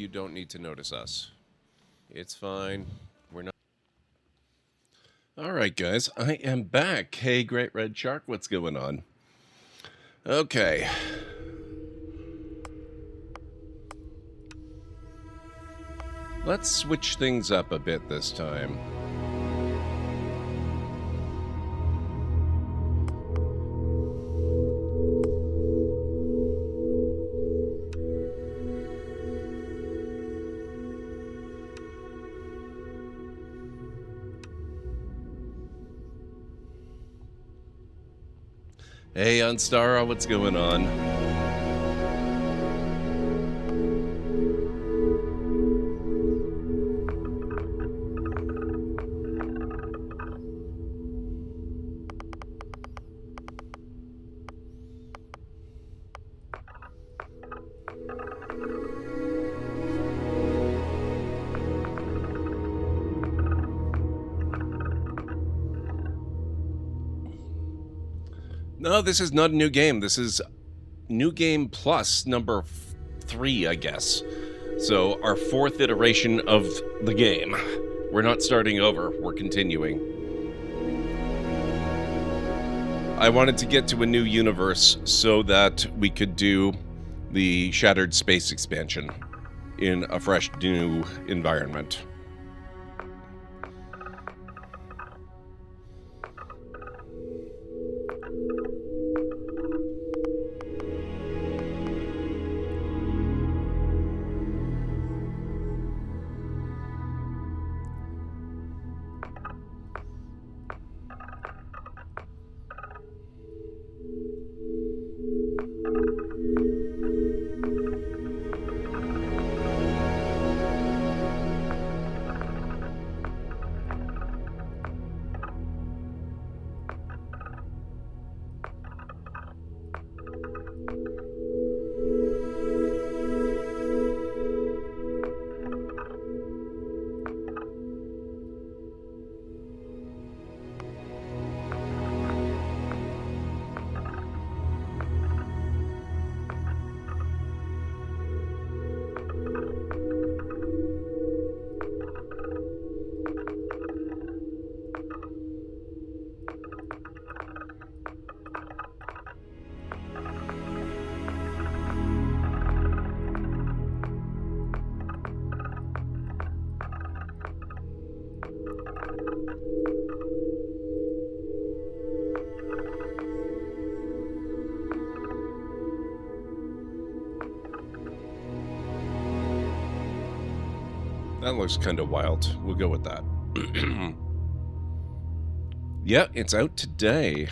you don't need to notice us. It's fine. We're not. All right, guys. I am back. Hey, Great Red Shark. What's going on? Okay. Let's switch things up a bit this time. Hey, Unstara, what's going on? No, this is not a new game. This is New Game Plus number 3, I guess. So, our 4th iteration of the game. We're not starting over. We're continuing. I wanted to get to a new universe so that we could do the Shattered Space expansion in a fresh new environment. That looks kind of wild. We'll go with that. Yeah, it's out today.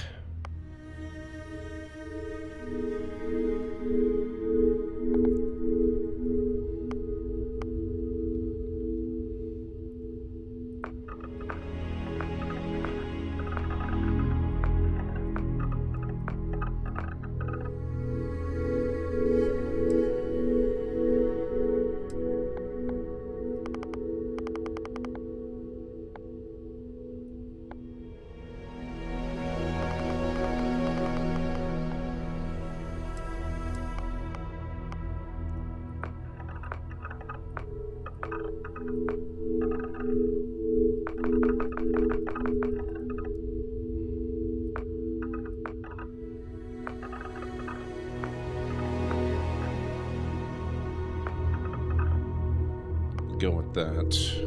Go with that.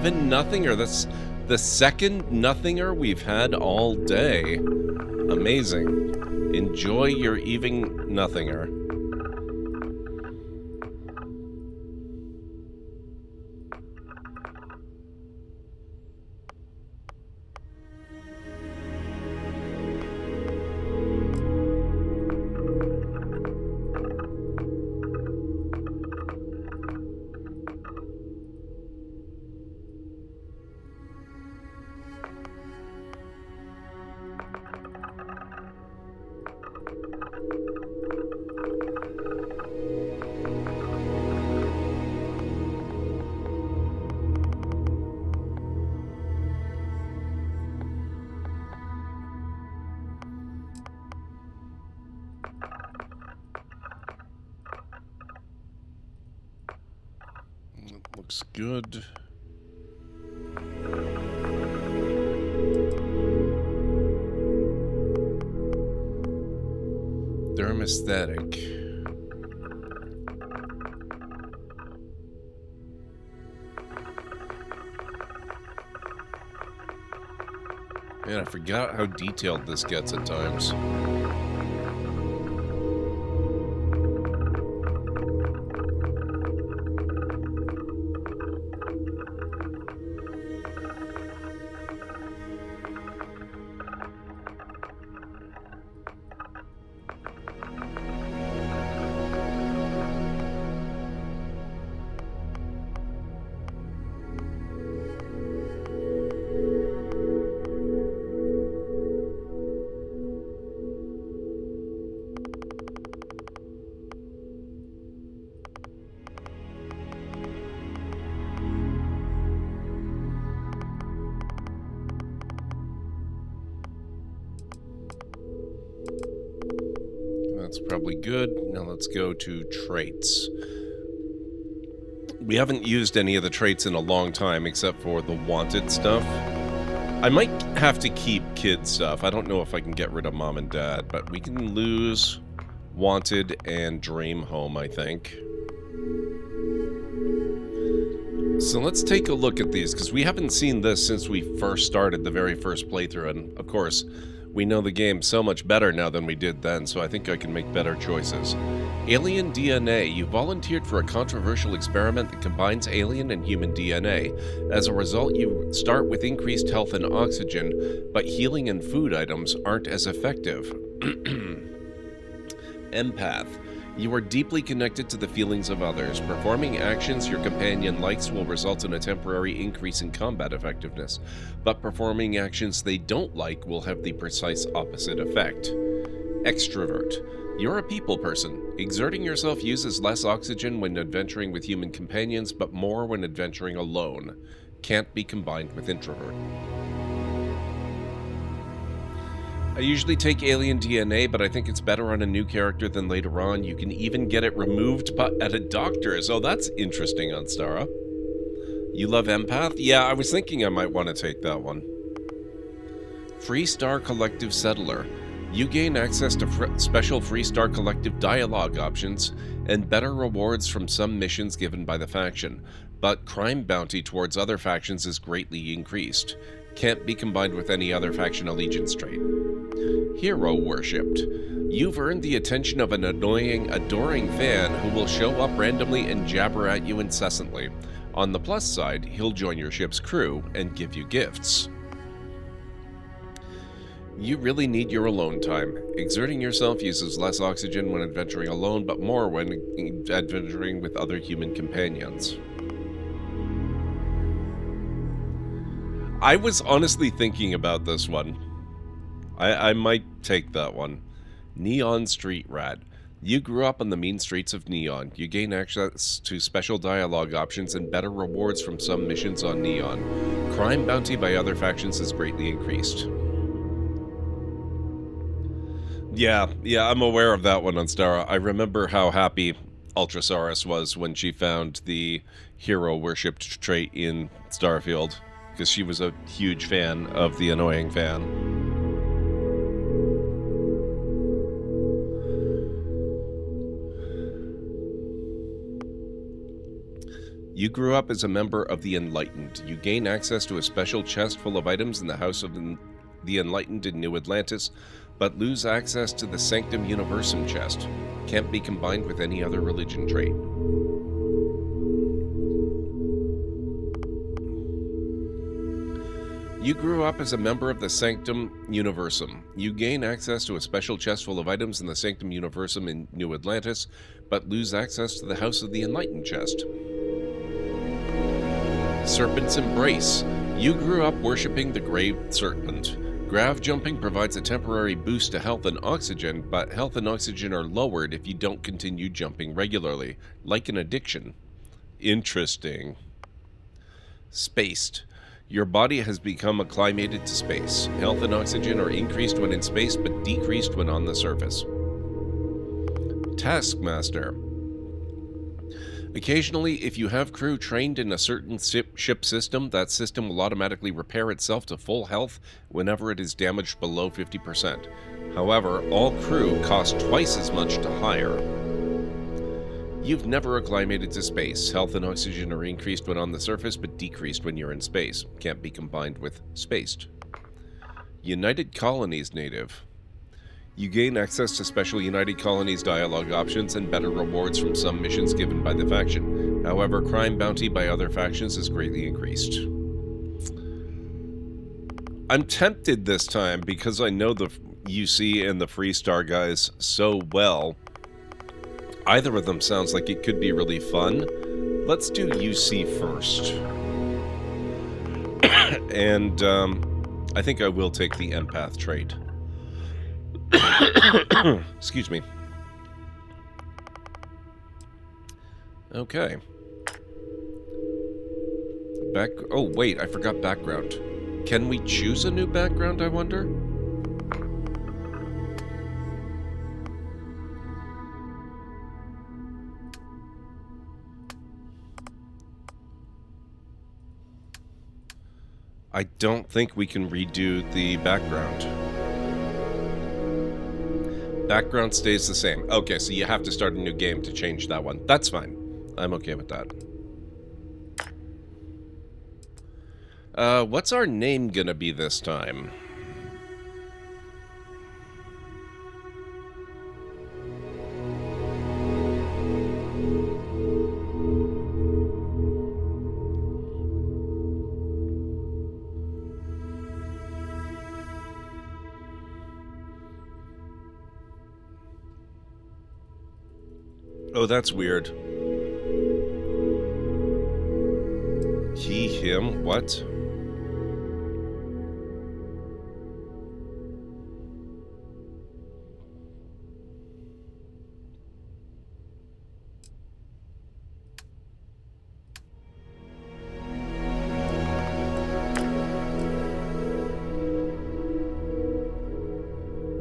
even nothinger. That's the second nothinger we've had all day. Amazing. Enjoy your even nothinger. Looks good. Thermostatic. Man, I forgot how detailed this gets at times. That's probably good. Now let's go to traits. We haven't used any of the traits in a long time except for the wanted stuff. I might have to keep kid stuff. I don't know if I can get rid of mom and dad, but we can lose wanted and dream home, I think. So let's take a look at these, because we haven't seen this since we first started the very first playthrough, and of course, we know the game so much better now than we did then, so I think I can make better choices. Alien DNA. You volunteered for a controversial experiment that combines alien and human DNA. As a result, you start with increased health and oxygen, but healing and food items aren't as effective. Empath. You are deeply connected to the feelings of others. Performing actions your companion likes will result in a temporary increase in combat effectiveness, but performing actions they don't like will have the precise opposite effect. Extrovert. You're a people person. Exerting yourself uses less oxygen when adventuring with human companions, but more when adventuring alone. Can't be combined with introvert. I usually take alien DNA, but I think it's better on a new character than later on. You can even get it removed at a doctor's. Oh, that's interesting on Stara. You love empath? Yeah, I was thinking I might want to take that one. Free Star Collective Settler. You gain access to special Free Star Collective dialogue options and better rewards from some missions given by the faction, but crime bounty towards other factions is greatly increased. Can't be combined with any other faction allegiance trait. Hero Worshipped. You've earned the attention of an annoying, adoring fan who will show up randomly and jabber at you incessantly. On the plus side, he'll join your ship's crew and give you gifts. You really need your alone time. Exerting yourself uses less oxygen when adventuring alone, but more when adventuring with other human companions. I was honestly thinking about this one. I might take that one. Neon Street Rat. You grew up on the mean streets of Neon. You gain access to special dialogue options and better rewards from some missions on Neon. Crime bounty by other factions is greatly increased. Yeah, I'm aware of that one on Stara. I remember how happy Ultrasaurus was when she found the hero worshipped trait in Starfield, because she was a huge fan of the annoying fan. You grew up as a member of the Enlightened. You gain access to a special chest full of items in the House of the Enlightened in New Atlantis, but lose access to the Sanctum Universum chest. Can't be combined with any other religion trait. You grew up as a member of the Sanctum Universum. You gain access to a special chest full of items in the Sanctum Universum in New Atlantis, but lose access to the House of the Enlightened chest. Serpent's Embrace. You grew up worshipping the Grey Serpent. Grav jumping provides a temporary boost to health and oxygen, but health and oxygen are lowered if you don't continue jumping regularly, like an addiction. Interesting. Spaced. Your body has become acclimated to space. Health and oxygen are increased when in space, but decreased when on the surface. Taskmaster. Occasionally, if you have crew trained in a certain ship system, that system will automatically repair itself to full health whenever it is damaged below 50%. However, all crew cost twice as much to hire. You've never acclimated to space. Health and oxygen are increased when on the surface, but decreased when you're in space. Can't be combined with spaced. United Colonies native. You gain access to special United Colonies dialogue options and better rewards from some missions given by the faction. However, crime bounty by other factions is greatly increased. I'm tempted this time because I know the UC and the Freestar guys so well. Either of them sounds like it could be really fun. Let's do UC first. And I think I will take the empath trait. Excuse me. Okay. Oh, wait, I forgot background. Can we choose a new background, I wonder? I don't think we can redo the background. Background stays the same. Okay, so you have to start a new game to change that one. That's fine. I'm okay with that. What's our name gonna be this time? Oh, that's weird. He, him, what?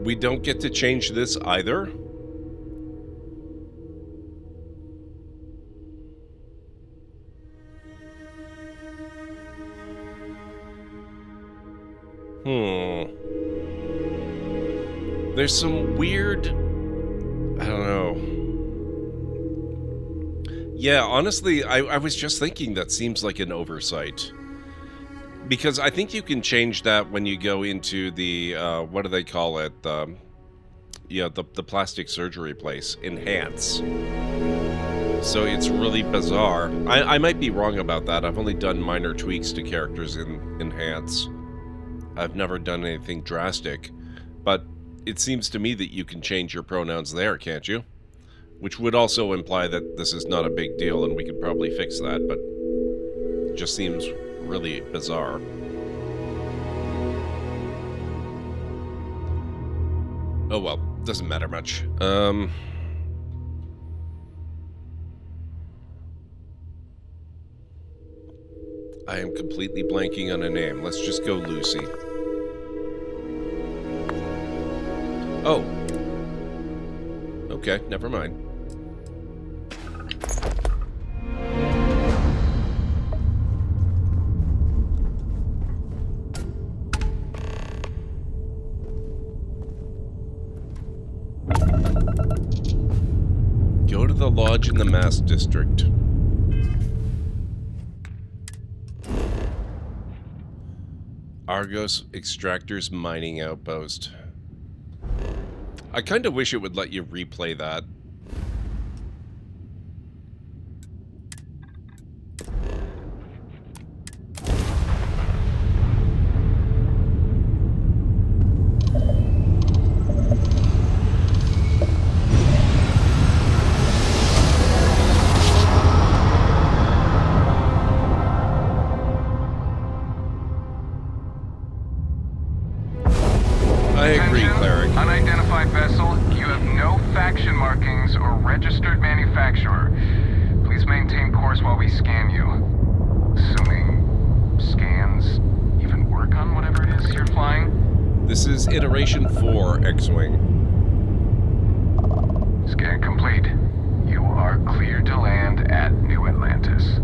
We don't get to change this either? There's some weird... I don't know. Yeah, honestly, I was just thinking that seems like an oversight. Because I think you can change that when you go into the, what do they call it? Yeah, the plastic surgery place. Enhance. So it's really bizarre. I might be wrong about that. I've only done minor tweaks to characters in Enhance. I've never done anything drastic. But it seems to me that you can change your pronouns there, can't you? Which would also imply that this is not a big deal and we could probably fix that, but it just seems really bizarre. Oh well, doesn't matter much. I am completely blanking on a name. Let's just go Lucy. Oh. Okay, never mind. Go to the lodge in the Mass District. Argos Extractors Mining Outpost. I kind of wish it would let you replay that. I agree, Cleric. Unidentified vessel, you have no faction markings or registered manufacturer. Please maintain course while we scan you. Assuming scans even work on whatever it is you're flying. This is Iteration 4, X-Wing. Scan complete. You are cleared to land at New Atlantis.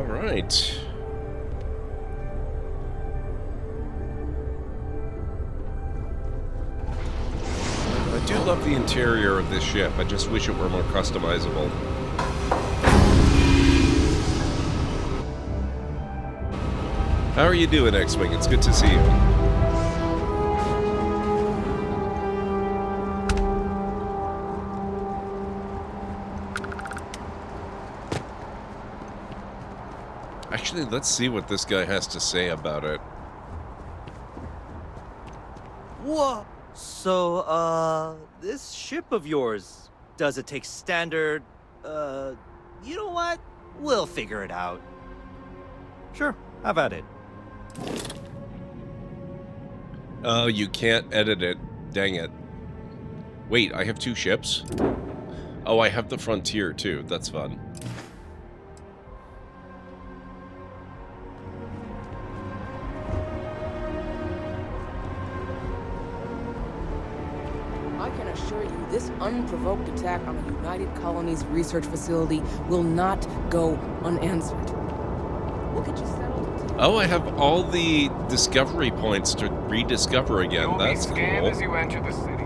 Right. I do love the interior of this ship. I just wish it were more customizable. How are you doing, X-Wing? It's good to see you. Actually, let's see what this guy has to say about it. Whoa! So, this ship of yours, does it take standard, you know what? We'll figure it out. Sure, have at it. Oh, you can't edit it. Dang it. Wait, I have 2 ships? Oh, I have the Frontier, too. That's fun. I can assure you, this unprovoked attack on the United Colonies research facility will not go unanswered. We'll get you settled. Oh, I have all the discovery points to rediscover again. You'll That's be scanned cool. as you enter the city.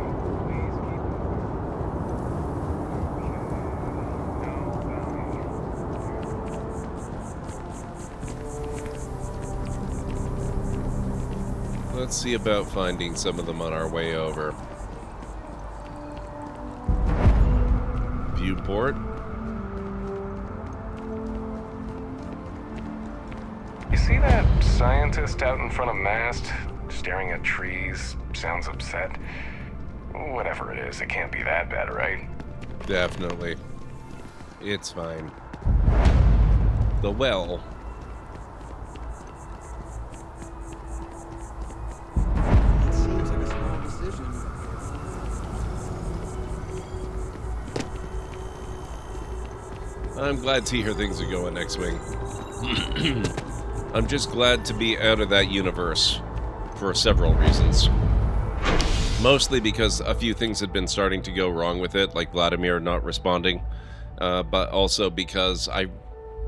Let's see about finding some of them on our way over. Viewport. You see that scientist out in front of mast, staring at trees, sounds upset? Whatever it is, it can't be that bad, right? Definitely. It's fine. The well. It seems like a small decision. I'm glad to hear things are going, X-Wing. I'm just glad to be out of that universe for several reasons. Mostly because a few things had been starting to go wrong with it, like Vladimir not responding, but also because I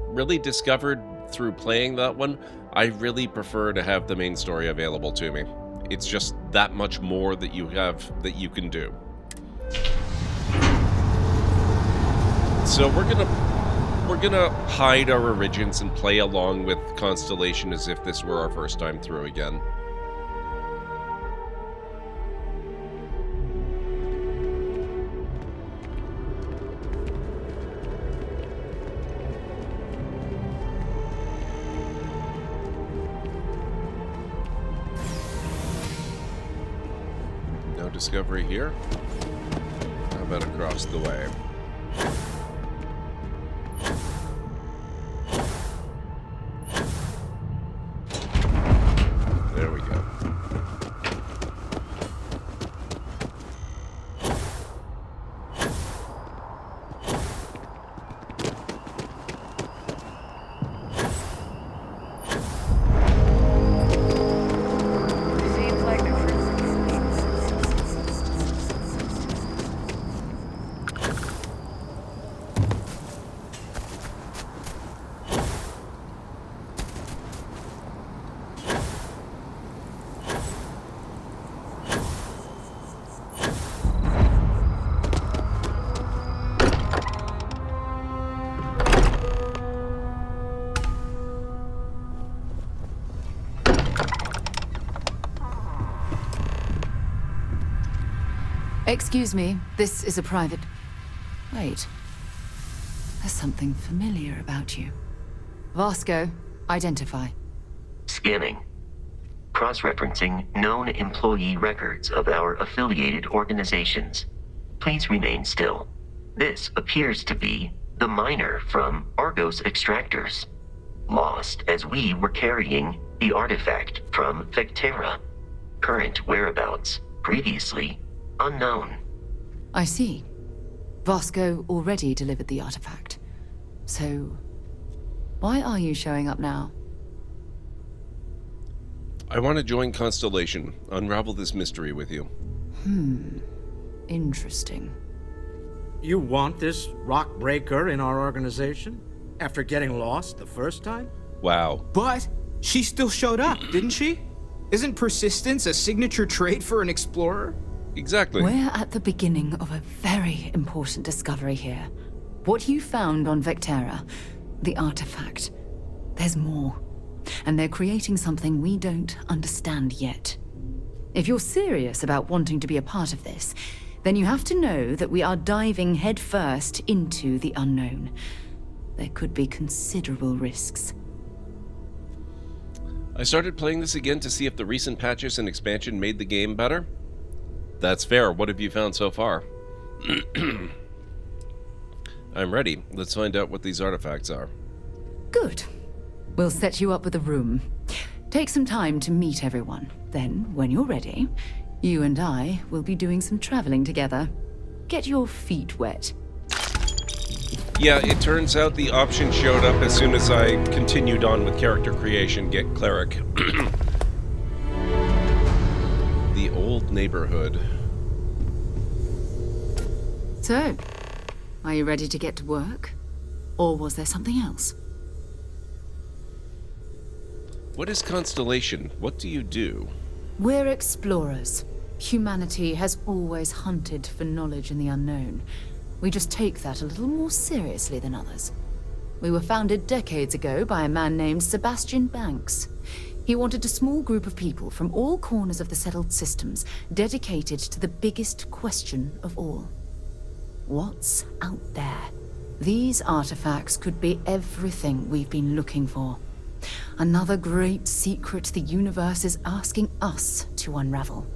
really discovered through playing that one, I really prefer to have the main story available to me. It's just that much more that you have that you can do. So we're gonna hide our origins and play along with Constellation as if this were our first time through again. No discovery here. How about across the way? There we go. Excuse me, this is a private... Wait. There's something familiar about you. Vasco, identify. Scanning. Cross-referencing known employee records of our affiliated organizations. Please remain still. This appears to be the miner from Argos Extractors. Lost as we were carrying the artifact from Vectera. Current whereabouts, previously unknown. I see. Vasco already delivered the artifact. So, why are you showing up now? I want to join Constellation, unravel this mystery with you. Interesting. You want this rock breaker in our organization? After getting lost the first time? Wow. But she still showed up, didn't she? Isn't persistence a signature trait for an explorer? Exactly. We're at the beginning of a very important discovery here. What you found on Vectera, the artifact, there's more. And they're creating something we don't understand yet. If you're serious about wanting to be a part of this, then you have to know that we are diving headfirst into the unknown. There could be considerable risks. I started playing this again to see if the recent patches and expansion made the game better. That's fair. What have you found so far? I'm ready. Let's find out what these artifacts are. Good. We'll set you up with a room. Take some time to meet everyone. Then, when you're ready, you and I will be doing some traveling together. Get your feet wet. Yeah, it turns out the option showed up as soon as I continued on with character creation, get cleric. The old neighborhood. So, are you ready to get to work? Or was there something else? What is Constellation? What do you do? We're explorers. Humanity has always hunted for knowledge in the unknown. We just take that a little more seriously than others. We were founded decades ago by a man named Sebastian Banks. He wanted a small group of people from all corners of the settled systems dedicated to the biggest question of all. What's out there? These artifacts could be everything we've been looking for. Another great secret the universe is asking us to unravel.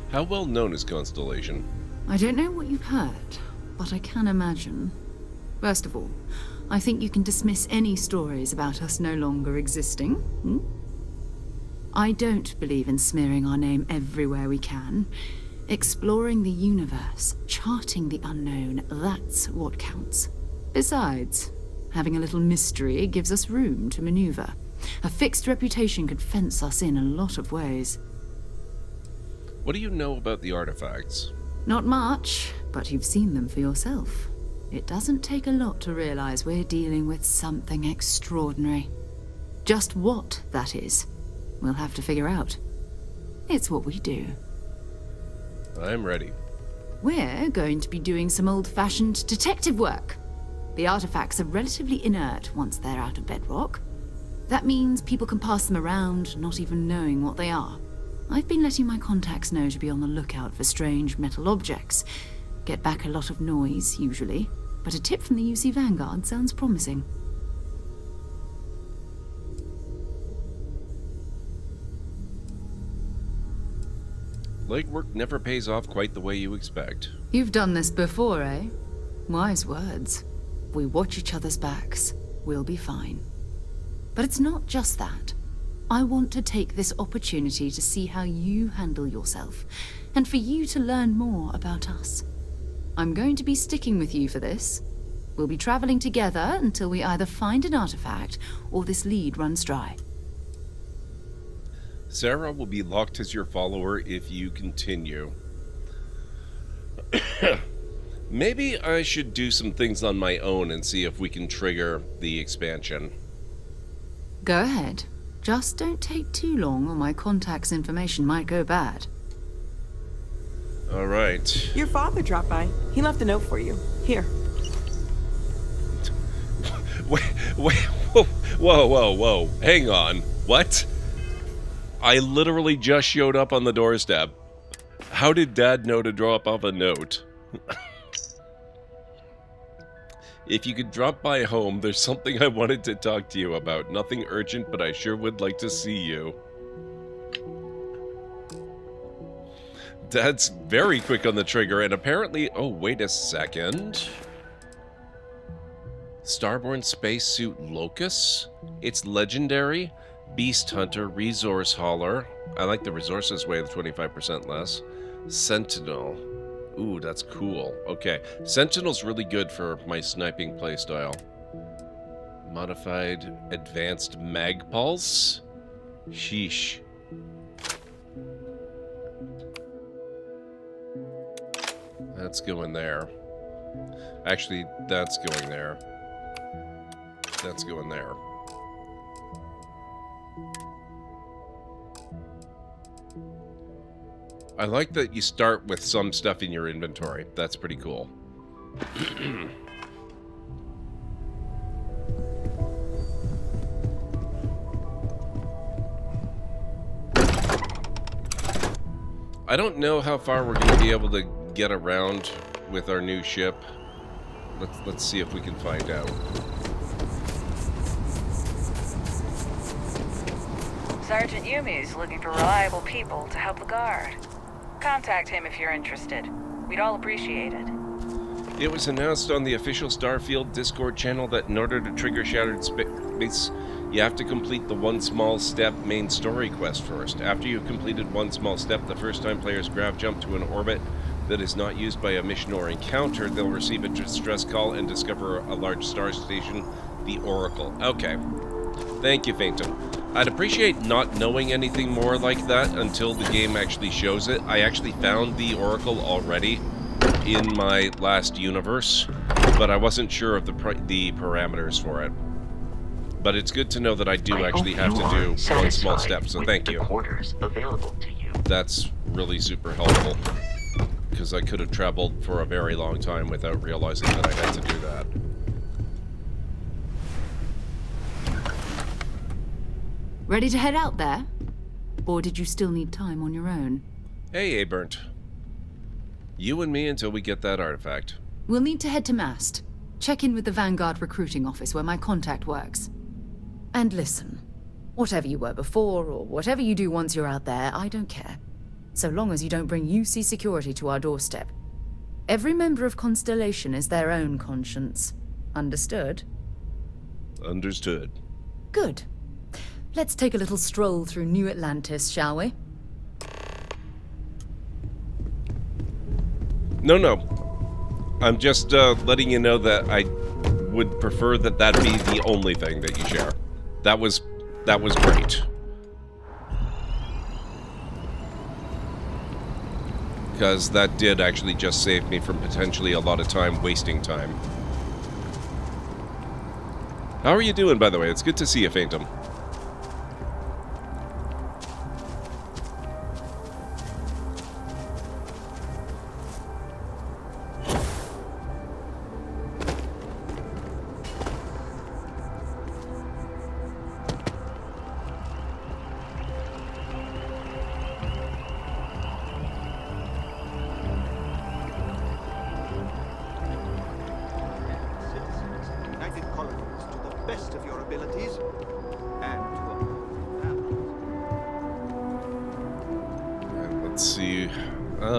How well known is Constellation? I don't know what you've heard, but I can imagine. First of all, I think you can dismiss any stories about us no longer existing. I don't believe in smearing our name everywhere we can. Exploring the universe, charting the unknown, that's what counts. Besides, having a little mystery gives us room to maneuver. A fixed reputation could fence us in a lot of ways. What do you know about the artifacts? Not much, but you've seen them for yourself. It doesn't take a lot to realize we're dealing with something extraordinary. Just what that is, we'll have to figure out. It's what we do. I'm ready. We're going to be doing some old-fashioned detective work. The artifacts are relatively inert once they're out of bedrock. That means people can pass them around, not even knowing what they are. I've been letting my contacts know to be on the lookout for strange metal objects. Get back a lot of noise, usually, but a tip from the UC Vanguard sounds promising. Legwork never pays off quite the way you expect. You've done this before, eh? Wise words. We watch each other's backs, we'll be fine. But it's not just that. I want to take this opportunity to see how you handle yourself, and for you to learn more about us. I'm going to be sticking with you for this. We'll be traveling together until we either find an artifact or this lead runs dry. Sarah will be locked as your follower if you continue. Maybe I should do some things on my own and see if we can trigger the expansion. Go ahead. Just don't take too long or my contact's information might go bad. All right. Your father dropped by. He left a note for you. Here. Wait, whoa. Hang on. What? I literally just showed up on the doorstep. How did Dad know to drop off a note? If you could drop by home, there's something I wanted to talk to you about. Nothing urgent, but I sure would like to see you. Dad's very quick on the trigger, and apparently... Oh, wait a second. Starborn Spacesuit Locus? It's legendary. Beast Hunter, Resource Hauler. I like the resources weigh 25% less. Sentinel. Ooh, that's cool. Okay. Sentinel's really good for my sniping playstyle. Modified Advanced Mag Pulse? Sheesh. That's going there. Actually, that's going there. That's going there. I like that you start with some stuff in your inventory. That's pretty cool. I don't know how far we're going to be able to get around with our new ship. Let's see if we can find out. Sergeant Yumi's looking for reliable people to help the guard. Contact him if you're interested. We'd all appreciate it. It was announced on the official Starfield Discord channel that in order to trigger Shattered Space, you have to complete the One Small Step main story quest first. After you've completed one small step, the first time players grav jump to an orbit that is not used by a mission or encounter, they'll receive a distress call and discover a large star station, the Oracle. Okay. Thank you, Phantom. I'd appreciate not knowing anything more like that until the game actually shows it. I actually found the Oracle already in my last universe, but I wasn't sure of the parameters for it. But it's good to know that I do actually have to do one small step, so thank you. Quarters available to you. That's really super helpful, because I could have traveled for a very long time without realizing that I had to do that. Ready to head out there? Or did you still need time on your own? Hey, Abernt. You and me until we get that artifact. We'll need to head to Mast. Check in with the Vanguard recruiting office where my contact works. And listen, whatever you were before, or whatever you do once you're out there, I don't care. So long as you don't bring UC security to our doorstep. Every member of Constellation is their own conscience. Understood? Understood. Good. Let's take a little stroll through New Atlantis, shall we? No. I'm just letting you know that I would prefer that that be the only thing that you share. That was great. Because that did actually just save me from potentially a lot of time wasting time. How are you doing, by the way? It's good to see you, Phantom.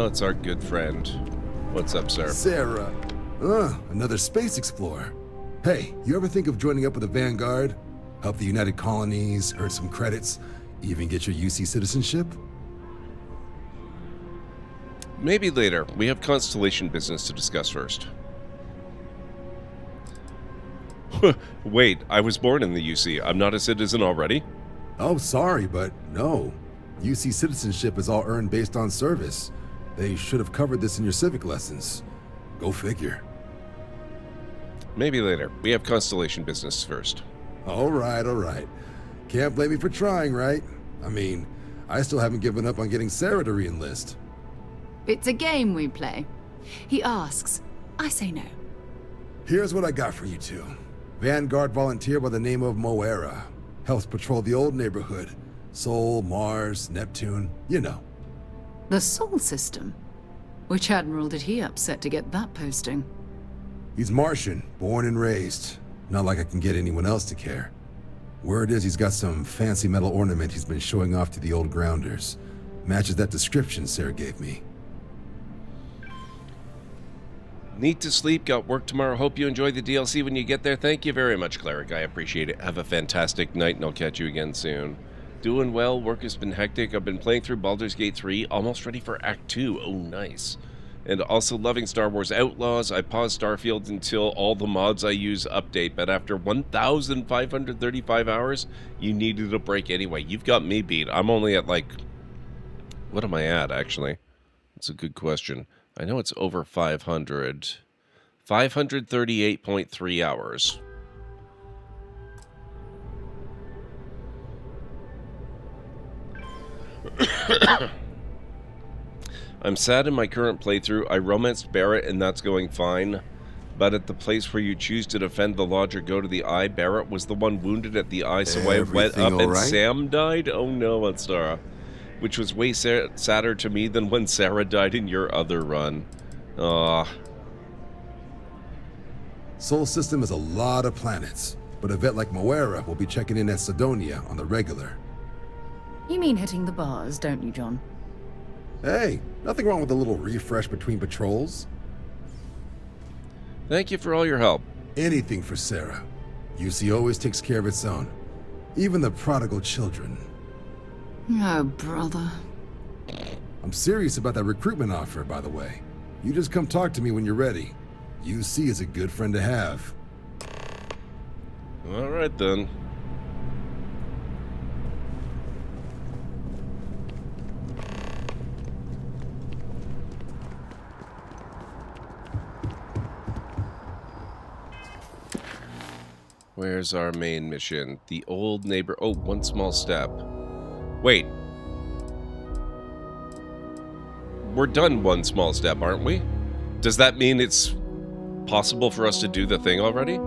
It's our good friend. What's up, sir? Sarah. Another space explorer. Hey, you ever think of joining up with the Vanguard? Help the United Colonies, earn some credits, even get your UC citizenship? Maybe later. We have Constellation business to discuss first. Wait, I was born in the UC. I'm not a citizen already? Oh, sorry, but no. UC citizenship is all earned based on service. They should have covered this in your civic lessons. Go figure. Maybe later. We have Constellation business first. All right. Can't blame me for trying, right? I mean, I still haven't given up on getting Sarah to re-enlist. It's a game we play. He asks, I say no. Here's what I got for you two. Vanguard volunteer by the name of Moera. Helps patrol the old neighborhood. Sol, Mars, Neptune, you know. The Sol system? Which admiral did he upset to get that posting? He's Martian, born and raised. Not like I can get anyone else to care. Word is he's got some fancy metal ornament he's been showing off to the old grounders. Matches that description Sarah gave me. Need to sleep, got work tomorrow. Hope you enjoy the DLC when you get there. Thank you very much, Cleric. I appreciate it. Have a fantastic night, and I'll catch you again soon. Doing well. Work has been hectic. I've been playing through Baldur's Gate 3, almost ready for Act 2. Oh, nice. And also loving Star Wars Outlaws. I paused Starfield until all the mods I use update, but after 1,535 hours, you needed a break anyway. You've got me beat. I'm only at, like... What am I at, actually? That's a good question. I know it's over 500. 538.3 hours. I'm sad in my current playthrough. I romanced Barrett and that's going fine. But at the place where you choose to defend the lodge or go to the eye, Barrett was the one wounded at the eye, so I went up and Sam died? Oh no, Anstara. Which was way sadder to me than when Sarah died in your other run. Aww. Sol system is a lot of planets, but a vet like Moera will be checking in at Sidonia on the regular. You mean hitting the bars, don't you, John? Hey, nothing wrong with a little refresh between patrols. Thank you for all your help. Anything for Sarah. UC always takes care of its own. Even the prodigal children. Oh, brother. I'm serious about that recruitment offer, by the way. You just come talk to me when you're ready. UC is a good friend to have. All right, then. Where's our main mission? The old neighbor... Oh, one small step. Wait. We're done one small step, aren't we? Does that mean it's possible for us to do the thing already?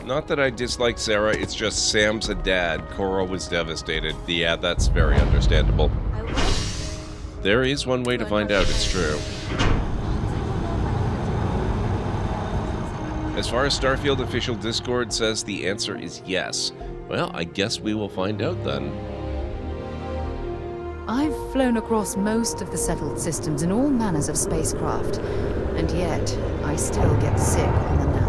Not that I dislike Sarah, it's just Sam's a dad. Cora was devastated. Yeah, that's very understandable. There is one way to find out, it's true. As far as Starfield official Discord says, the answer is yes. Well, I guess we will find out then. I've flown across most of the settled systems in all manners of spacecraft, and yet I still get sick on the land.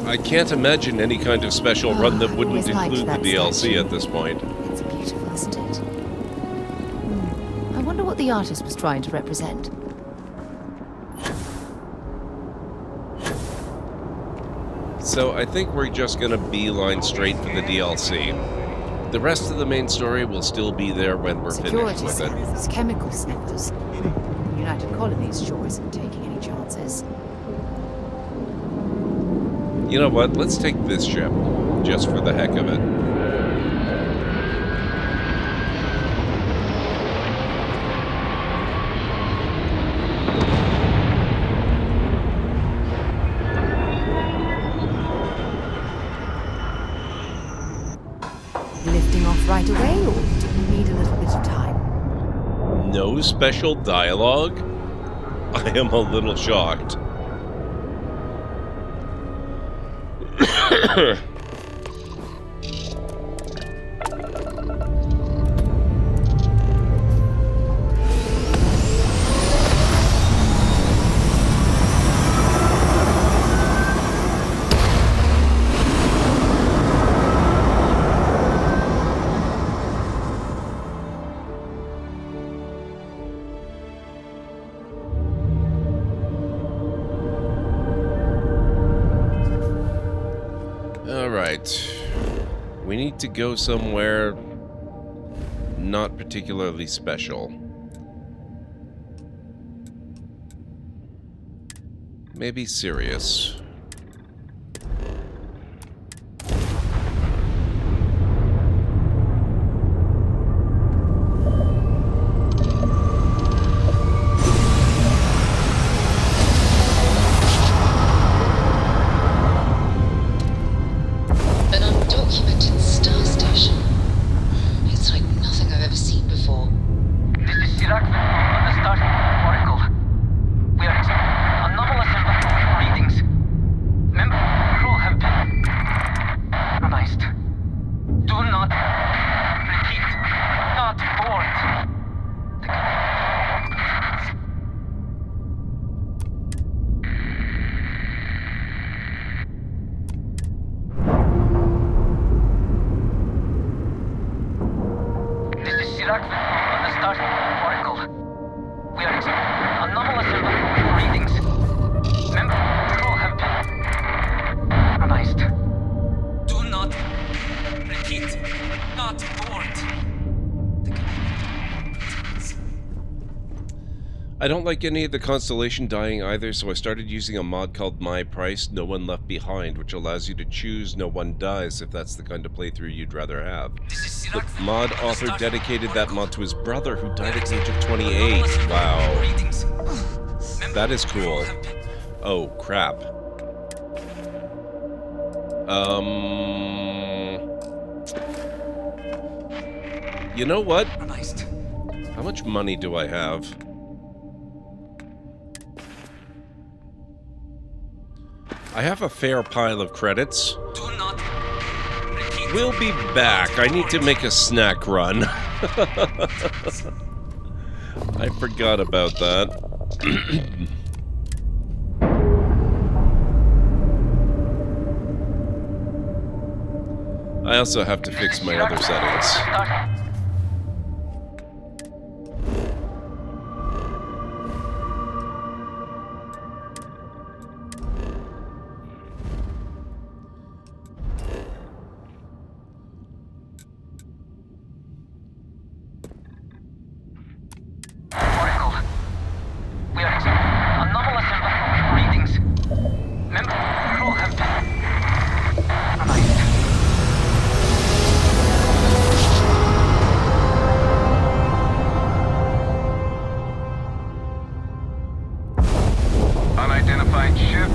I can't imagine any kind of special run that wouldn't include the DLC statue. At this point. It's beautiful, isn't it? I wonder what the artist was trying to represent. So I think we're just gonna beeline straight for the DLC. The rest of the main story will still be there when we're finished with it. Security chemical sniffers. The United Colonies sure isn't taking any chances. You know what? Let's take this ship, just for the heck of it. Lifting off right away, or do you need a little bit of time? No special dialogue? I am a little shocked. We need to go somewhere not particularly special. Maybe serious. I don't like any of the constellation dying either, so I started using a mod called My Price, No One Left Behind, which allows you to choose No One Dies if that's the kind of playthrough you'd rather have. The mod author dedicated that mod to his brother, who died at the age of 28. Wow. That is cool. Oh, crap. You know what? How much money do I have? I have a fair pile of credits. We'll be back. I need to make a snack run. I forgot about that. I also have to fix my other settings. Unidentified ship,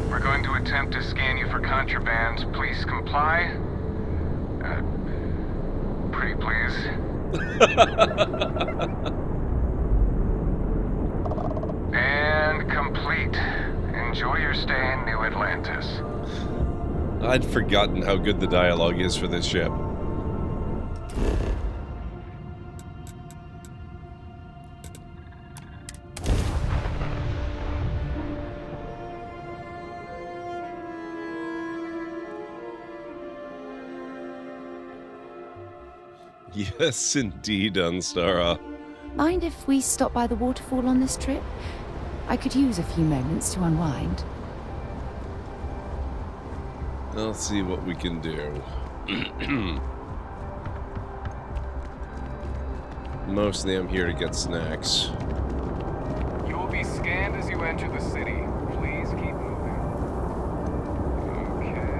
we're going to attempt to scan you for contraband. Please comply. Pretty please. And complete. Enjoy your stay in New Atlantis. I'd forgotten how good the dialogue is for this ship. Yes, indeed, Unstara. Mind if we stop by the waterfall on this trip? I could use a few moments to unwind. I'll see what we can do. Mostly I'm here to get snacks. You will be scanned as you enter the city. Please keep moving. Okay.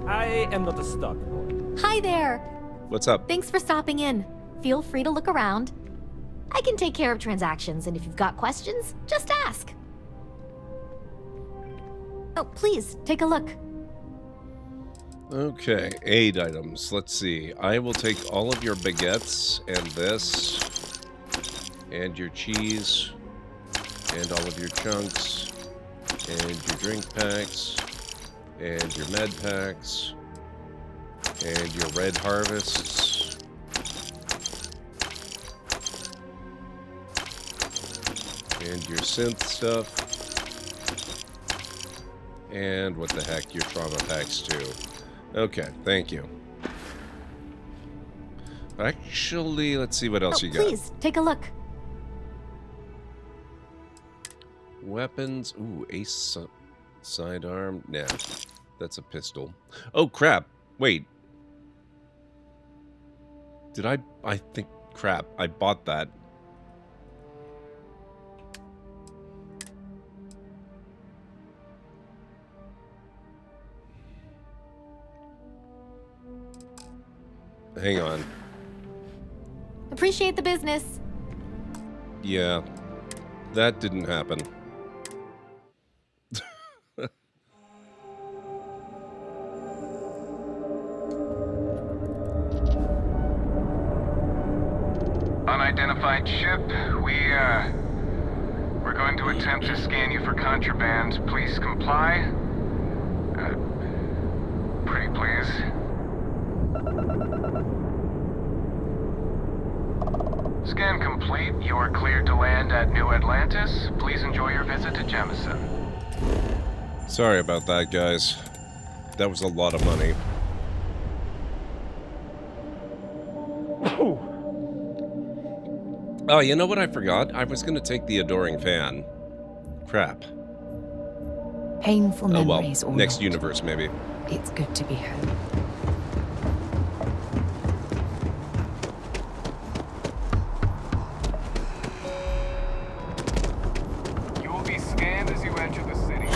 I am not a stock boy. Hi there. What's up? Thanks for stopping in. Feel free to look around. I can take care of transactions, and if you've got questions, just ask. Oh, please, take a look. Okay, aid items. Let's see. I will take all of your baguettes and this, and your cheese, and all of your chunks, and your drink packs, and your med packs, and your red harvests, and your synth stuff, and what the heck, your trauma packs too. Okay, thank you. Actually, let's see what else you got. Please, take a look. Weapons. Ooh, ace sidearm. Nah, that's a pistol. Oh, crap. Wait. Did I think, crap, I bought that. Hang on. Appreciate the business. Yeah, that didn't happen. Unidentified ship, we're going to attempt to scan you for contraband. Please comply. Pretty please. Scan complete. You are cleared to land at New Atlantis. Please enjoy your visit to Jemison. Sorry about that, guys. That was a lot of money. Oh, you know what I forgot? I was going to take the adoring fan. Crap. Painful Oh memories well, or next not. universe maybe. It's good to be home. You will be scanned as you enter the city.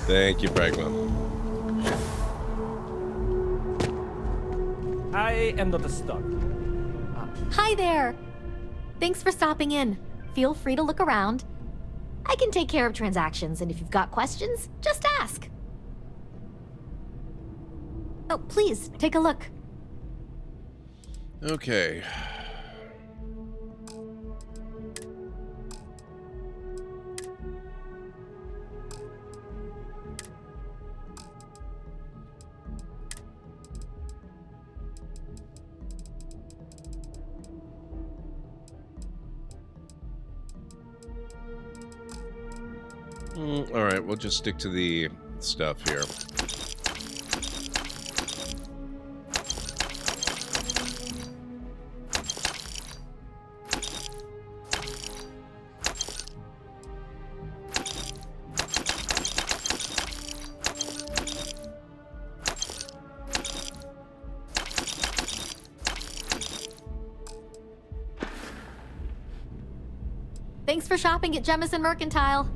Thank you, Pragma. I am not stuck. Hi there. Thanks for stopping in. Feel free to look around. I can take care of transactions, and if you've got questions, just ask. Oh, please, take a look. Okay. All right, we'll just stick to the stuff here. Thanks for shopping at Jemison Mercantile.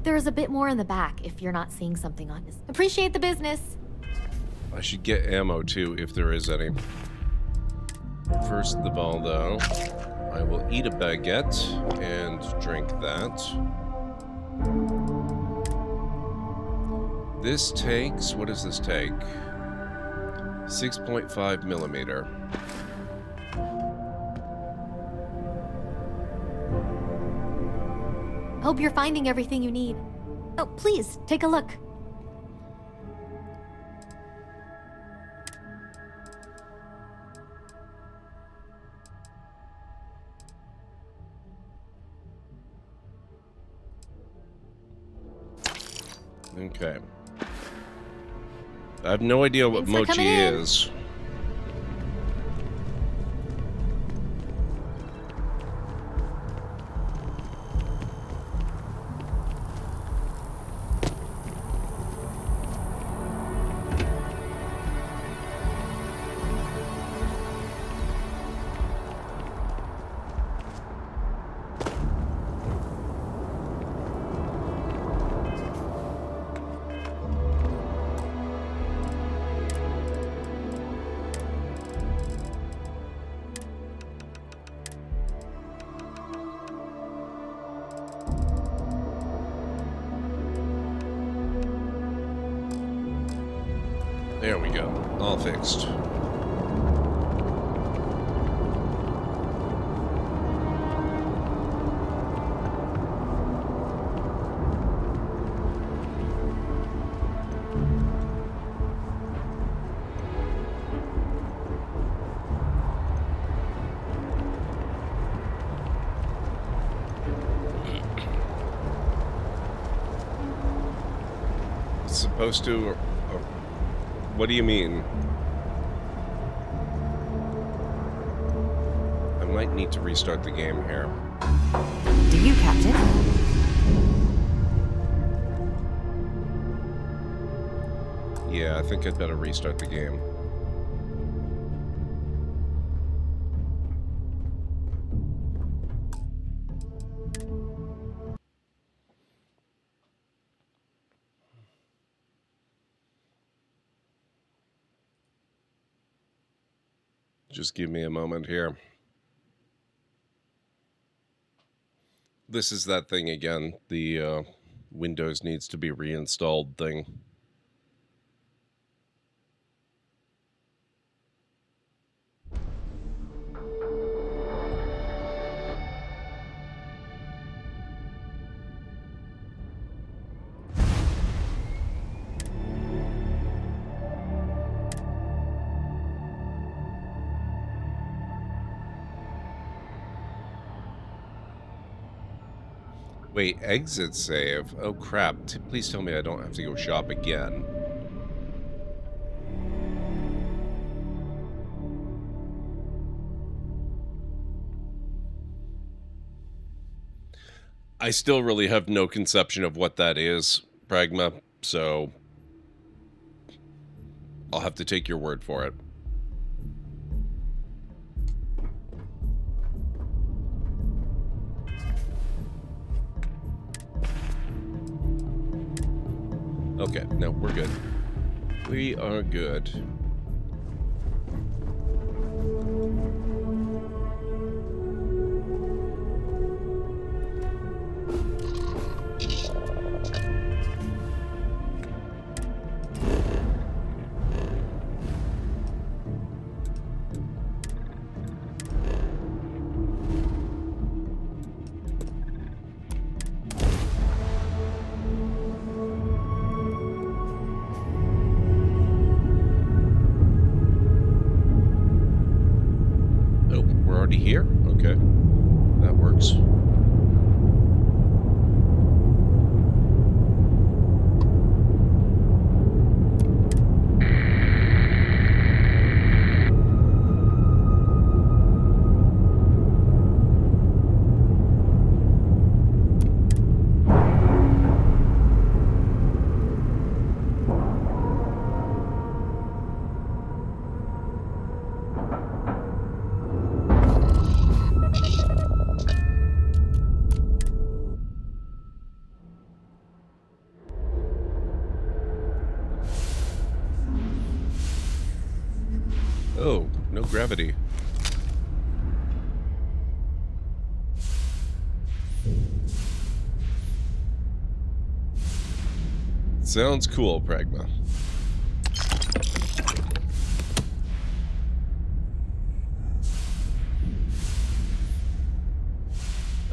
There is a bit more in the back if you're not seeing something on this. Appreciate the business. I should get ammo too, if there is any. First the ball, though. I will eat a baguette and drink that. This takes, what does this take? 6.5 millimeter. Hope you're finding everything you need. Oh, please, take a look. Okay. I have no idea what Thanks for mochi coming in. is. There we go. All fixed. It's supposed to... What do you mean? I might need to restart the game here. Do you, Captain? Yeah, I think I'd better restart the game. Just give me a moment here. This is that thing again, the Windows needs to be reinstalled thing. Wait, exit save? Oh crap. Please tell me I don't have to go shop again. I still really have no conception of what that is, Pragma, so I'll have to take your word for it. Okay, no, we're good. We are good. Here? Okay. That works. Oh, no gravity. Sounds cool, Pragma.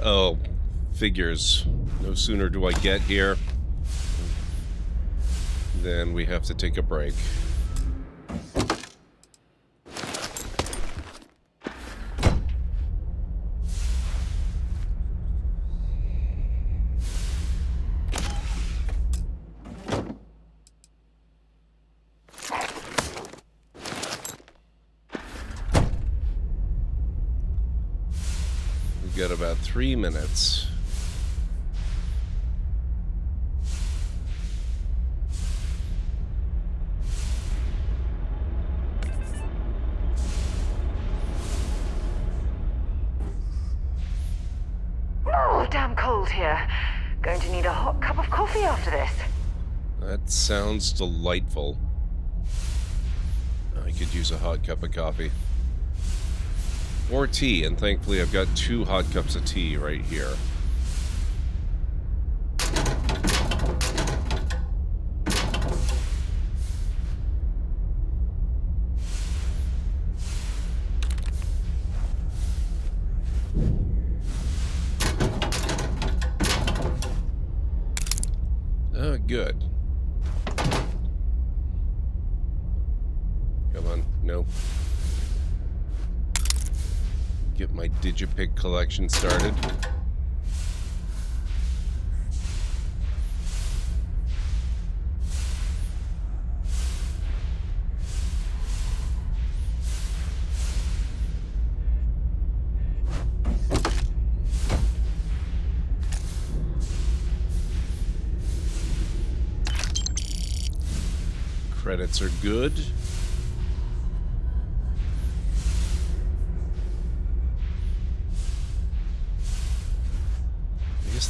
Oh, figures. No sooner do I get here than we have to take a break. Got about 3 minutes. Oh, damn cold here. Going to need a hot cup of coffee after this. That sounds delightful. I could use a hot cup of coffee. Or tea, and thankfully I've got 2 hot cups of tea right here. Oh, good. Come on, no. Get my Digipic collection started. Credits are good.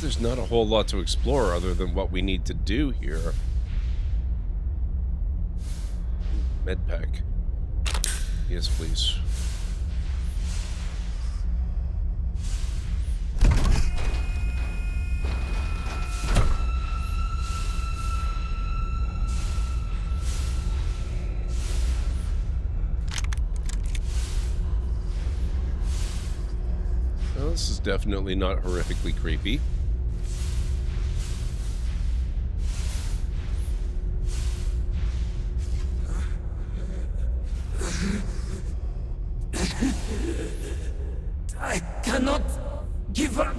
There's not a whole lot to explore other than what we need to do here. Medpack. Yes, please. Well, this is definitely not horrifically creepy. I cannot give up.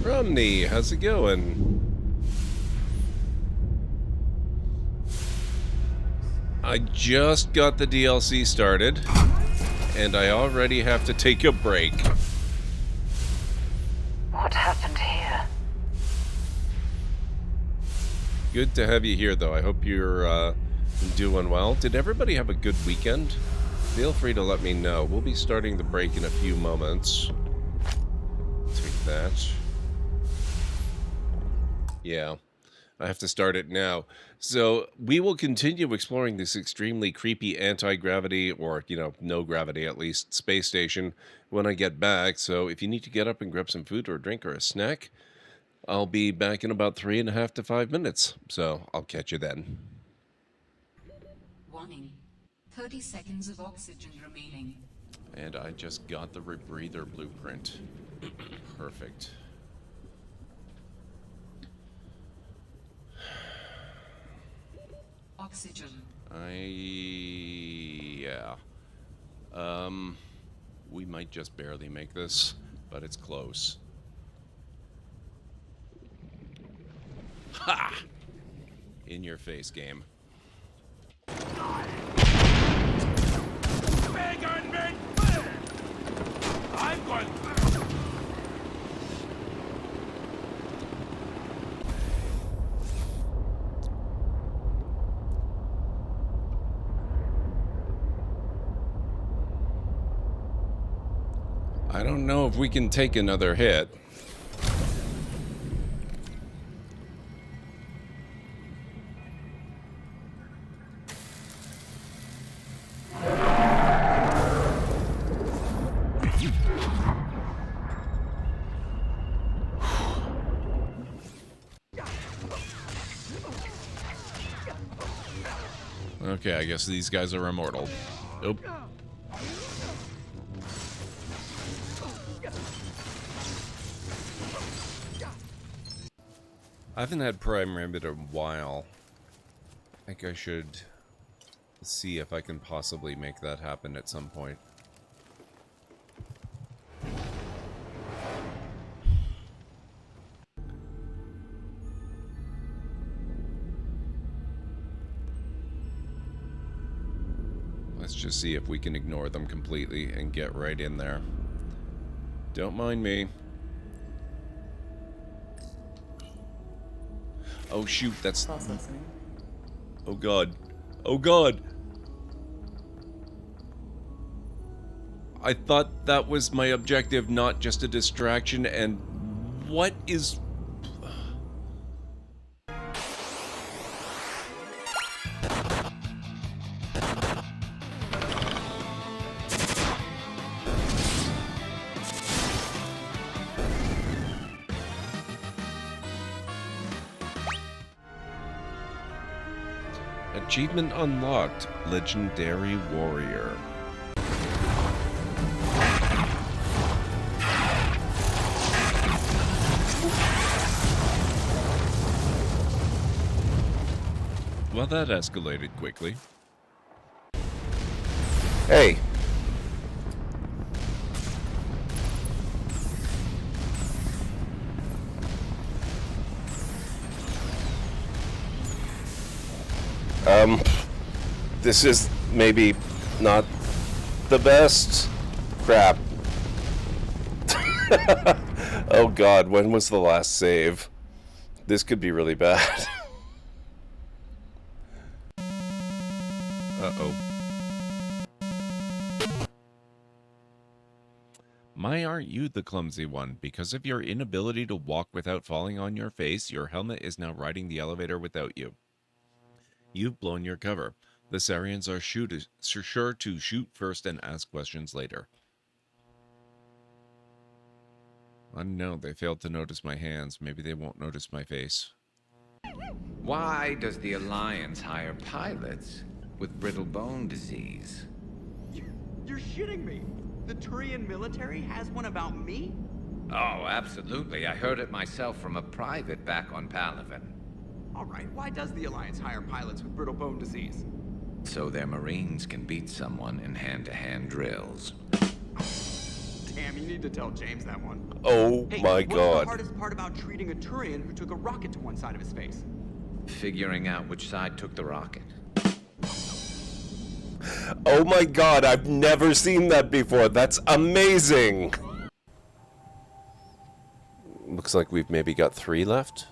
Romney, how's it going? I just got the DLC started, and I already have to take a break. What happened here? Good to have you here, though. I hope you're doing well. Did everybody have a good weekend? Feel free to let me know. We'll be starting the break in a few moments. Take that. Yeah, I have to start it now. So we will continue exploring this extremely creepy anti-gravity, or, you know, no gravity at least, space station when I get back. So if you need to get up and grab some food or a drink or a snack, I'll be back in about 3.5 to 5 minutes. So I'll catch you then. Warning. 30 seconds of oxygen remaining. And I just got the rebreather blueprint. Perfect. Oxygen. Yeah. We might just barely make this, but it's close. Ha! In your face, game. Big on me! I'm going. I don't know if we can take another hit. Okay, I guess these guys are immortal. Nope. I haven't had Prime Rambit in a while. I think I should see if I can possibly make that happen at some point. Let's just see if we can ignore them completely and get right in there. Don't mind me. Oh shoot, that's... Processing. Oh god. Oh god! I thought that was my objective, not just a distraction, and what is... Achievement unlocked, Legendary Warrior. Well, that escalated quickly. Hey. This is maybe not the best. Crap. Oh god, when was the last save? This could be really bad. Uh-oh. My, aren't you the clumsy one? Because of your inability to walk without falling on your face, your helmet is now riding the elevator without you. You've blown your cover. The Sarians are sure to shoot first and ask questions later. I don't know, they failed to notice my hands. Maybe they won't notice my face. Why does the Alliance hire pilots with brittle bone disease? You're shitting me! The Turian military has one about me? Oh, absolutely. I heard it myself from a private back on Palaven. Alright, why does the Alliance hire pilots with brittle bone disease? So their Marines can beat someone in hand-to-hand drills. Damn, you need to tell James that one. Oh Hey, my what's the god. hardest part about treating a Turian who took a rocket to one side of his face? Figuring out which side took the rocket. Oh my god, I've never seen that before. That's amazing. Looks like we've maybe got 3 left.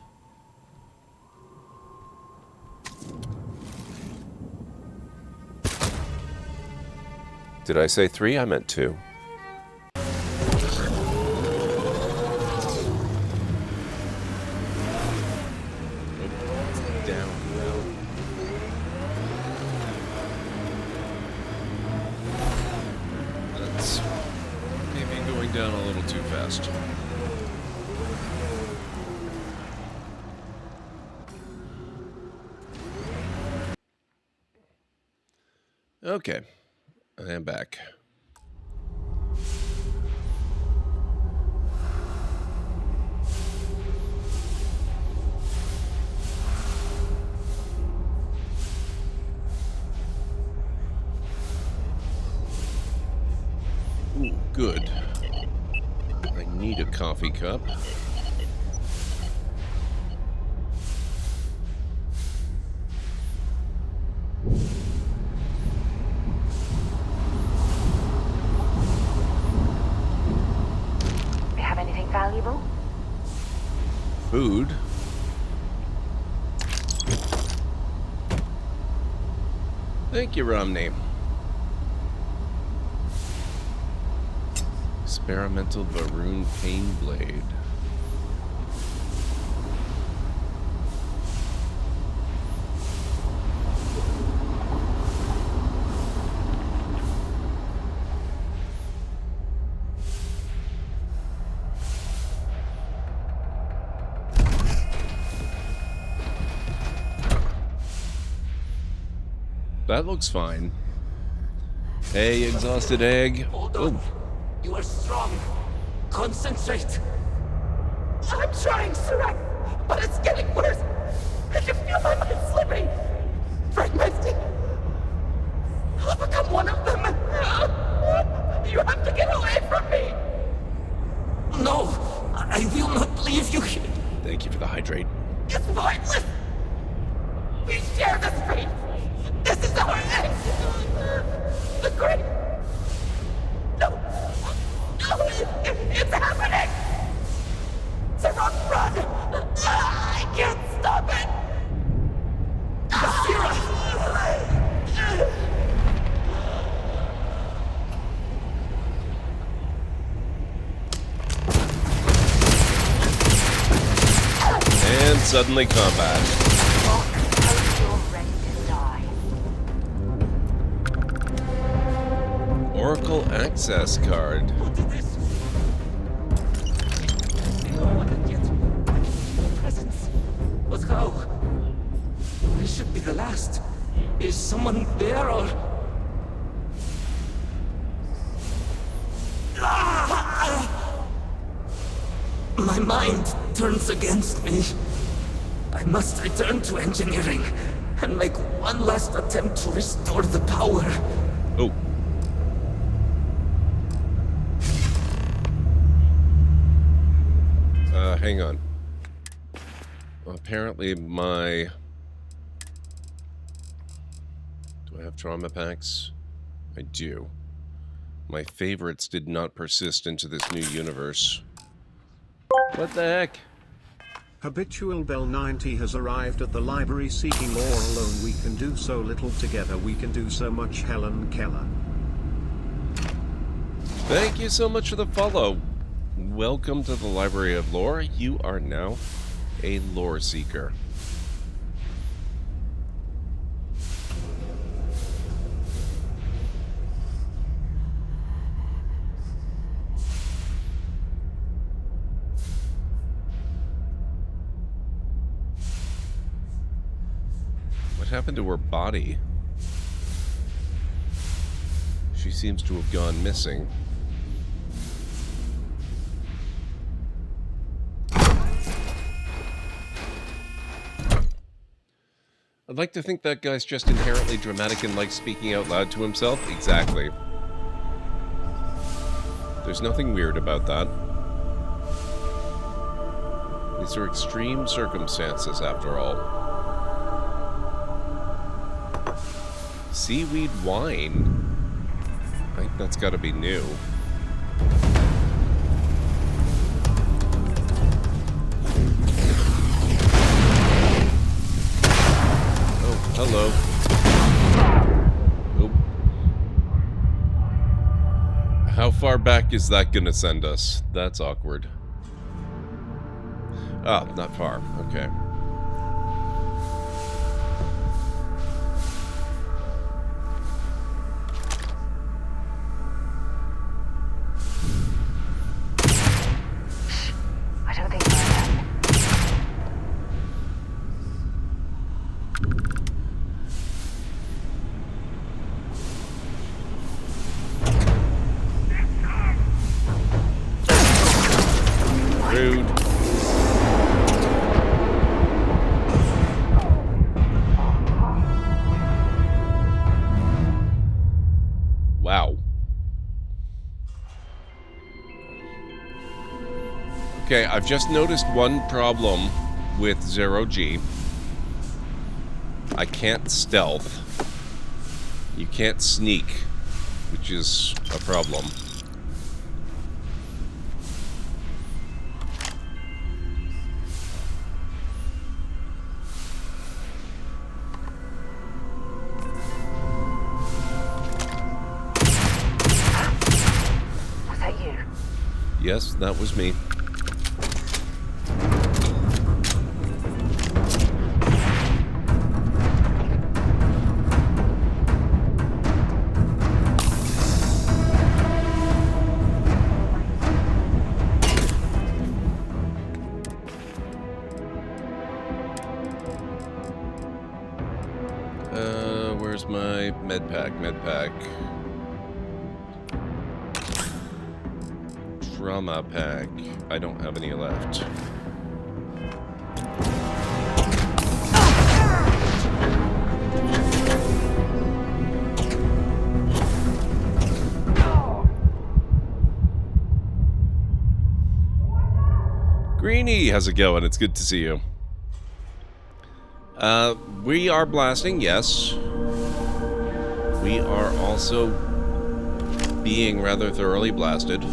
Did I say 3? I meant 2. Down. That's maybe going down a little too fast. Okay, I am back. Ooh, good. I need a coffee cup. You have anything valuable? Food. Thank you, Romney. Experimental Varun Pain Blade. That looks fine. Hey, exhausted egg. Hold on. You are strong. Concentrate. I'm trying, Surak, but it's getting worse. I can feel my mind slipping. Fragmenting. I'll become one of them. You have to get away from me. No, I will not leave you here. Thank you for the hydrate. It's pointless. We share this fate. This is our end. The great. No. No, it's happening. Zerron, run. I can't stop it. And suddenly combat. Oracle access card. Presence. But how? I should be the last. Is someone there or? My mind turns against me. I must return to engineering and make one last attempt to restore the power. Oh. Hang on. Apparently my... Do I have trauma packs? I do. My favorites did not persist into this new universe. What the heck? Habitual Bell 90 has arrived at the library seeking more alone. We can do so little together. We can do so much. Helen Keller. Thank you so much for the follow. Welcome to the Library of Lore. You are now a lore seeker. What happened to her body? She seems to have gone missing. I'd like to think that guy's just inherently dramatic and likes speaking out loud to himself. Exactly. There's nothing weird about that. These are extreme circumstances, after all. Seaweed wine. I think that's got to be new. Oh, hello. Oh. How far back is that going to send us? That's awkward. Oh, not far. Okay. I don't think we're alone. Rude. Wow. Okay, I've just noticed one problem with 0G. I can't stealth. You can't sneak, which is a problem. Was that you? Yes, that was me. Where's my med pack? Med pack. Trauma pack. I don't have any left. Greenie, how's it going? It's good to see you. We are blasting, yes. We are also being rather thoroughly blasted. I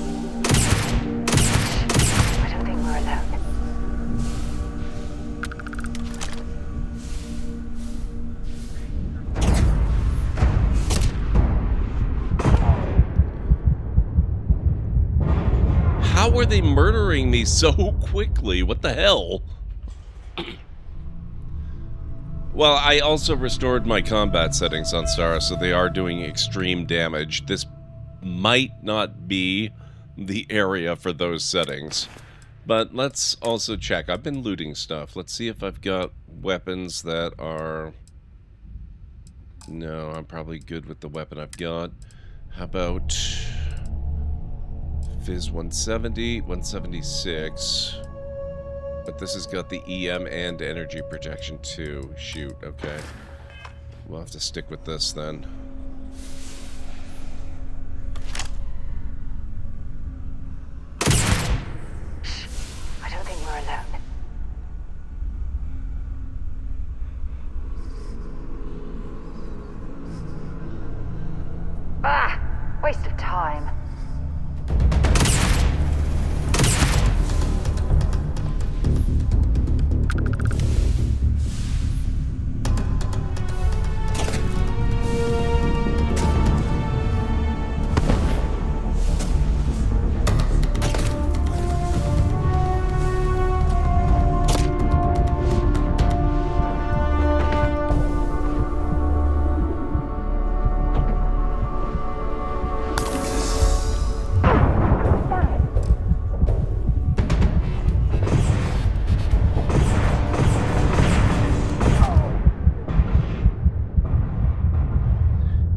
don't think we're alone. How are they murdering me so quickly? What the hell? Well, I also restored my combat settings on Star, so they are doing extreme damage. This might not be the area for those settings. But let's also check. I've been looting stuff. Let's see if I've got weapons that are... No, I'm probably good with the weapon I've got. How about... Fizz 170, 176... But this has got the EM and energy protection too. Shoot, okay. We'll have to stick with this then. I don't think we're alone. Ah! Waste of time.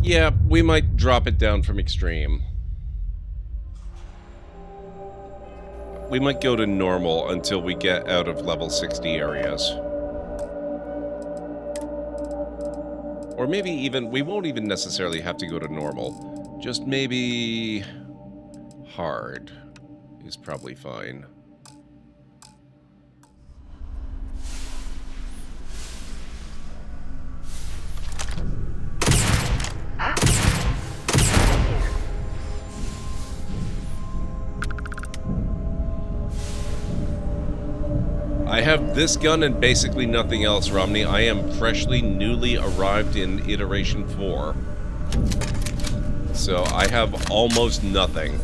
Yeah, we might drop it down from extreme. We might go to normal until we get out of level 60 areas. Or maybe even, we won't even necessarily have to go to normal. Just maybe hard is probably fine. I have this gun and basically nothing else, Romney. I am freshly, newly arrived in Iteration 4. So I have almost nothing.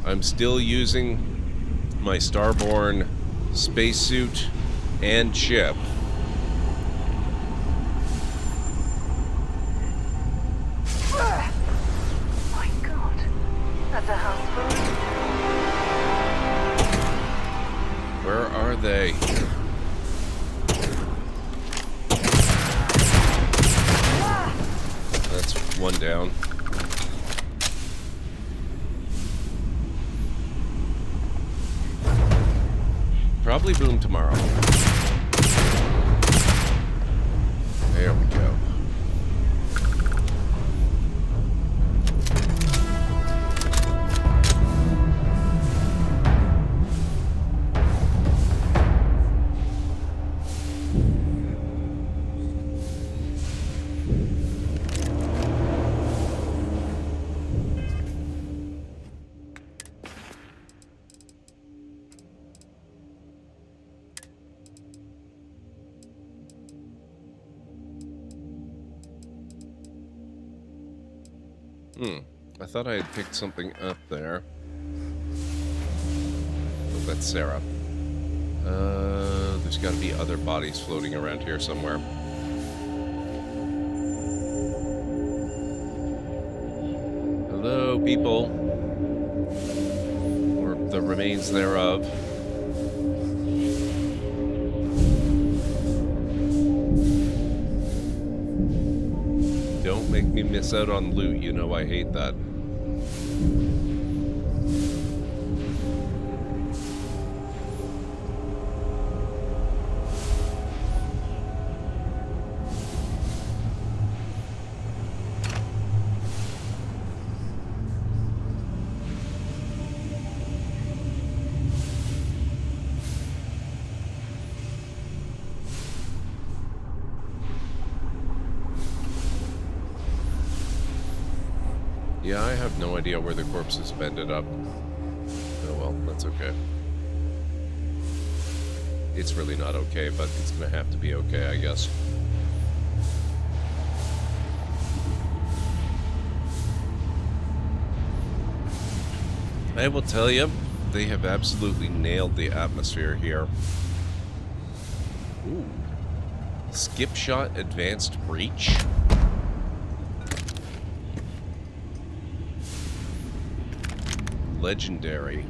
I'm still using my Starborn spacesuit and chip. That's a houseboat. Where are they? That's one down. Probably boom tomorrow. There we go. I thought I had picked something up there. Oh, that's Sarah. There's got to be other bodies floating around here somewhere. Hello, people. Or the remains thereof. Don't make me miss out on loot. You know I hate that. Yeah, I have no idea where the corpses have ended up. Oh well, that's okay. It's really not okay, but it's gonna have to be okay, I guess. I will tell you, they have absolutely nailed the atmosphere here. Ooh. Skip shot advanced breach. Legendary.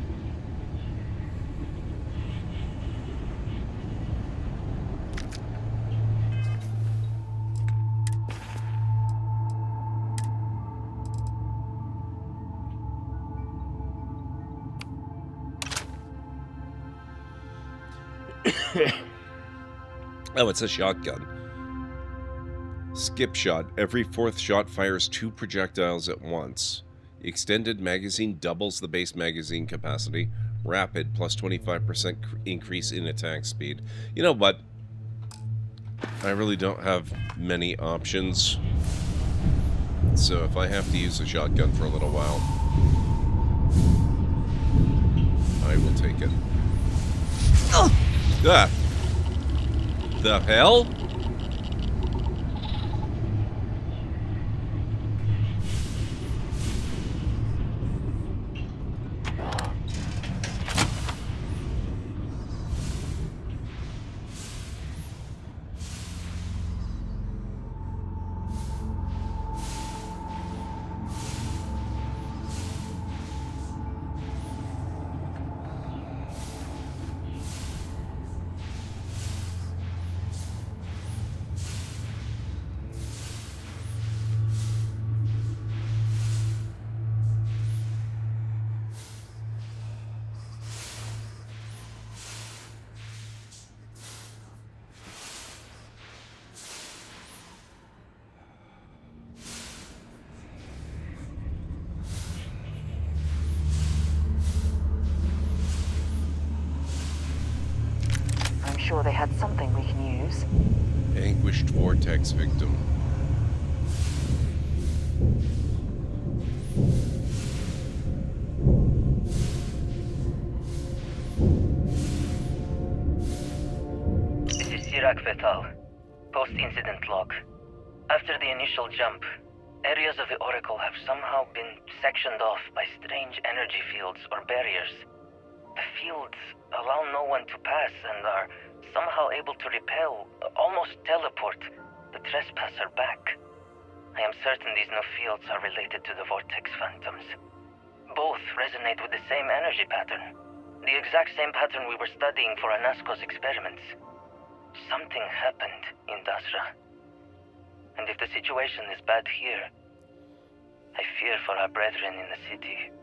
Oh, it's a shotgun. Skip shot. Every fourth shot fires 2 projectiles at once. Extended magazine doubles the base magazine capacity. Rapid plus 25% increase in attack speed. You know what? I really don't have many options. So if I have to use a shotgun for a little while, I will take it. Ah! The hell? sure they had something we can use. Anguished vortex victim. This is Sirac Vital. Post-incident log. After the initial jump, areas of the Oracle have somehow been sectioned off by strange energy fields or barriers. The fields allow no one to pass and are somehow able to repel, almost teleport, the trespasser back. I am certain these new fields are related to the vortex phantoms. Both resonate with the same energy pattern. The exact same pattern we were studying for Anasco's experiments. Something happened in Dasra. And if the situation is bad here, I fear for our brethren in the city.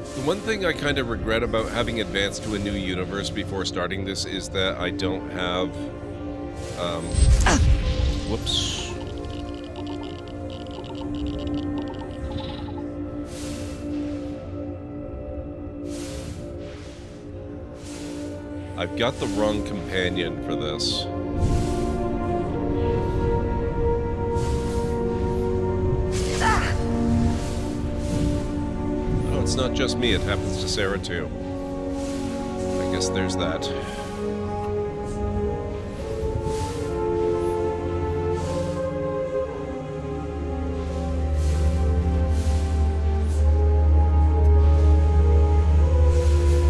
The one thing I kind of regret about having advanced to a new universe before starting this is that I don't have... whoops. I've got the wrong companion for this. Oh, it's not just me, it happens to Sarah too. I guess there's that.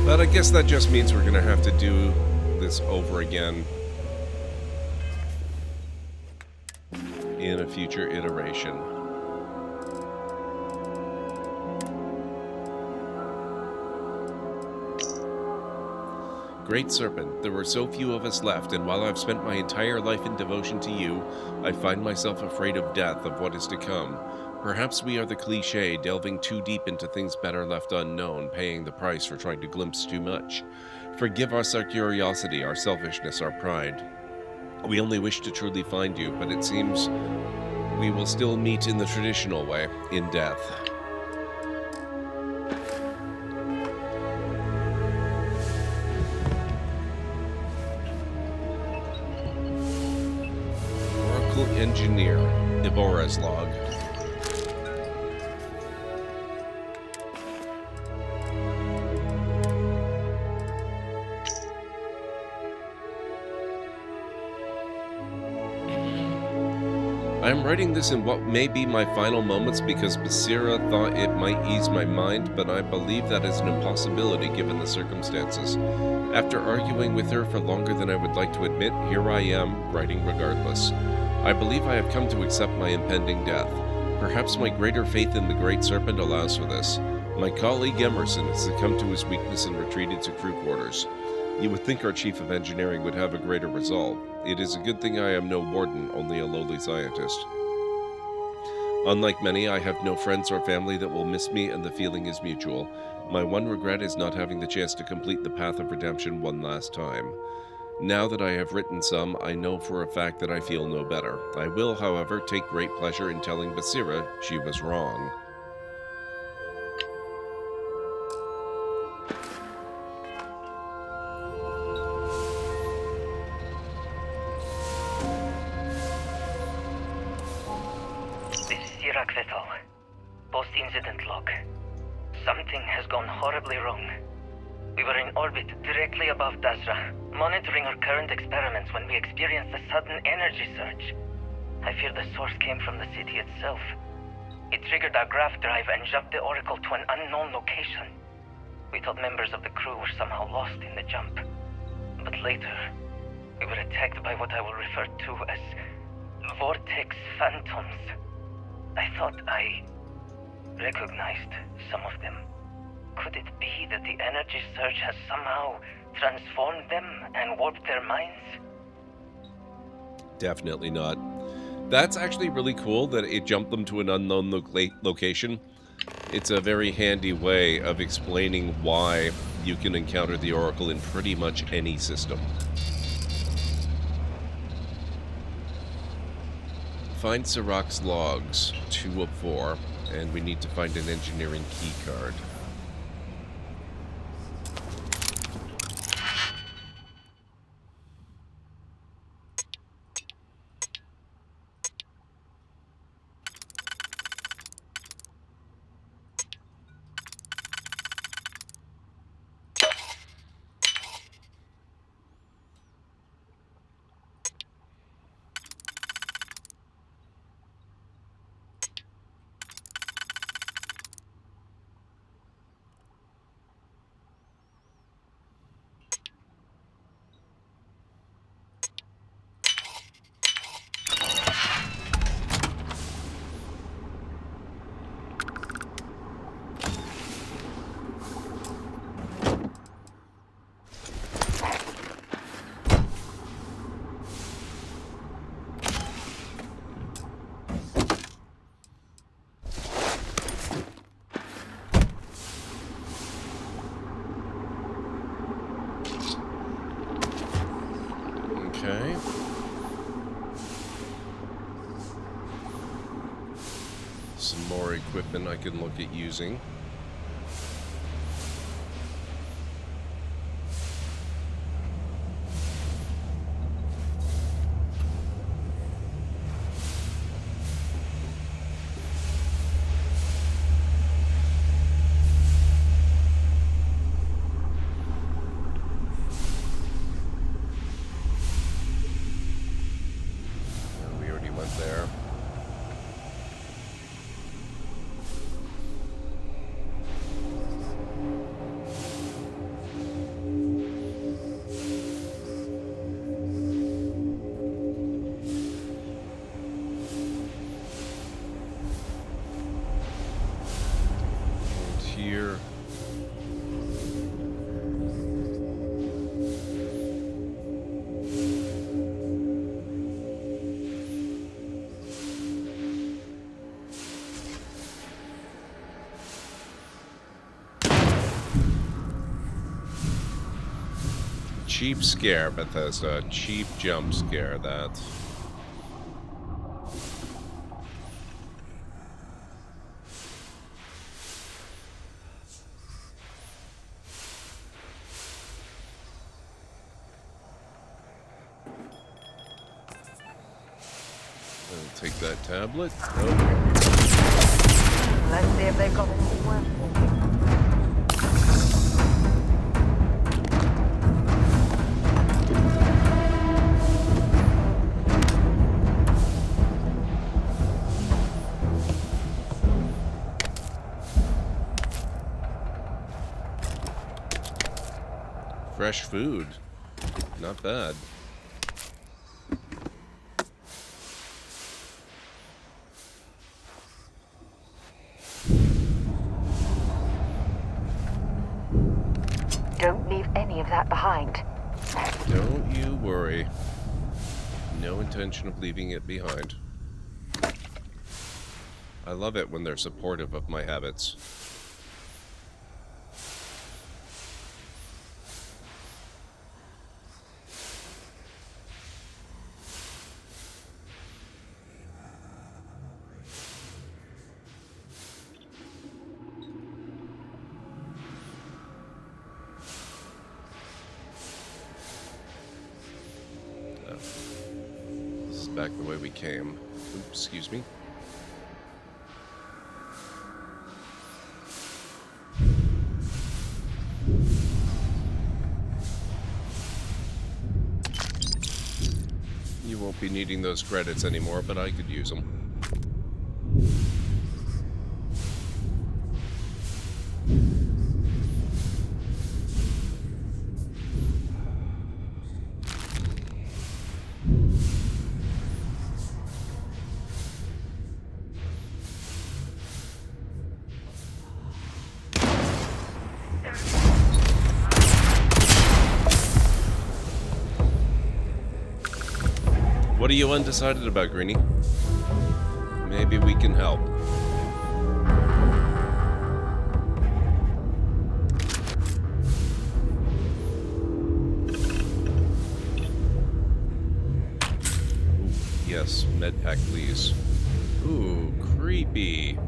But I guess that just means we're gonna have to do this over again in a future iteration. Great Serpent, there were so few of us left, and while I've spent my entire life in devotion to you, I find myself afraid of death, of what is to come. Perhaps we are the cliché, delving too deep into things better left unknown, paying the price for trying to glimpse too much. Forgive us our curiosity, our selfishness, our pride. We only wish to truly find you, but it seems we will still meet in the traditional way, in death. Oracle Engineer, Ibora's log. I am writing this in what may be my final moments because Basira thought it might ease my mind, but I believe that is an impossibility given the circumstances. After arguing with her for longer than I would like to admit, here I am, writing regardless. I believe I have come to accept my impending death. Perhaps my greater faith in the Great Serpent allows for this. My colleague Emerson has succumbed to his weakness and retreated to crew quarters. You would think our chief of engineering would have a greater resolve. It is a good thing I am no warden, only a lowly scientist. Unlike many, I have no friends or family that will miss me, and the feeling is mutual. My one regret is not having the chance to complete the path of redemption one last time. Now that I have written some, I know for a fact that I feel no better. I will, however, take great pleasure in telling Basira she was wrong. Post-incident log. Something has gone horribly wrong. We were in orbit directly above Dasra, monitoring our current experiments when we experienced a sudden energy surge. I fear the source came from the city itself. It triggered our graph drive and jumped the Oracle to an unknown location. We thought members of the crew were somehow lost in the jump. But later, we were attacked by what I will refer to as vortex phantoms. I thought I recognized some of them. Could it be that the energy surge has somehow transformed them and warped their minds? Definitely not. That's actually really cool that it jumped them to an unknown location. It's a very handy way of explaining why you can encounter the Oracle in pretty much any system. Find Sirac's logs, 2 of 4, and we need to find an engineering key card. Okay. Some more equipment I can look at using. We already went there. Here. Cheap scare, Bethesda. Cheap jump scare, that. I'll take that tablet. Oh. Let's see if they've got anything worth. Fresh food. Not bad. Don't leave any of that behind. Don't you worry. No intention of leaving it behind. I love it when they're supportive of my habits. This is back the way we came. Oops, excuse me. You won't be needing those credits anymore, but I could use them. What are you undecided about, Greenie? Maybe we can help. Ooh, yes, medpack, please. Ooh, creepy.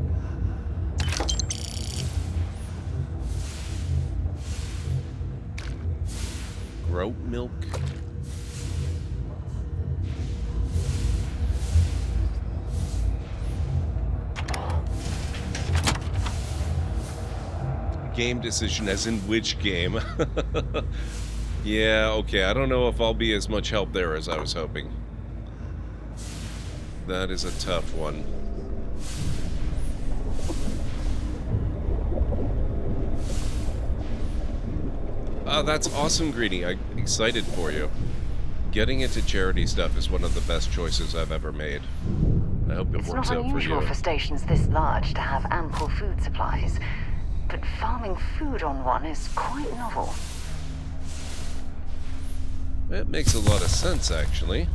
Goat milk. Game decision, as in which game? Yeah, okay, I don't know if I'll be as much help there as I was hoping. That is a tough one. That's awesome, Greenie. I'm excited for you. Getting into charity stuff is one of the best choices I've ever made. I hope it works out for you. It's not unusual for stations this large to have ample food supplies. But farming food on one is quite novel. It makes a lot of sense, actually.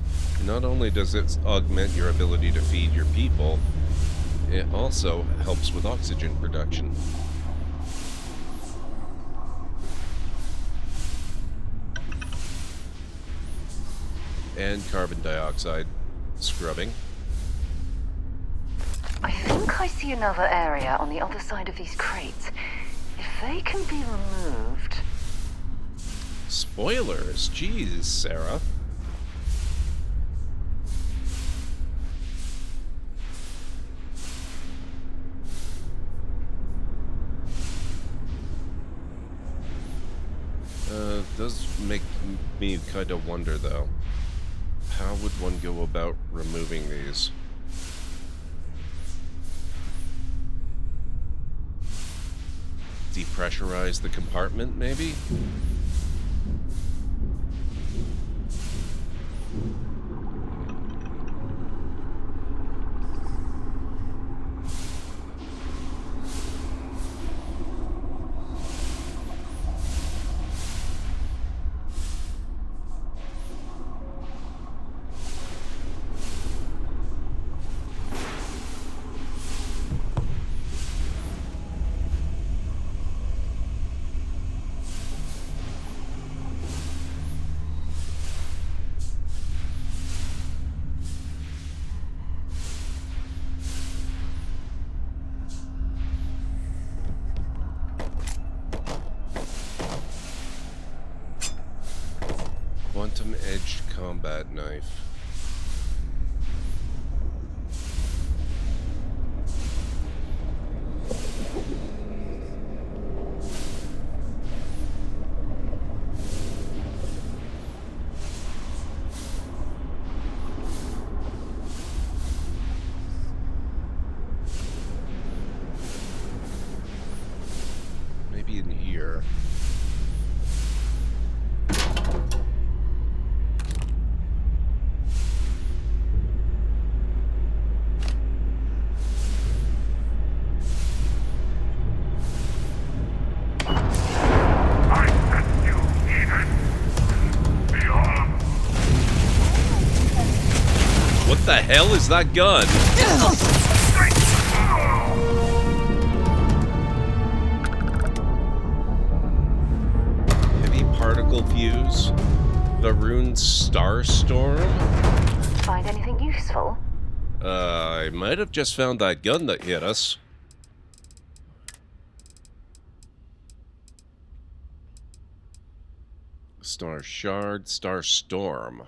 Not only does it augment your ability to feed your people, it also helps with oxygen production. and carbon dioxide scrubbing. I think I see another area on the other side of these crates. If they can be removed... Spoilers. Jeez, Sarah. Does make me kind of wonder, though. How would one go about removing these? Depressurize the compartment, maybe? Quantum Edge Combat Knife. Maybe in here. What the hell is that gun? Heavy particle fuse. The rune Starstorm? Find anything useful? I might have just found that gun that hit us. Star Shard, Starstorm.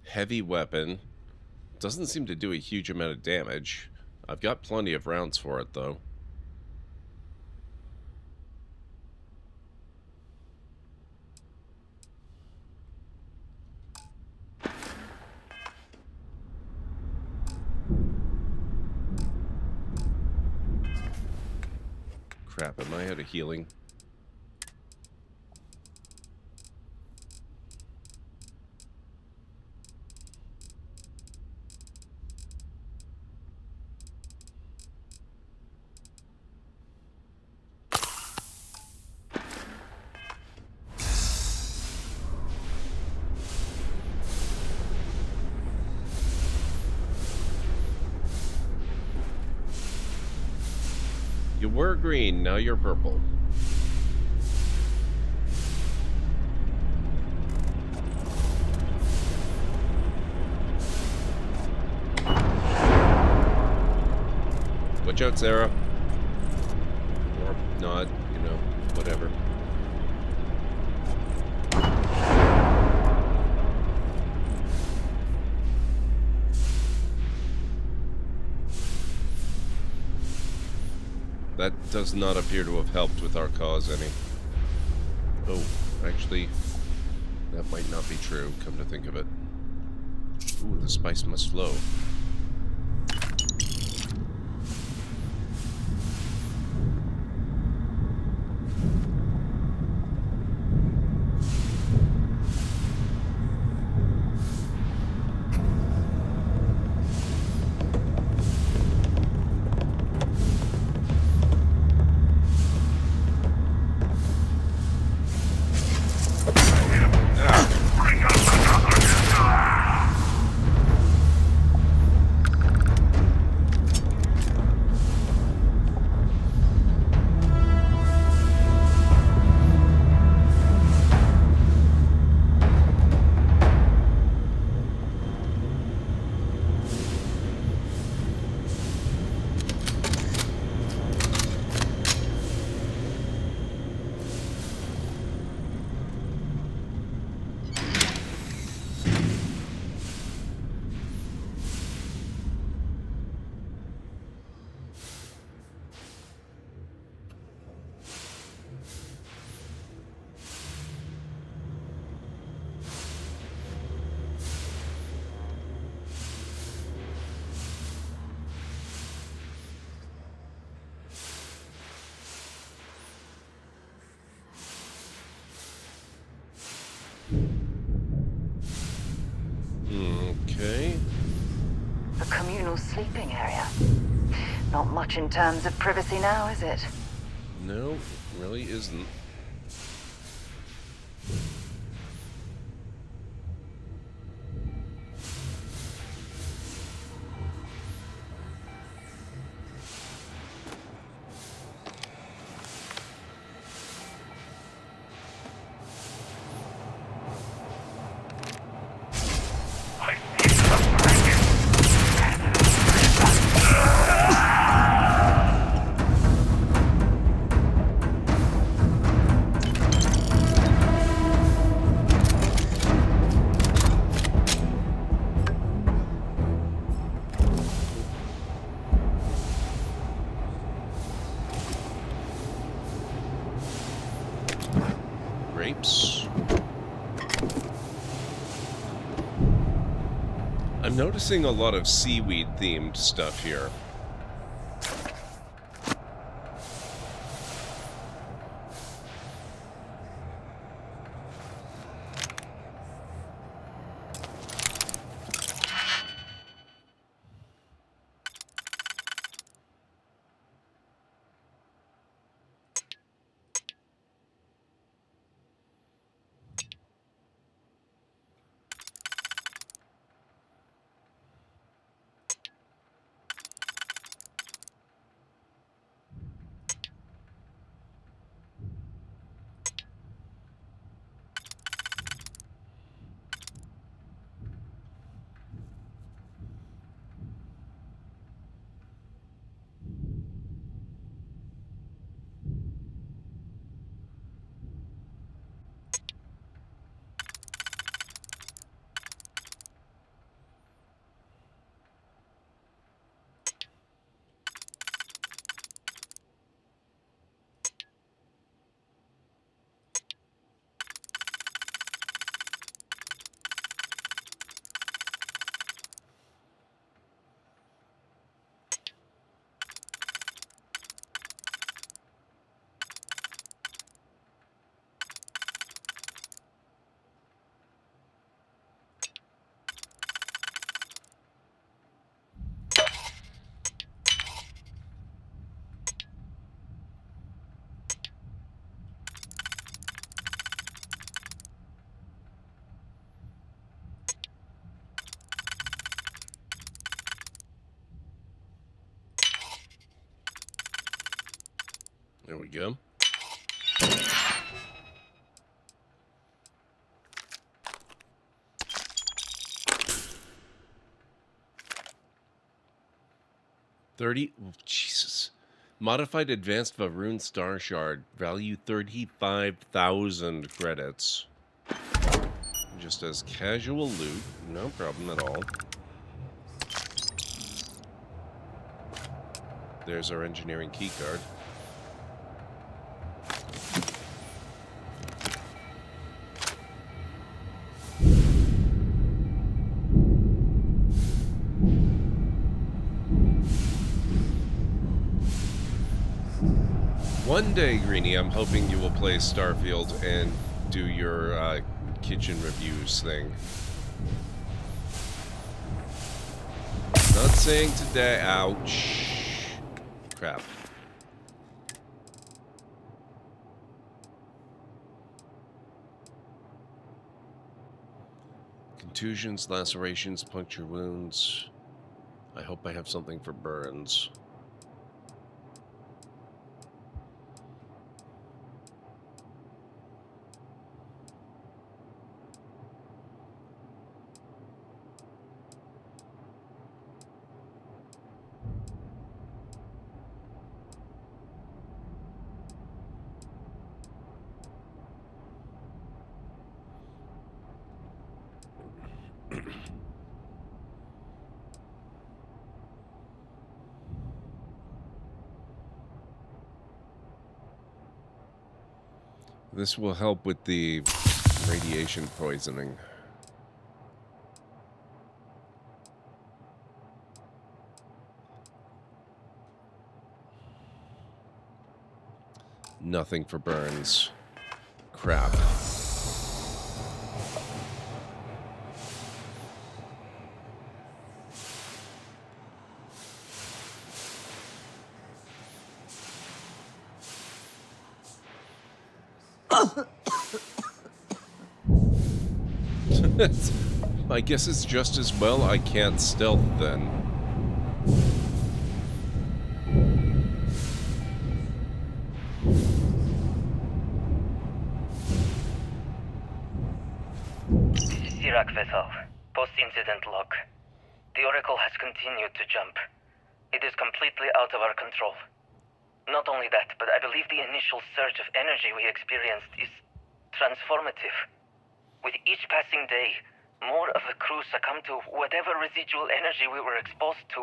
Heavy weapon. Doesn't seem to do a huge amount of damage. I've got plenty of rounds for it, though. Crap, am I out of healing? You were green, now you're purple. Watch out, Sarah. Or not, you know, whatever. That does not appear to have helped with our cause any. Oh, actually, that might not be true, come to think of it. Ooh, the spice must flow. A communal sleeping area. Not much in terms of privacy now, is it? No, it really isn't. Grapes. I'm noticing a lot of seaweed themed stuff here. There we go. Jesus. Modified Advanced Varun Star Shard. Value 35,000 credits. Just as casual loot. No problem at all. There's our engineering keycard. One day, Greenie, I'm hoping you will play Starfield and do your kitchen reviews thing. Not saying today. Ouch. Crap. Contusions, lacerations, puncture wounds. I hope I have something for burns. This will help with the radiation poisoning. Nothing for burns. Crap. I guess it's just as well I can't stealth then. Sirak vessel. Post-incident log. The Oracle has continued to jump. It is completely out of our control. Not only that, but I believe the initial surge of energy we experienced is transformative. With each passing day, more of the crew succumb to whatever residual energy we were exposed to.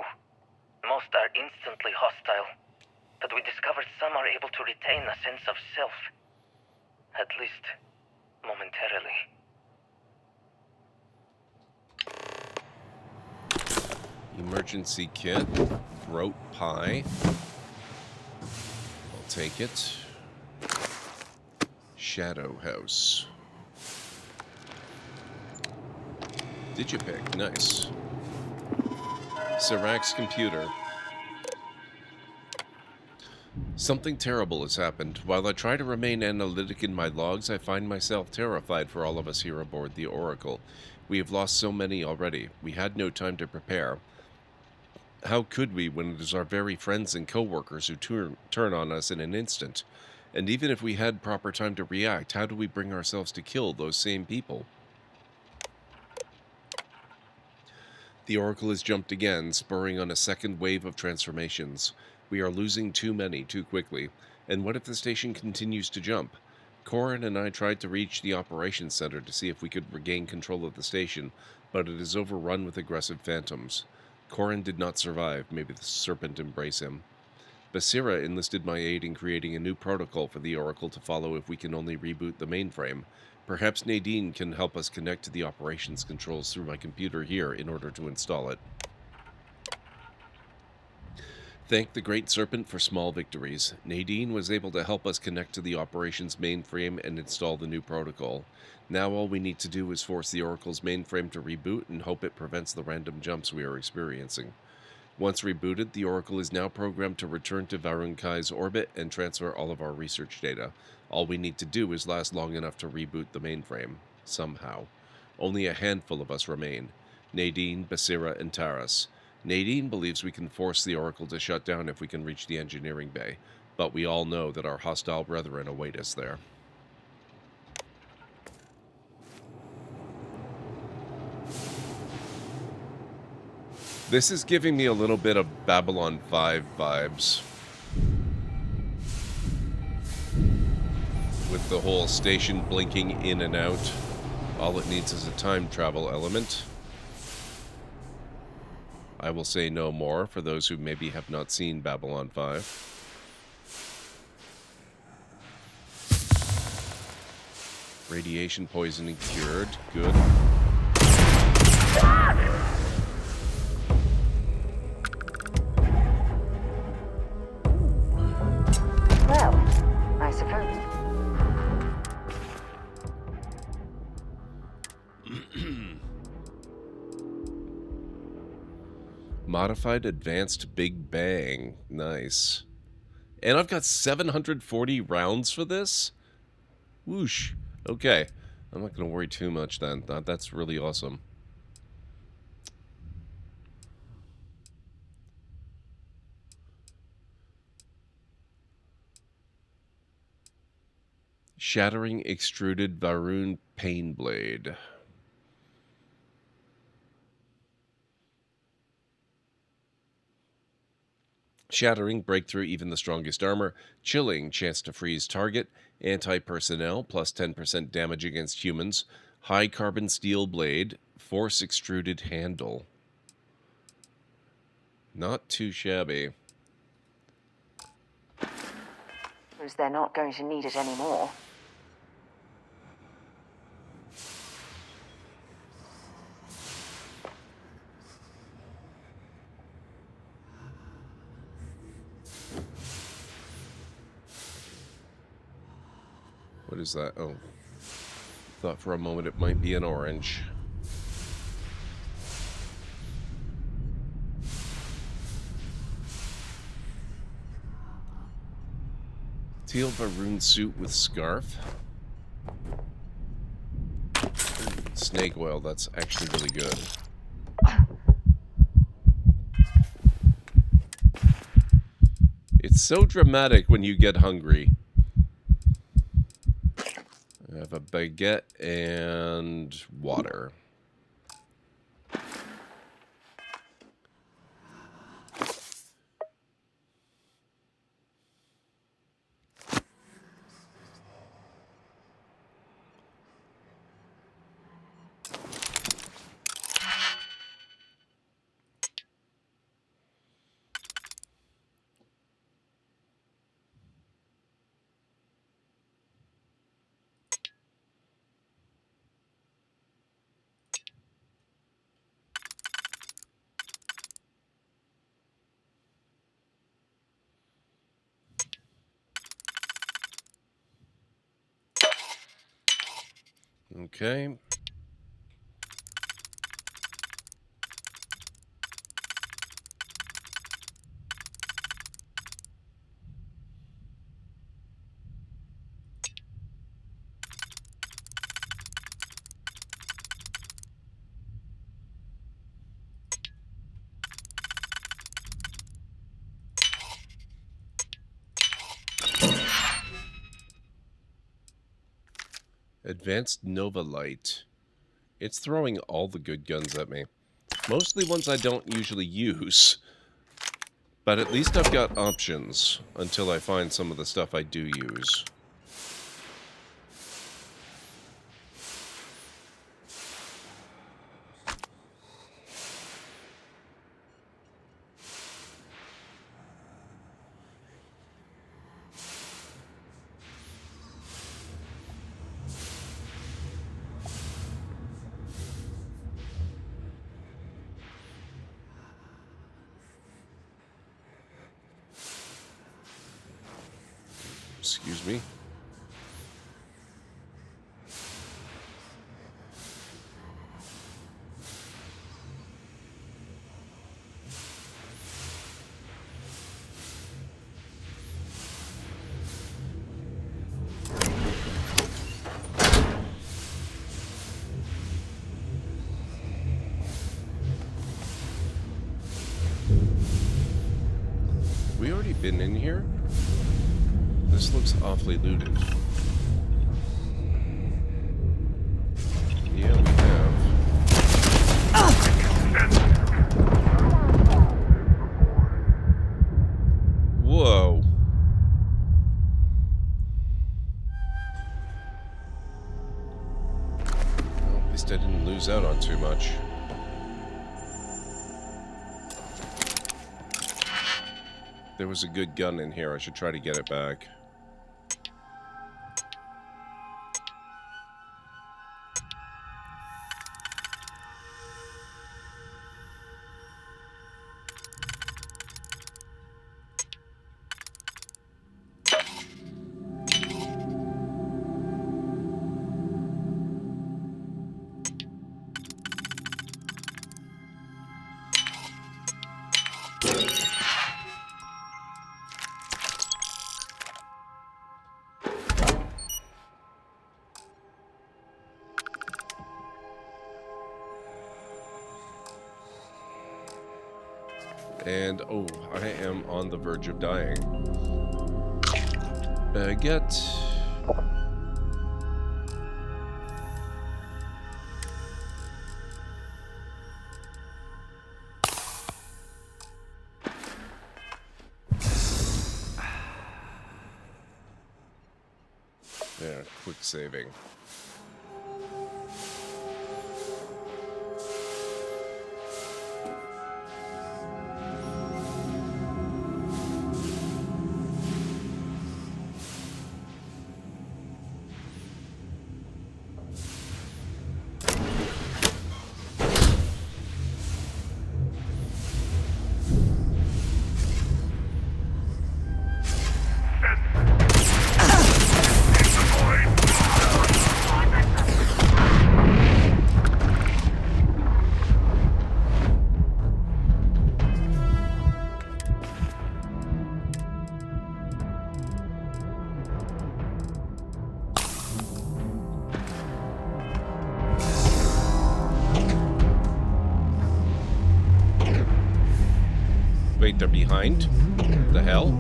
Most are instantly hostile, but we discovered some are able to retain a sense of self. At least, momentarily. Emergency kit. Throat pie. I'll take it. Shadow house. Digipick, nice. Sirak's computer. Something terrible has happened. While I try to remain analytic in my logs, I find myself terrified for all of us here aboard the Oracle. We have lost so many already. We had no time to prepare. How could we when it is our very friends and co-workers who turn on us in an instant? And even if we had proper time to react, how do we bring ourselves to kill those same people? The Oracle has jumped again, spurring on a second wave of transformations. We are losing too many too quickly. And what if the station continues to jump? Corin and I tried to reach the operations center to see if we could regain control of the station, but it is overrun with aggressive phantoms. Corin did not survive. Maybe the Serpent embrace him. Basira enlisted my aid in creating a new protocol for the Oracle to follow if we can only reboot the mainframe. Perhaps Nadine can help us connect to the operations controls through my computer here in order to install it. Thank the Great Serpent for small victories. Nadine was able to help us connect to the operations mainframe and install the new protocol. Now all we need to do is force the Oracle's mainframe to reboot and hope it prevents the random jumps we are experiencing. Once rebooted, the Oracle is now programmed to return to Varun Kai's orbit and transfer all of our research data. All we need to do is last long enough to reboot the mainframe. Somehow. Only a handful of us remain. Nadine, Basira, and Taras. Nadine believes we can force the Oracle to shut down if we can reach the engineering bay, but we all know that our hostile brethren await us there. This is giving me a little bit of Babylon 5 vibes. With the whole station blinking in and out. All it needs is a time travel element. I will say no more for those who maybe have not seen Babylon 5. Radiation poisoning cured. Good. Well, I suppose. Modified Advanced Big Bang. Nice. And I've got 740 rounds for this? Whoosh. Okay. I'm not going to worry too much then. That's really awesome. Shattering Extruded Varun Pain Blade. Shattering, breakthrough even the strongest armor. Chilling, chance to freeze target. Anti-personnel, plus 10% damage against humans. High carbon steel blade. Force extruded handle. Not too shabby. Because they're not going to need it anymore. What is that? Oh. Thought for a moment it might be an orange. Teal Varun suit with scarf. snake oil. That's actually really good. It's so dramatic when you get hungry. I have a baguette and water. Okay. Advanced Nova Light. It's throwing all the good guns at me. Mostly ones I don't usually use. But at least I've got options until I find some of the stuff I do use. Excuse me. We already been in here? This looks awfully looted. Yeah, we have. Whoa. Well, at least I didn't lose out on too much. There was a good gun in here. I should try to get it back. And, oh, I am on the verge of dying. Baguette. There, quick saving. Wait, they're behind? The hell?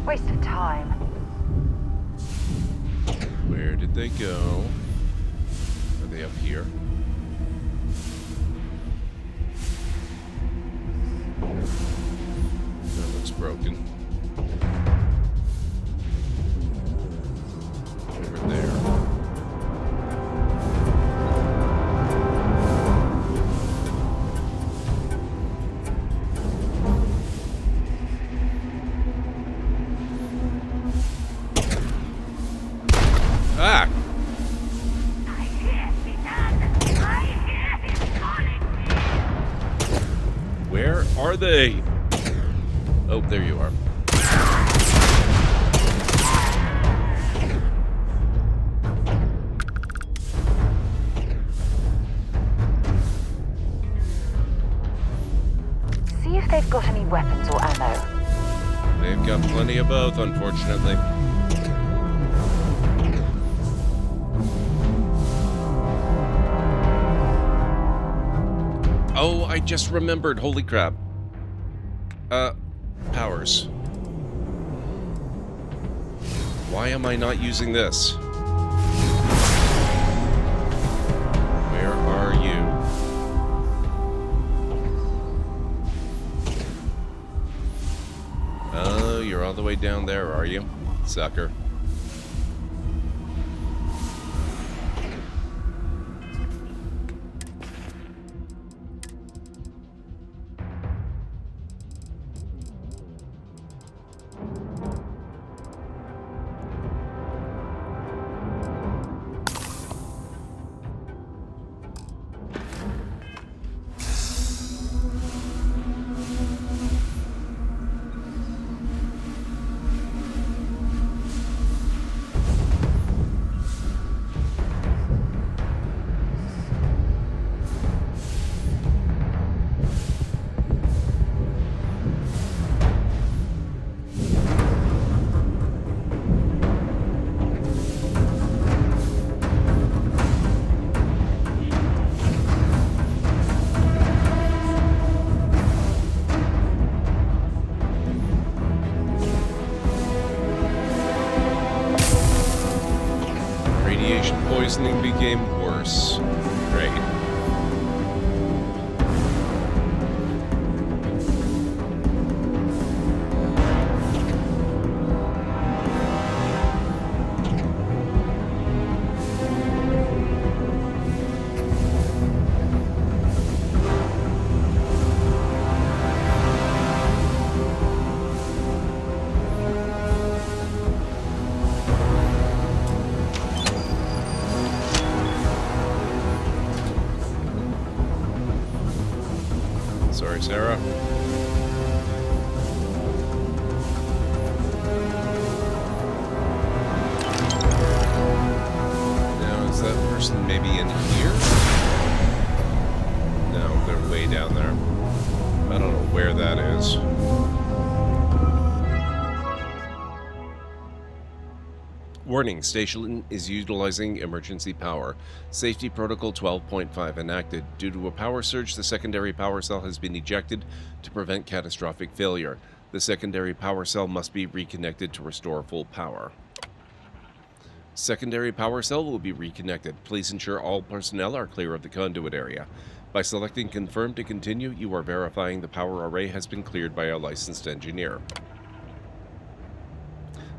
Waste of time. Where did they go? Are they up here? That looks broken. Over there. Ah! Where are they? Oh, there you are. See if they've got any weapons or ammo. They've got plenty of both, unfortunately. Oh, I just remembered. Holy crap. Powers. Why am I not using this? Where are you? Oh, you're all the way down there, are you? Sucker. Poisoning became worse. Great. Sorry, Sarah. Now, is that person maybe in here? No, they're way down there. I don't know where that is. Warning, station is utilizing emergency power. Safety protocol 12.5 enacted. Due to a power surge, the secondary power cell has been ejected to prevent catastrophic failure. The secondary power cell must be reconnected to restore full power. Secondary power cell will be reconnected. Please ensure all personnel are clear of the conduit area. By selecting Confirm to continue, you are verifying the power array has been cleared by a licensed engineer.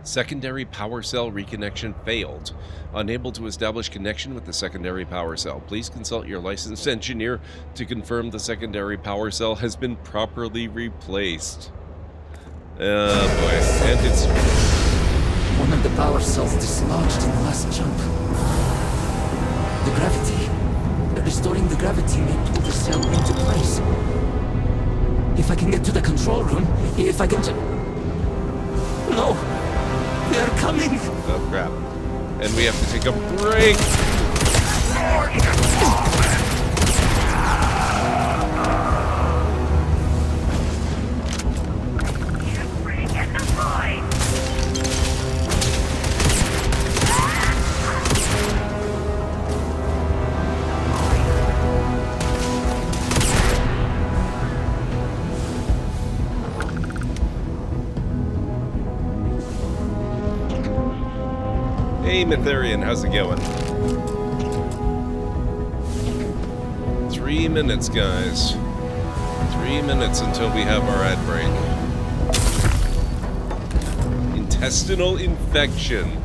Secondary power cell reconnection failed. Unable to establish connection with the secondary power cell. Please consult your licensed engineer to confirm the secondary power cell has been properly replaced. Oh boy, and it's... One of the power cells dislodged in the last jump. The gravity. Restoring the gravity may pull the cell into place. If I can get to the control room, if I can just... No! They're coming! Oh crap. And we have to take a break! Hey, Mytharian, how's it going? 3 minutes, guys. 3 minutes until we have our ad break. Intestinal infection.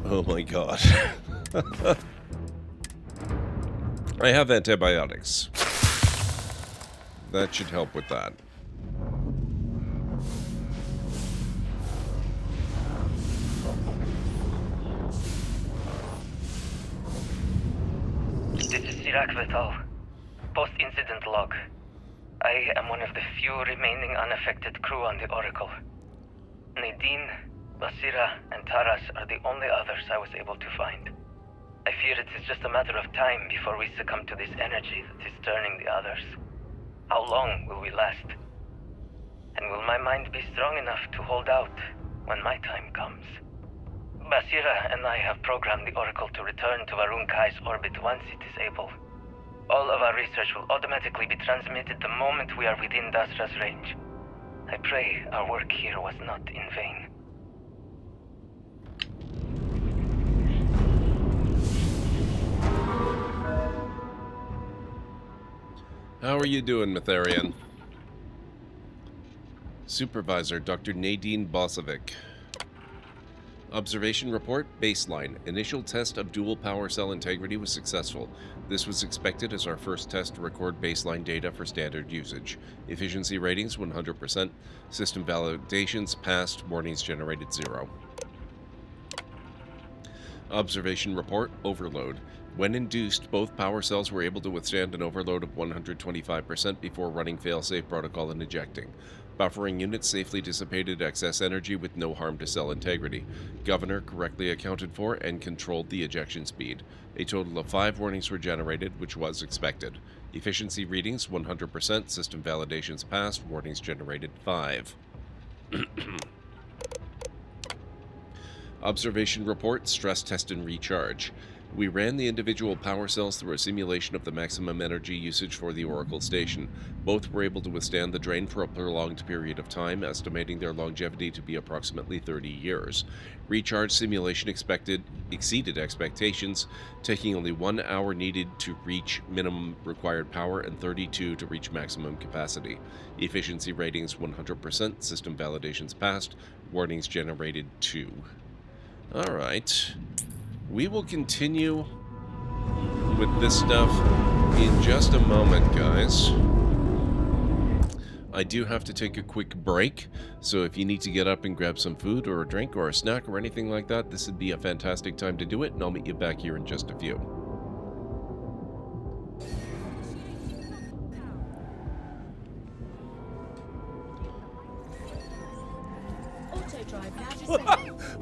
Oh my god. I have antibiotics. That should help with that. This is Sirac Vital. Post-incident log. I am one of the few remaining unaffected crew on the Oracle. Nadine, Basira, and Taras are the only others I was able to find. I fear it is just a matter of time before we succumb to this energy that is turning the others. How long will we last? And will my mind be strong enough to hold out when my time comes? Basira and I have programmed the Oracle to return to Varun Kai's orbit once it is able. All of our research will automatically be transmitted the moment we are within Dasra's range. I pray our work here was not in vain. How are you doing, Mytharian? Supervisor, Dr. Nadine Bosovic. Observation report, baseline. Initial test of dual power cell integrity was successful. This was expected as our first test to record baseline data for standard usage. Efficiency ratings 100%. System validations passed. Warnings generated 0. Observation report, overload. When induced, both power cells were able to withstand an overload of 125% before running failsafe protocol and ejecting. Buffering units safely dissipated excess energy with no harm to cell integrity. Governor correctly accounted for and controlled the ejection speed. A total of 5 warnings were generated, which was expected. Efficiency readings 100%, system validations passed, warnings generated 5. Observation report, stress test and recharge. We ran the individual power cells through a simulation of the maximum energy usage for the Oracle station. Both were able to withstand the drain for a prolonged period of time, estimating their longevity to be approximately 30 years. Recharge simulation exceeded expectations, taking only 1 hour needed to reach minimum required power and 32 to reach maximum capacity. Efficiency ratings 100%, system validations passed, warnings generated 2. Alright. We will continue with this stuff in just a moment, guys. I do have to take a quick break, so if you need to get up and grab some food or a drink or a snack or anything like that, this would be a fantastic time to do it, and I'll meet you back here in just a few.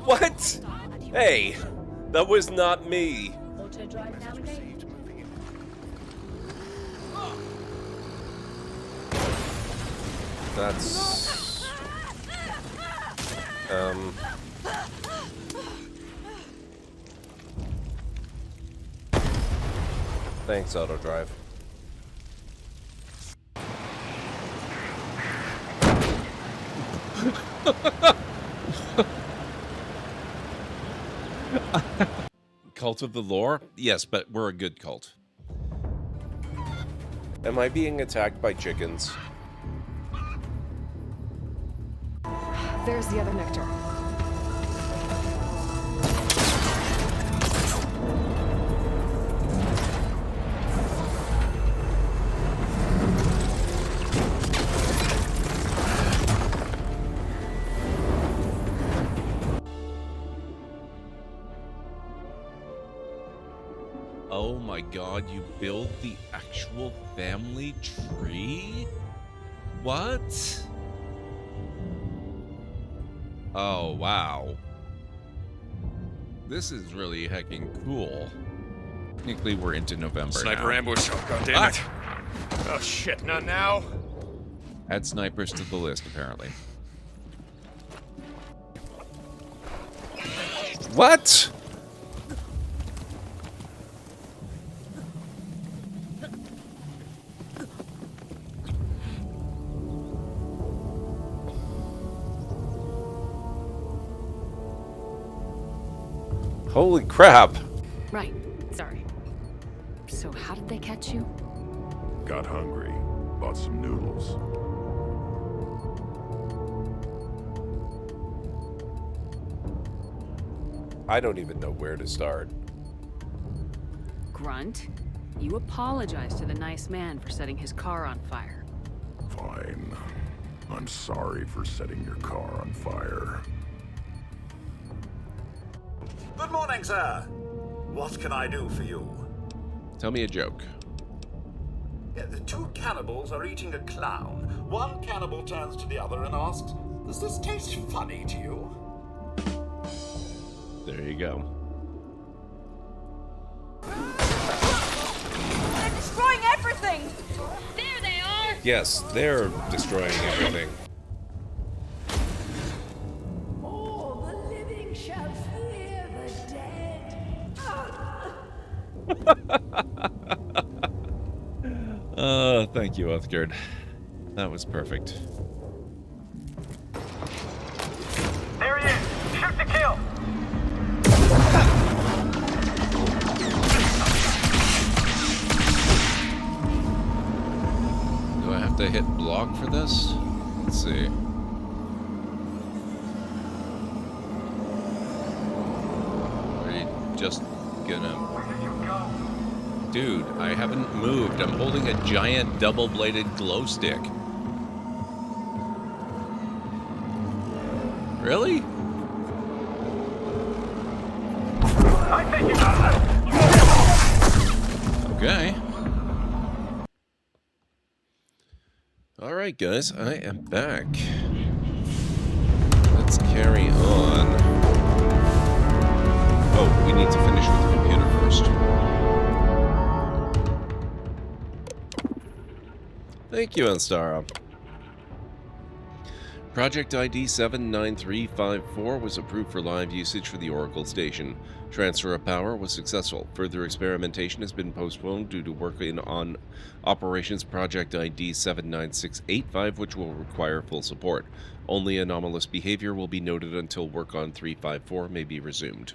What? Hey, that was not me. That's... Thanks, Autodrive. Cult of the Lore? Yes, but we're a good cult. Am I being attacked by chickens? There's the other nectar. Oh my god, you build the actual family tree? What? Oh, wow. This is really heckin' cool. Technically, we're into November Sniper now. ambush. Oh, God damn it. Oh, shit. Not now. Add snipers to the list, apparently. What? Holy crap! Right. Sorry. So how did they catch you? Got hungry. Bought some noodles. I don't even know where to start. Grunt, you apologize to the nice man for setting his car on fire. Fine. I'm sorry for setting your car on fire. Good morning, sir. What can I do for you? Tell me a joke. Yeah, the two cannibals are eating a clown. One cannibal turns to the other and asks, "Does this taste funny to you?" There you go. They're destroying everything! There they are! Yes, they're destroying everything. All the living shall fear the dead. Thank you, Oathguard. That was perfect. There he is! Shoot to kill! Do I have to hit block for this? Let's see. Are you just gonna... Dude, I haven't moved. I'm holding a giant double-bladed glow stick. Really? I think you got it! Okay. Alright, guys, I am back. Let's carry on. Oh, we need to finish with the computer first. Thank you, Anstara. Project ID 79354 was approved for live usage for the Oracle Station. Transfer of power was successful. Further experimentation has been postponed due to work on Operations Project ID 79685, which will require full support. Only anomalous behavior will be noted until work on 354 may be resumed.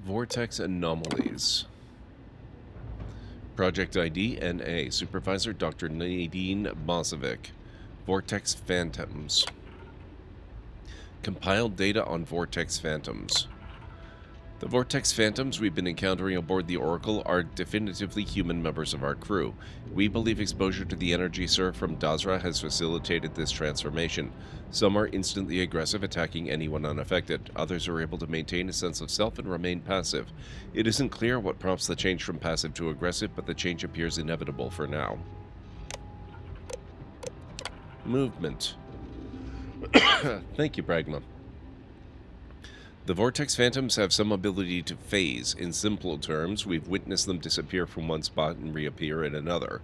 Vortex Anomalies. Project ID NA. Supervisor Dr. Nadine Bosovic. Vortex Phantoms. Compiled data on Vortex Phantoms. The Vortex Phantoms we've been encountering aboard the Oracle are definitively human members of our crew. We believe exposure to the energy surf from Dazra has facilitated this transformation. Some are instantly aggressive, attacking anyone unaffected. Others are able to maintain a sense of self and remain passive. It isn't clear what prompts the change from passive to aggressive, but the change appears inevitable for now. Movement. Thank you, Pragma. The Vortex Phantoms have some ability to phase. In simple terms, we've witnessed them disappear from one spot and reappear in another.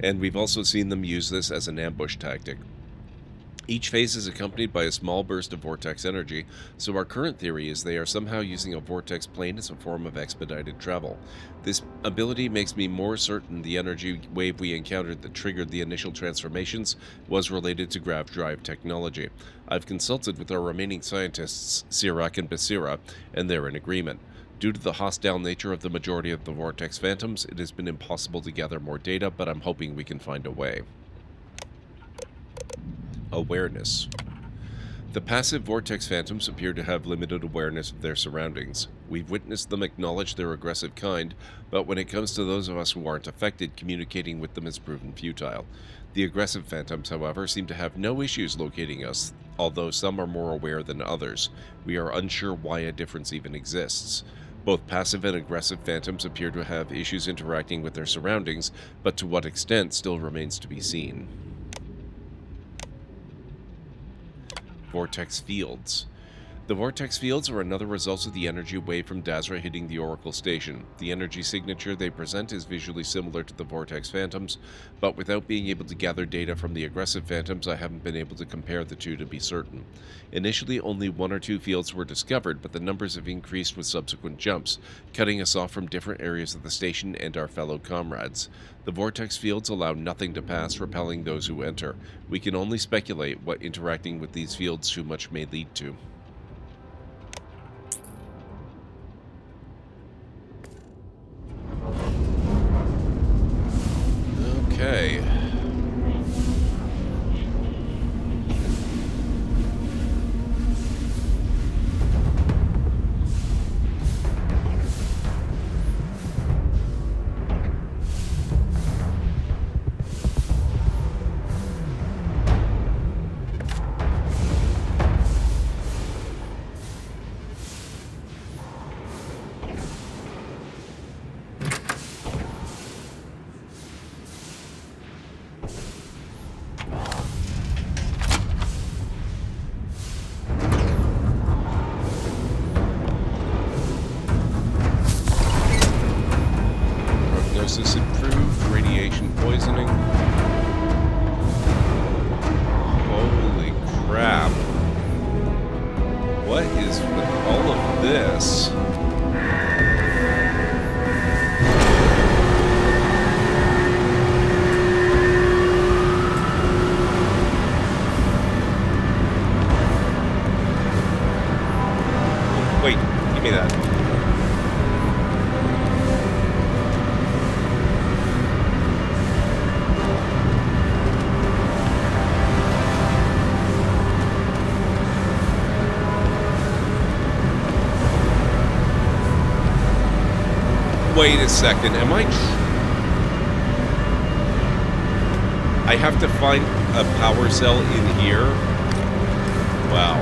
And we've also seen them use this as an ambush tactic. Each phase is accompanied by a small burst of vortex energy, so our current theory is they are somehow using a vortex plane as a form of expedited travel. This ability makes me more certain the energy wave we encountered that triggered the initial transformations was related to grav drive technology. I've consulted with our remaining scientists, Sirak and Basira, and they're in agreement. Due to the hostile nature of the majority of the Vortex Phantoms, it has been impossible to gather more data, but I'm hoping we can find a way. Awareness. The passive Vortex Phantoms appear to have limited awareness of their surroundings. We've witnessed them acknowledge their aggressive kind, but when it comes to those of us who aren't affected, communicating with them has proven futile. The aggressive Phantoms, however, seem to have no issues locating us, although some are more aware than others. We are unsure why a difference even exists. Both passive and aggressive Phantoms appear to have issues interacting with their surroundings, but to what extent still remains to be seen. Vortex fields. The vortex fields are another result of the energy wave from Dazra hitting the Oracle station. The energy signature they present is visually similar to the vortex phantoms, but without being able to gather data from the aggressive phantoms, I haven't been able to compare the two to be certain. Initially, only 1 or 2 fields were discovered, but the numbers have increased with subsequent jumps, cutting us off from different areas of the station and our fellow comrades. The vortex fields allow nothing to pass, repelling those who enter. We can only speculate what interacting with these fields too much may lead to. Okay. Prognosis improved, radiation poisoning. Holy crap. What is with all of this? Wait, give me that. Wait a second, am I have to find a power cell in here? Wow.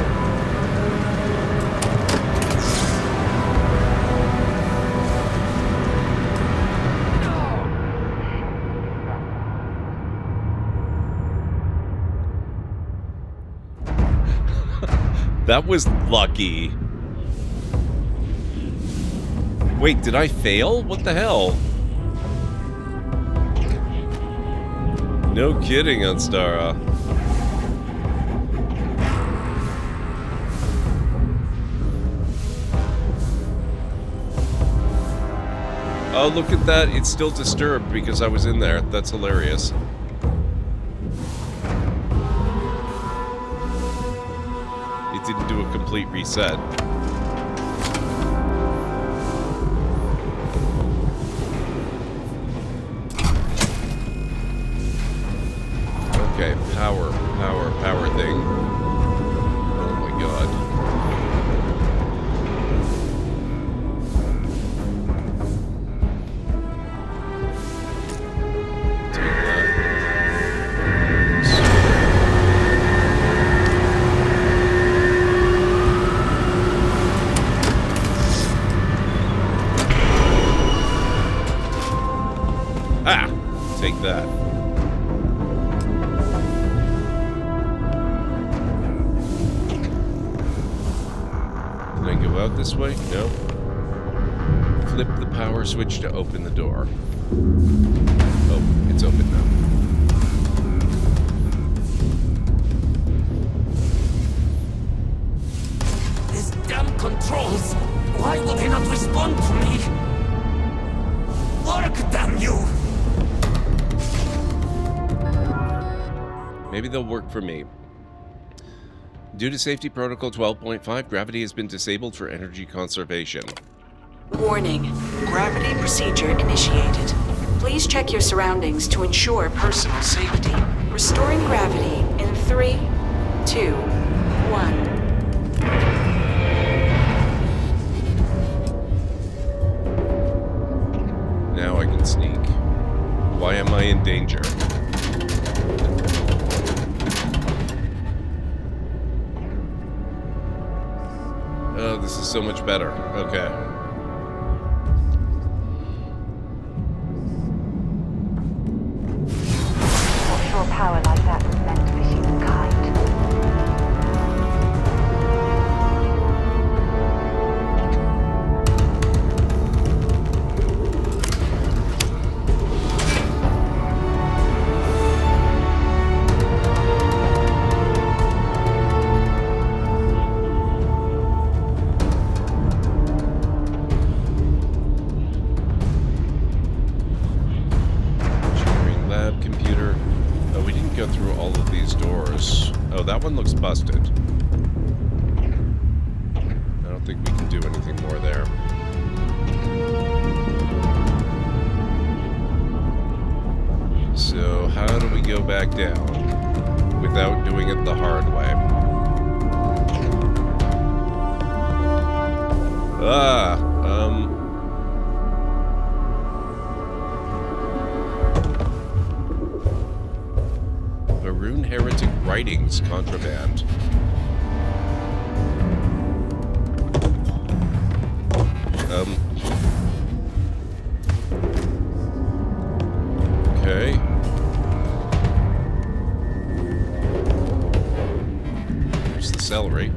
That was lucky. Wait, did I fail? What the hell? No kidding, Unstara. Oh, look at that. It's still disturbed because I was in there. That's hilarious. It didn't do a complete reset. Okay, power thing. Oh my god. Take that. Ah! Take that. Out this way? No. Flip the power switch to open the door. Oh, it's open now. These damn controls! Why will they not respond to me? Work, damn you! Maybe they'll work for me. Due to Safety Protocol 12.5, gravity has been disabled for energy conservation. Warning. Gravity procedure initiated. Please check your surroundings to ensure personal safety. Restoring gravity in 3, 2, 1. Now I can sneak. Why am I in danger? Oh, this is so much better. Okay. Not sure power like that was meant for humankind. that one looks busted. I don't think we can do anything more there. So how do we go back down without doing it the hard way? Maroon Heretic Writings Contraband. Okay. There's the celery.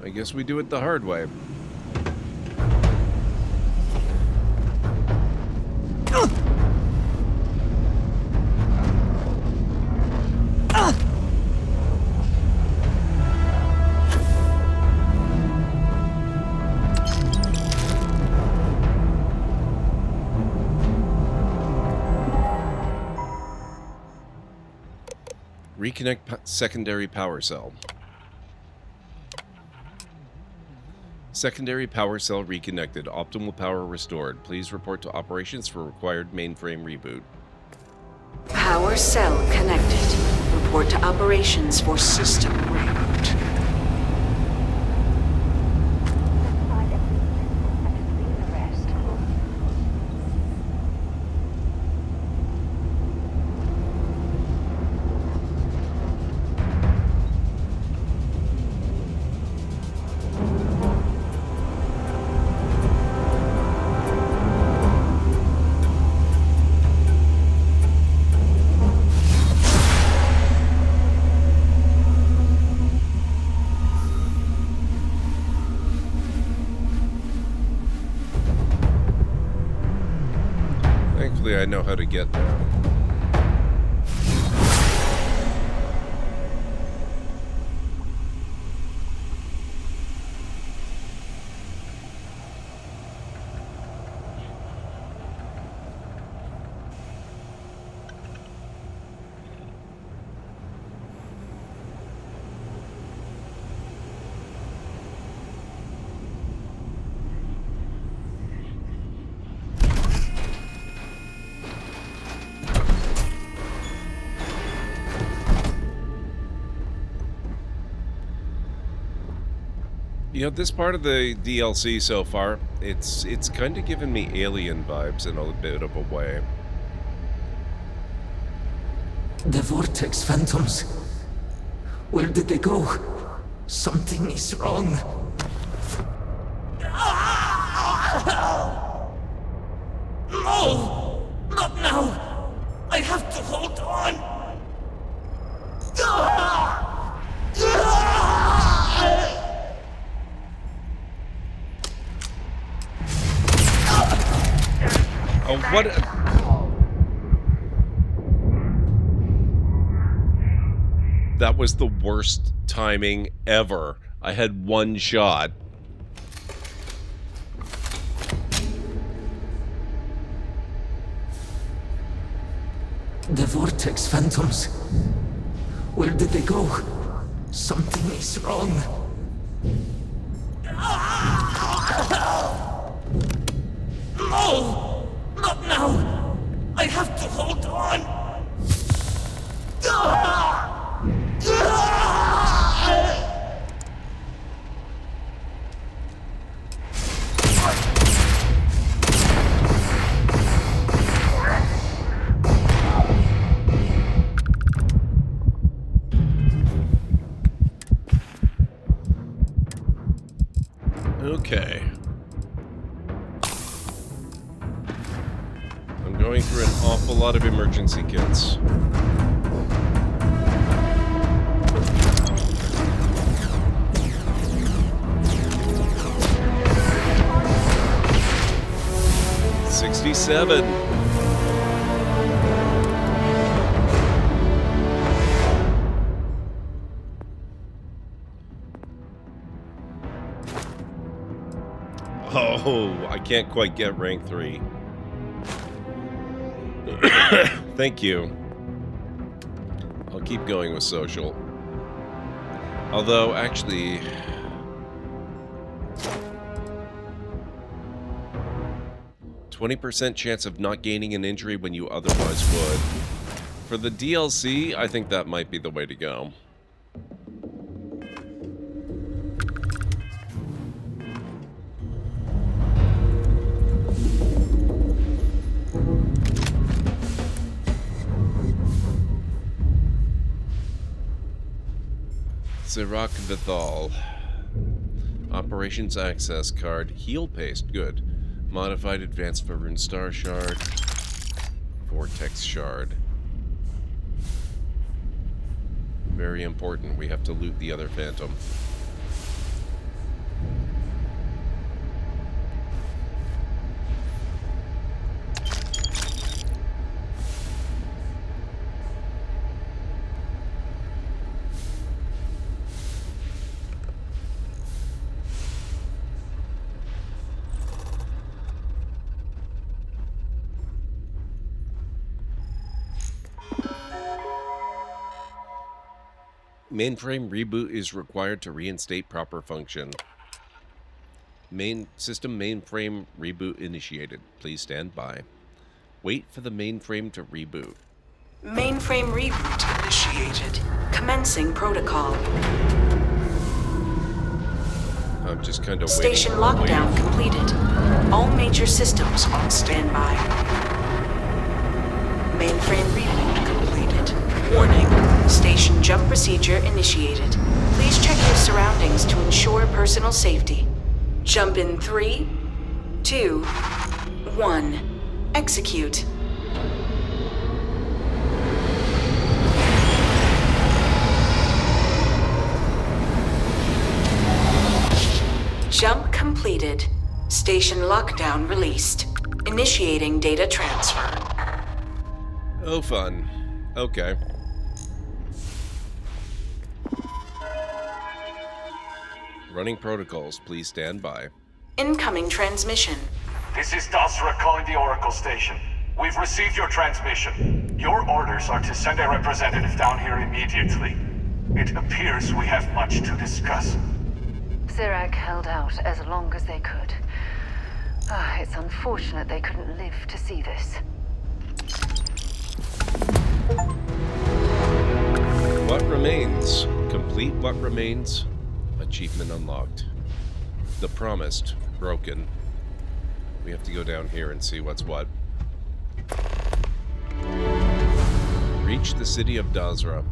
I guess we do it the hard way. Reconnect secondary power cell. Secondary power cell reconnected. Optimal power restored. Please report to operations for required mainframe reboot. Power cell connected. Report to operations for system reboot. Thankfully, I know how to get there. You know, this part of the DLC so far, it's kind of given me Alien vibes in a bit of a way. The Vortex Phantoms. Where did they go? Something is wrong. No! Not now! I have to hold on! Oh, what? That was the worst timing ever. I had one shot. The Vortex Phantoms. Where did they go? Something is wrong. No! Not now! I have to hold on! Okay. I'm going through an awful lot of emergency kits. 67. Oh, I can't quite get rank 3. Thank you. I'll keep going with social. Although, actually... %20 chance of not gaining an injury when you otherwise would. For the DLC, I think that might be the way to go. Sirach Vithal. Operations access card. Heal paste. Good. Modified advanced Faroon Star Shard. Vortex Shard. Very important. We have to loot the other Phantom. Mainframe reboot is required to reinstate proper function. System mainframe reboot initiated. Please stand by. Wait for the mainframe to reboot. Mainframe reboot initiated. Commencing protocol. I'm just kind of waiting. Station lockdown completed. All major systems on standby. Mainframe reboot completed. Warning. Station jump procedure initiated. Please check your surroundings to ensure personal safety. Jump in 3, 2, 1. Execute. Jump completed. Station lockdown released. Initiating data transfer. Oh, fun. Okay. Running protocols, please stand by. Incoming transmission. This is Dasra calling the Oracle Station. We've received your transmission. Your orders are to send a representative down here immediately. It appears we have much to discuss. Sirach held out as long as they could. It's unfortunate they couldn't live to see this. What remains? Complete what remains? Achievement unlocked. The Promised, broken. We have to go down here and see what's what. Reach the city of Dasra.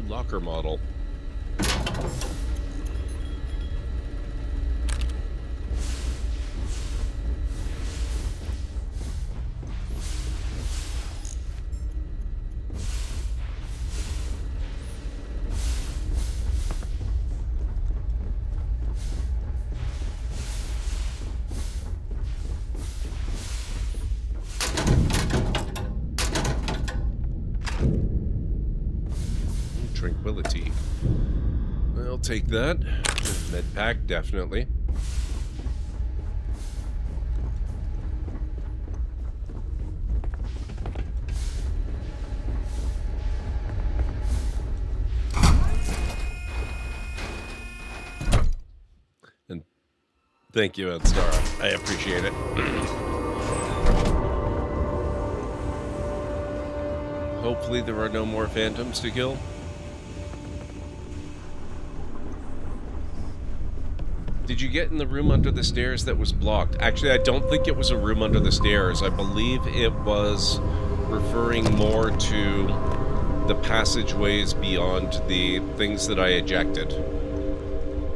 Locker model. Tranquility. I'll take that. Med pack, definitely. And thank you, Edstara. I appreciate it. Hopefully there are no more phantoms to kill. Did you get in the room under the stairs that was blocked? Actually, I don't think it was a room under the stairs. I believe it was referring more to the passageways beyond the things that I ejected.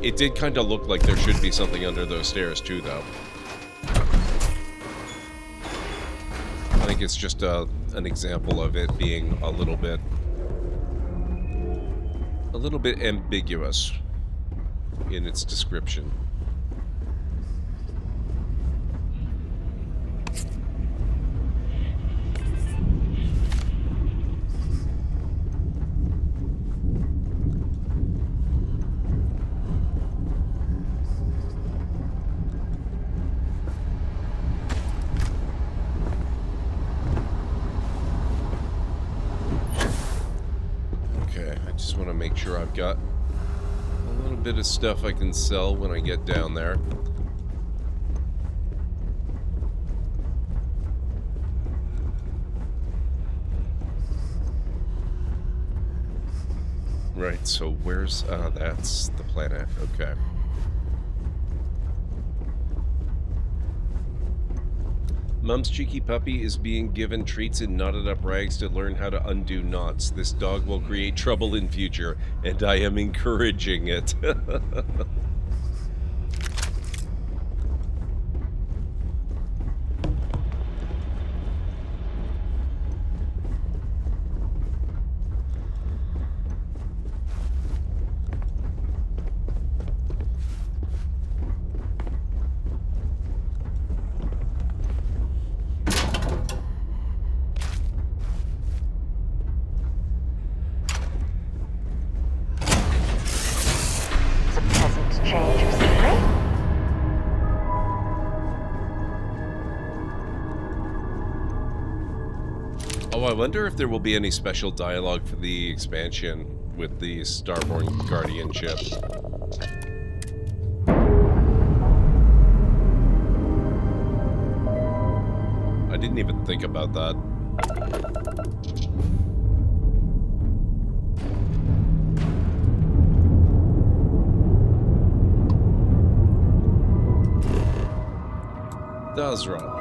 It did kind of look like there should be something under those stairs too, though. I think it's just an example of it being a little bit ambiguous in its description. Just want to make sure I've got a little bit of stuff I can sell when I get down there. Right, so where's... that's the planet. Okay. Mum's cheeky puppy is being given treats in knotted up rags to learn how to undo knots. This dog will create trouble in future, and I am encouraging it. I wonder if there will be any special dialogue for the expansion with the Starborn Guardianship. I didn't even think about that. Does run.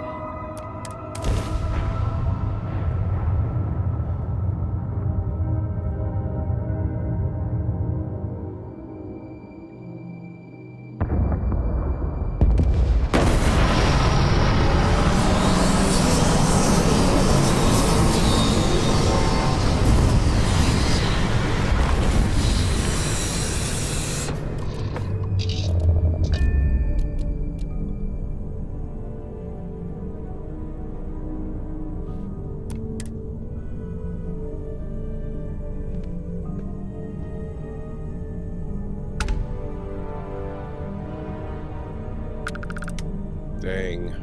Dang.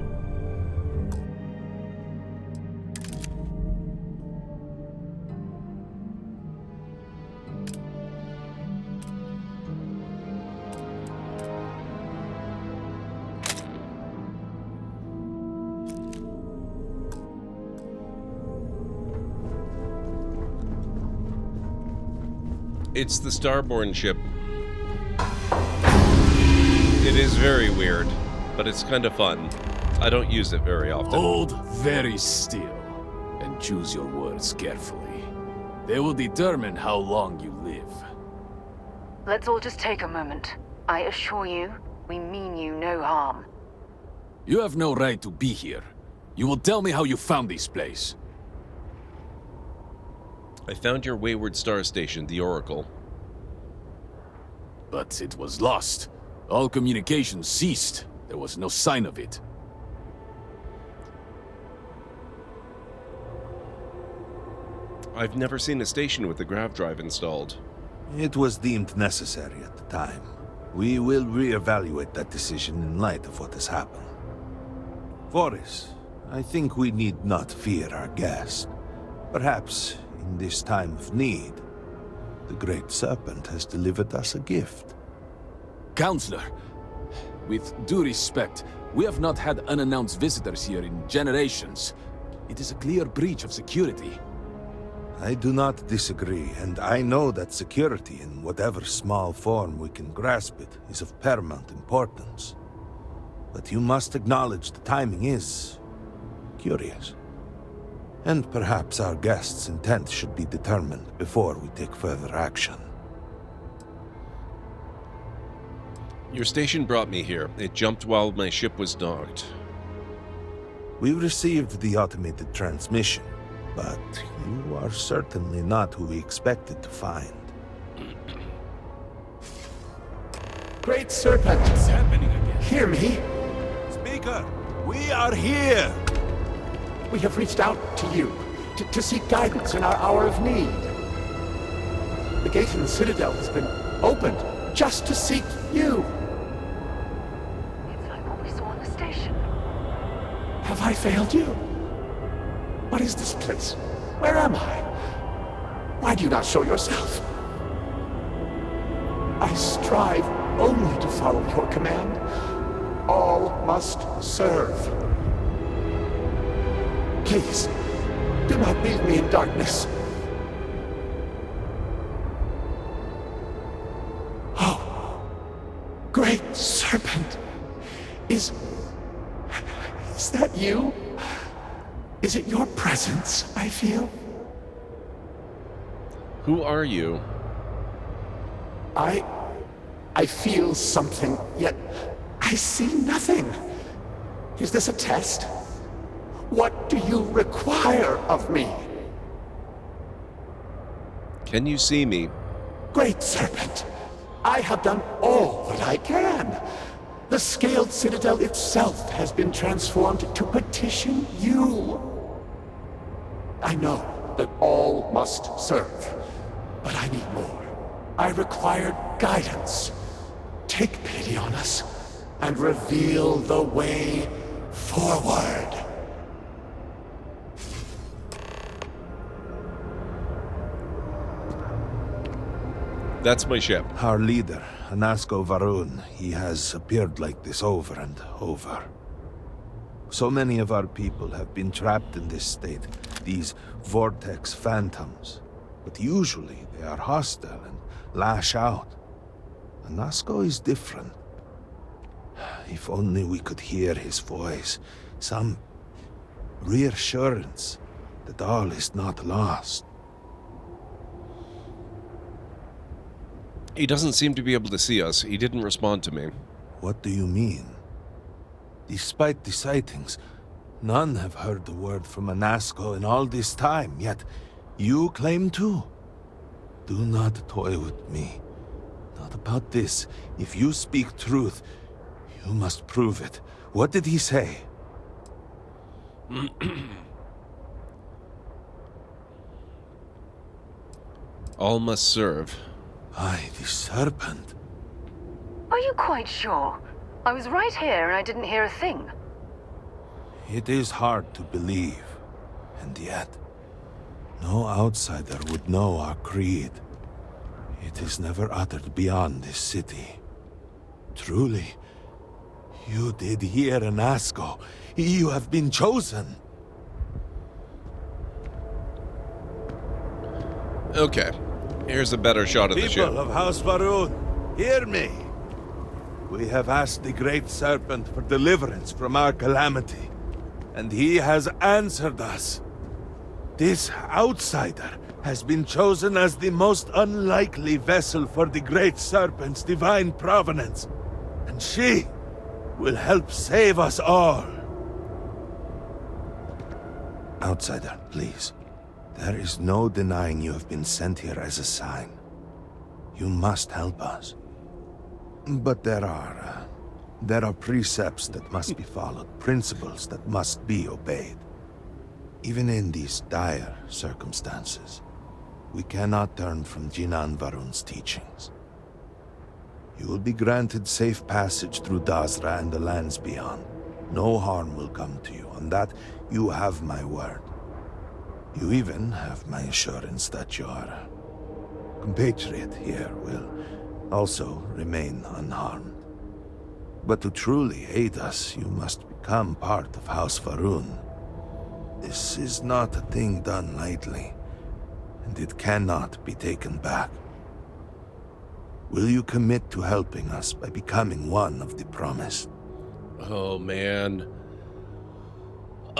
It's the Starborn ship. It is very weird, but it's kind of fun. I don't use it very often. Hold very still and choose your words carefully. They will determine how long you live. Let's all just take a moment. I assure you, we mean you no harm. You have no right to be here. You will tell me how you found this place. I found your wayward star station, the Oracle. But it was lost. All communication ceased. There was no sign of it. I've never seen a station with the grav drive installed. It was deemed necessary at the time. We will reevaluate that decision in light of what has happened. Voris, I think we need not fear our guest. Perhaps, in this time of need, the Great Serpent has delivered us a gift. Counselor, with due respect, we have not had unannounced visitors here in generations. It is a clear breach of security. I do not disagree, and I know that security, in whatever small form we can grasp it, is of paramount importance. But you must acknowledge the timing is curious. And perhaps our guest's intent should be determined before we take further action. Your station brought me here. It jumped while my ship was docked. We received the automated transmission, but you are certainly not who we expected to find. Great Serpent! What's happening again? Hear me? Speaker, we are here! We have reached out to you to seek guidance in our hour of need. The gate in the Citadel has been opened just to seek you. It's like what we saw on the station. Have I failed you? What is this place? Where am I? Why do you not show yourself? I strive only to follow your command. All must serve. Please, do not leave me in darkness. Oh, Great Serpent, is that you? Is it your presence I feel? Who are you? I feel something, yet I see nothing. Is this a test? What do you require of me? Can you see me? Great Serpent, I have done all that I can. The scaled citadel itself has been transformed to petition you. I know that all must serve, but I need more. I require guidance. Take pity on us and reveal the way forward. That's my ship. Our leader, Anasko Varun, he has appeared like this over and over. So many of our people have been trapped in this state, these vortex phantoms. But usually they are hostile and lash out. Anasko is different. If only we could hear his voice, some reassurance that all is not lost. He doesn't seem to be able to see us. He didn't respond to me. What do you mean? Despite the sightings, none have heard the word from Anasko in all this time, yet you claim to? Do not toy with me. Not about this. If you speak truth, you must prove it. What did he say? All must serve. Aye, the serpent. Are you quite sure? I was right here and I didn't hear a thing. It is hard to believe, and yet, no outsider would know our creed. It is never uttered beyond this city. Truly, you did hear Anasko. You have been chosen. Okay, here's a better shot of the ship. People of House Varun, hear me. We have asked the Great Serpent for deliverance from our calamity, and he has answered us. This outsider has been chosen as the most unlikely vessel for the Great Serpent's divine provenance, and she will help save us all. Outsider, please. There is no denying you have been sent here as a sign. You must help us. But there are precepts that must be followed, principles that must be obeyed. Even in these dire circumstances, we cannot turn from Jinan Varun's teachings. You will be granted safe passage through Dazra and the lands beyond. No harm will come to you. On that, you have my word. You even have my assurance that your compatriot here will also remain unharmed. But to truly aid us, you must become part of House Varun. This is not a thing done lightly, and it cannot be taken back. Will you commit to helping us by becoming one of the promised? Oh, man.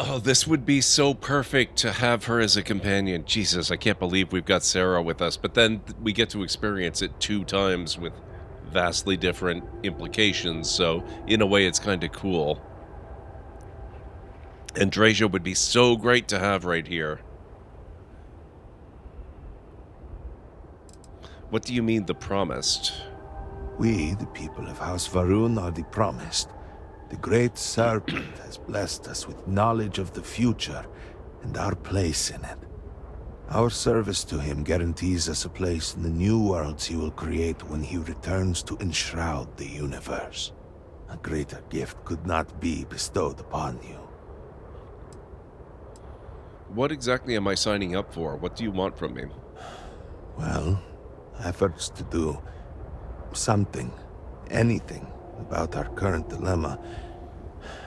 Oh, this would be so perfect to have her as a companion. Jesus, I can't believe we've got Sarah with us, but then we get to experience it 2 times with vastly different implications, so in a way it's kind of cool. And Andreja would be so great to have right here. What do you mean, the promised? We, the people of House Varun, are the promised. The Great Serpent has blessed us with knowledge of the future and our place in it. Our service to him guarantees us a place in the new worlds he will create when he returns to enshroud the universe. A greater gift could not be bestowed upon you. What exactly am I signing up for? What do you want from me? Well, efforts to do something, anything, about our current dilemma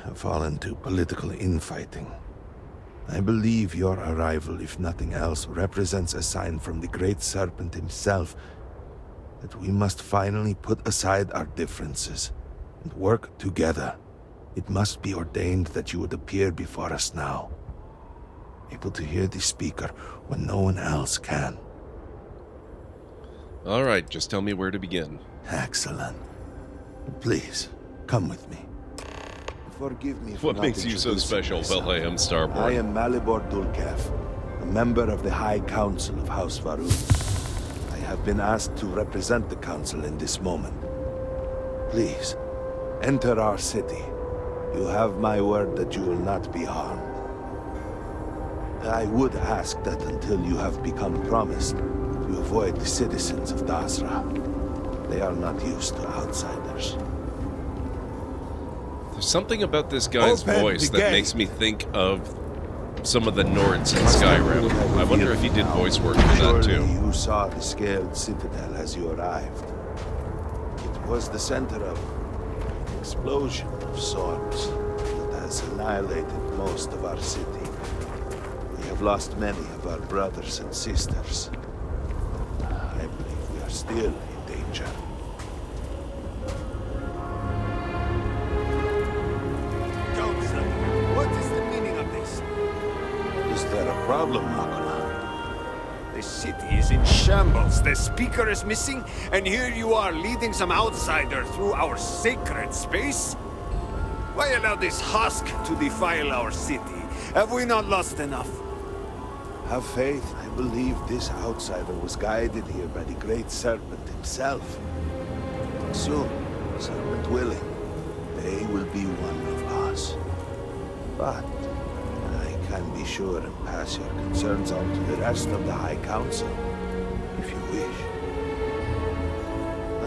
have fallen to political infighting. I believe your arrival, if nothing else, represents a sign from the Great Serpent himself that we must finally put aside our differences and work together. It must be ordained that you would appear before us now, able to hear the speaker when no one else can. All right, just tell me where to begin. Excellent. Please, come with me. Forgive me for What makes you so special? Well, I am Starboard. I am Malibor Dulkev, a member of the High Council of House Varun. I have been asked to represent the Council in this moment. Please, enter our city. You have my word that you will not be harmed. I would ask that until you have become promised, you avoid the citizens of Dasra. They are not used to outsiders. There's something about this guy's Open voice the that gate. makes me think of some of the Nords in Skyrim. I wonder if he did voice work for that too. Surely you saw the scaled citadel as you arrived. It was the center of an explosion of sorts that has annihilated most of our city. We have lost many of our brothers and sisters. I believe we are still in danger. Johnson, what is the meaning of this? Is there a problem, Makula? The city is in shambles. The speaker is missing, and here you are leading some outsider through our sacred space? Why allow this husk to defile our city? Have we not lost enough? Have faith. I believe this outsider was guided here by the Great Serpent himself. Soon, Serpent willing, they will be one of us. But I can be sure and pass your concerns on to the rest of the High Council, if you wish.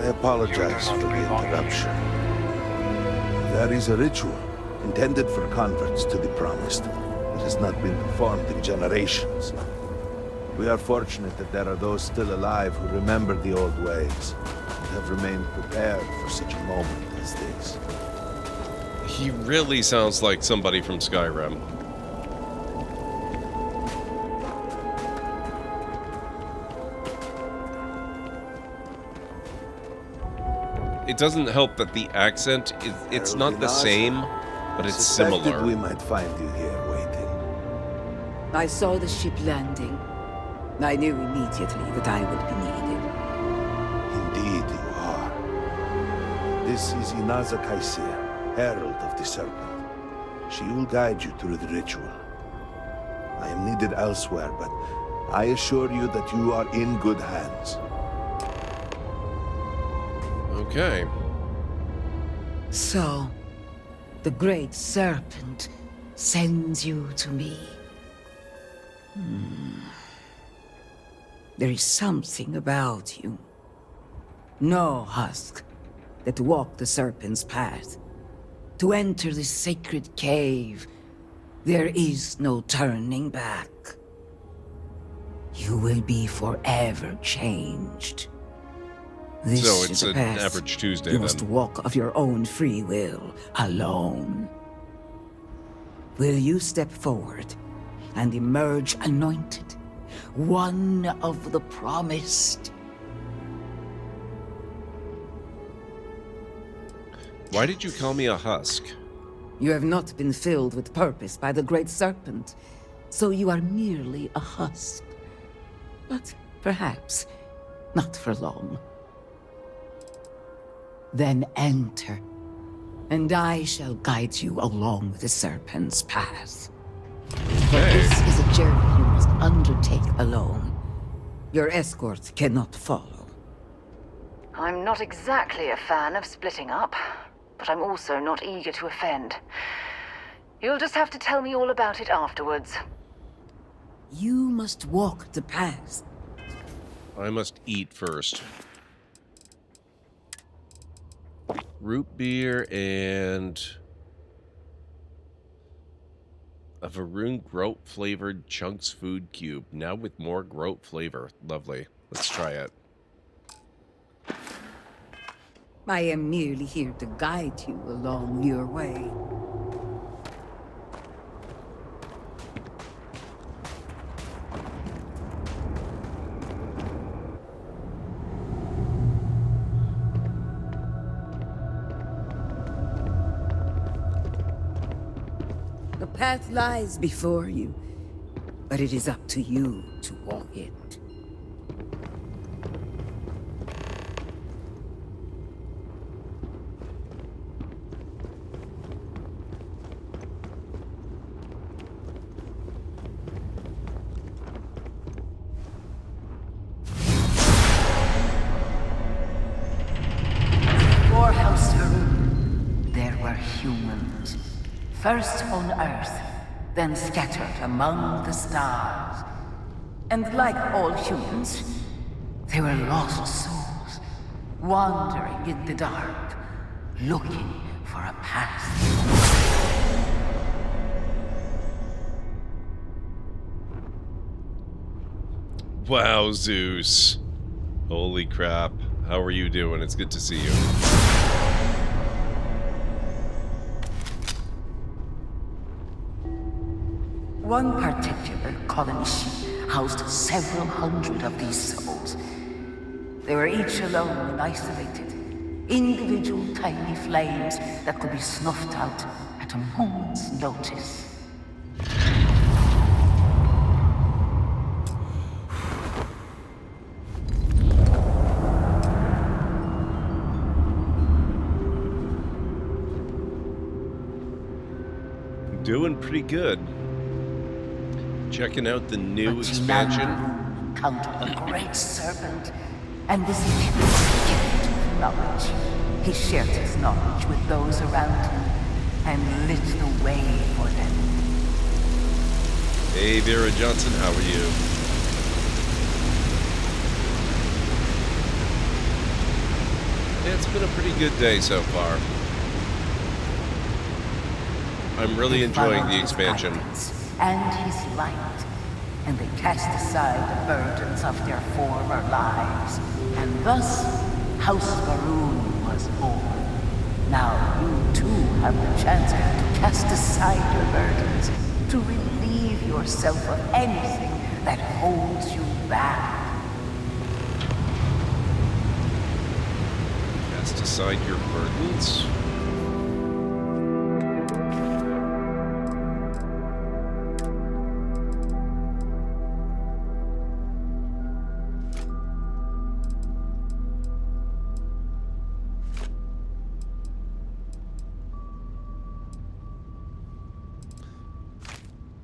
I apologize for the interruption. There is a ritual intended for converts to the Promised. It has not been performed in generations. We are fortunate that there are those still alive who remember the old ways and have remained prepared for such a moment as this. He really sounds like somebody from Skyrim. It doesn't help that the accent, it's not the same, but it's similar. We might find you here waiting. I saw the ship landing. I knew immediately that I would be needed. Indeed you are. This is Inaza Kaisir, Herald of the Serpent. She will guide you through the ritual. I am needed elsewhere, but I assure you that you are in good hands. Okay. So, the Great Serpent sends you to me. There is something about you. No husk that walk the Serpent's path. To enter the sacred cave, there is no turning back. You will be forever changed. This So is it's a an path average Tuesday you then. must walk of your own free will, alone. Will you step forward and emerge anointed, one of the promised? Why did you call me a husk? You have not been filled with purpose by the Great Serpent, so you are merely a husk. But perhaps not for long. Then enter, and I shall guide you along the Serpent's path. For this is a journey you must undertake alone. Your escort cannot follow. I'm not exactly a fan of splitting up, but I'm also not eager to offend. You'll just have to tell me all about it afterwards. You must walk the path. I must eat first. Root beer and a Varun groat flavored chunks food cube. Now with more groat flavor. Lovely. Let's try it. I am merely here to guide you along your way. The path lies before you, but it is up to you to walk it. Before House Varun, there were humans. First on Earth, then scattered among the stars. And like all humans, they were lost souls, wandering in the dark, looking for a path. Wow, Zeus. Holy crap. How are you doing? It's good to see you. One particular colony ship housed several hundred of these souls. They were each alone and isolated, individual tiny flames that could be snuffed out at a moment's notice. Doing pretty good. Checking out the new expansion. Encountered the Great Serpent, and was gifted with knowledge. He shared his knowledge with those around him, and lit the way for them. Hey, Vera Johnson, how are you? Yeah, it's been a pretty good day so far. I'm really enjoying the expansion. And his light, and they cast aside the burdens of their former lives, and thus House Varun was born. Now you too have the chance to cast aside your burdens, to relieve yourself of anything that holds you back. Cast aside your burdens?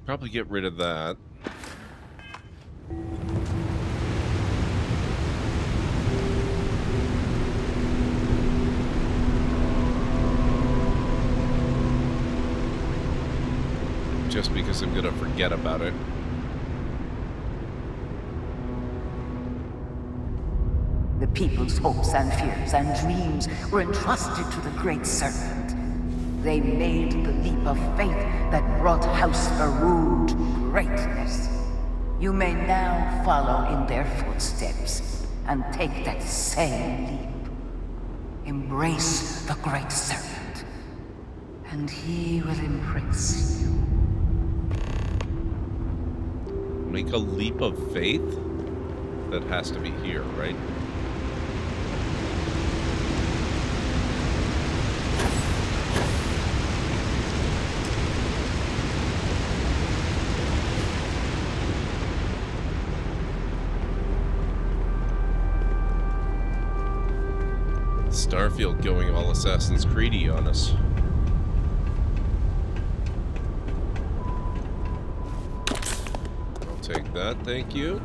Probably get rid of that. Just because I'm gonna forget about it. The people's hopes and fears and dreams were entrusted to the Great Serpent. They made the leap of faith that brought House Varun to greatness. You may now follow in their footsteps and take that same leap. Embrace the Great Serpent, and he will embrace you. Make a leap of faith? That has to be here, right? Starfield going all Assassin's Creed-y on us. I'll take that, thank you.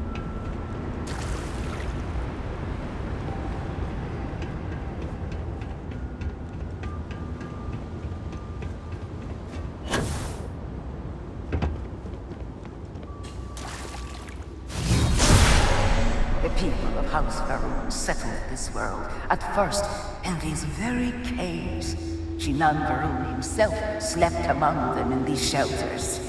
The people of House Varun settled this world, at first in these very caves. Shinan Varun himself slept among them in these shelters.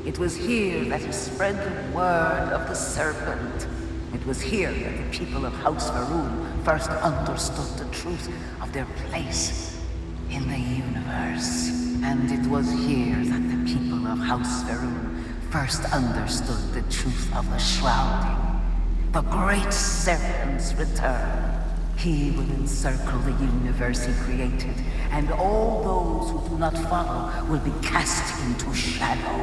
It was here that he spread the word of the serpent. It was here that the people of House Varun first understood the truth of their place in the universe. And it was here that the people of House Varun first understood the truth of the shrouding. The great serpent's return. He will encircle the universe he created, and all those who do not follow will be cast into shadow.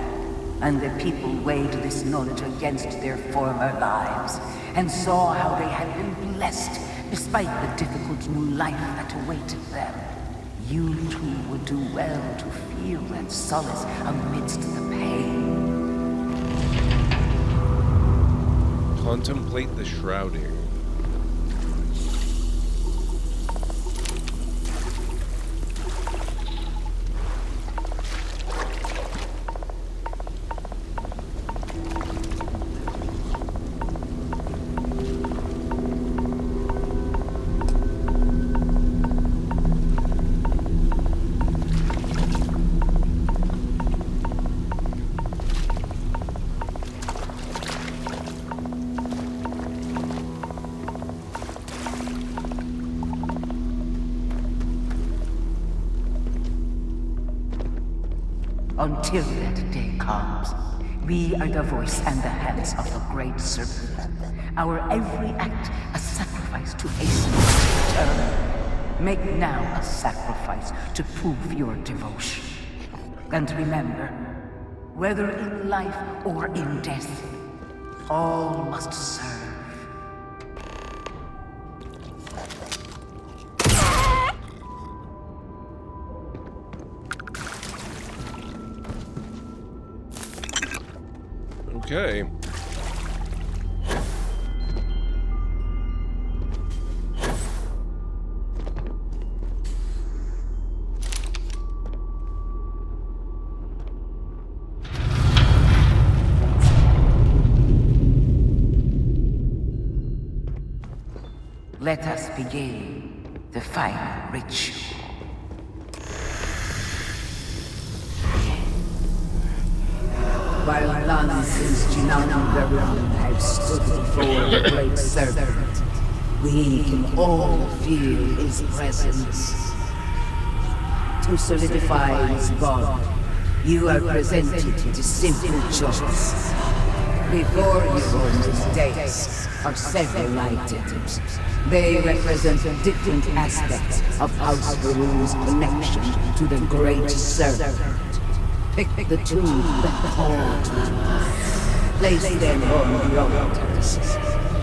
And the people weighed this knowledge against their former lives, and saw how they had been blessed despite the difficult new life that awaited them. You too would do well to feel that solace amidst the pain. Contemplate the shrouding. Until that day comes, we are the voice and the hands of the great serpent. Our every act a sacrifice to hasten its return. Make now a sacrifice to prove your devotion. And remember, whether in life or in death, all must serve. Okay. Let us begin the final ritual. While none since Jinan Varun have stood before the great serpent, we can all feel his presence. To solidify his bond, you are presented with a simple choice. Before you on this dais are several items. They represent different aspects of House Varun's connection to the great serpent. Pick the two that call to you. Place them on the altars.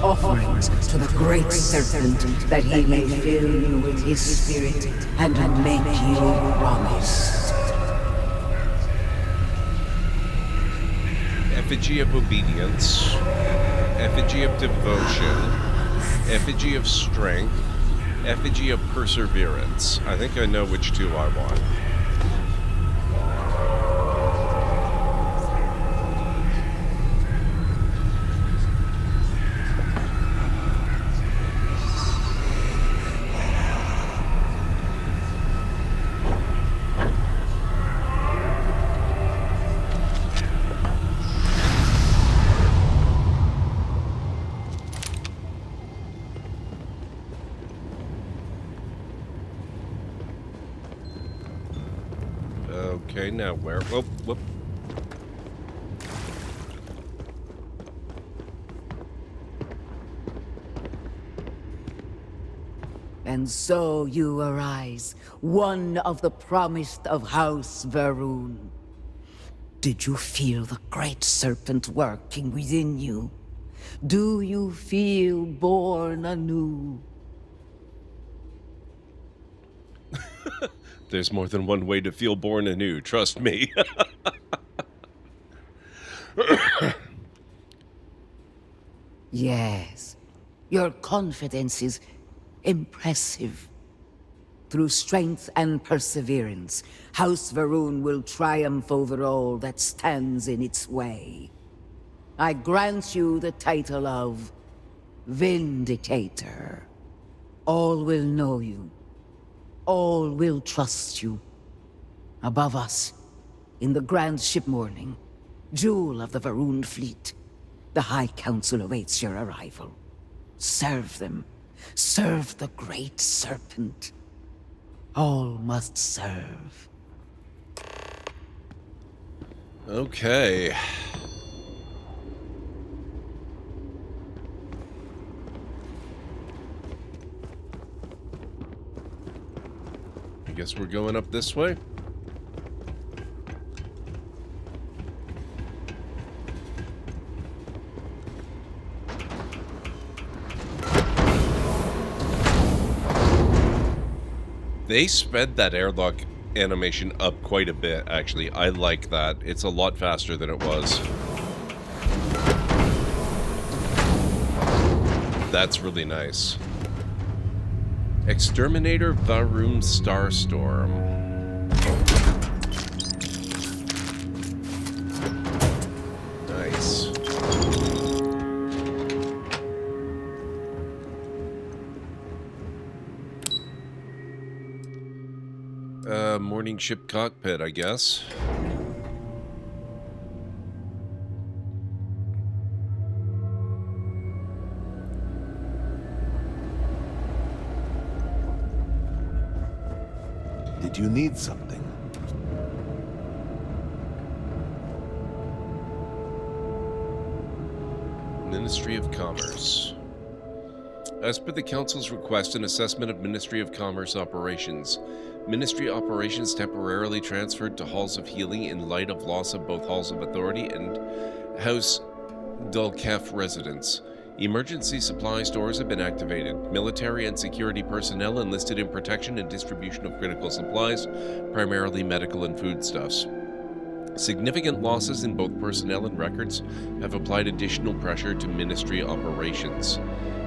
Offerings to the great serpent that he may fill you with his spirit and make you promise. Effigy of obedience, effigy of devotion, effigy of strength, effigy of perseverance. I think I know which two I want. Okay, now where? Whoop, whoop. And so you arise, one of the promised of House Varun. Did you feel the great serpent working within you? Do you feel born anew? There's more than one way to feel born anew, trust me. Yes, your confidence is impressive. Through strength and perseverance, House Varun will triumph over all that stands in its way. I grant you the title of Vindicator. All will know you. All will trust you. Above us, in the grand ship morning, jewel of the Varun fleet, the High Council awaits your arrival. Serve them. Serve the Great Serpent. All must serve. Okay. I guess we're going up this way. They sped that airlock animation up quite a bit, actually. I like that. It's a lot faster than it was. That's really nice. Exterminator Varun Starstorm. Nice. Morning ship cockpit, I guess. Did you need something? Ministry of Commerce. As per the Council's request, an assessment of Ministry of Commerce operations. Ministry operations temporarily transferred to Halls of Healing in light of loss of both Halls of Authority and House Dulkef residents. Emergency supply stores have been activated. Military and security personnel enlisted in protection and distribution of critical supplies, primarily medical and foodstuffs. Significant losses in both personnel and records have applied additional pressure to Ministry operations.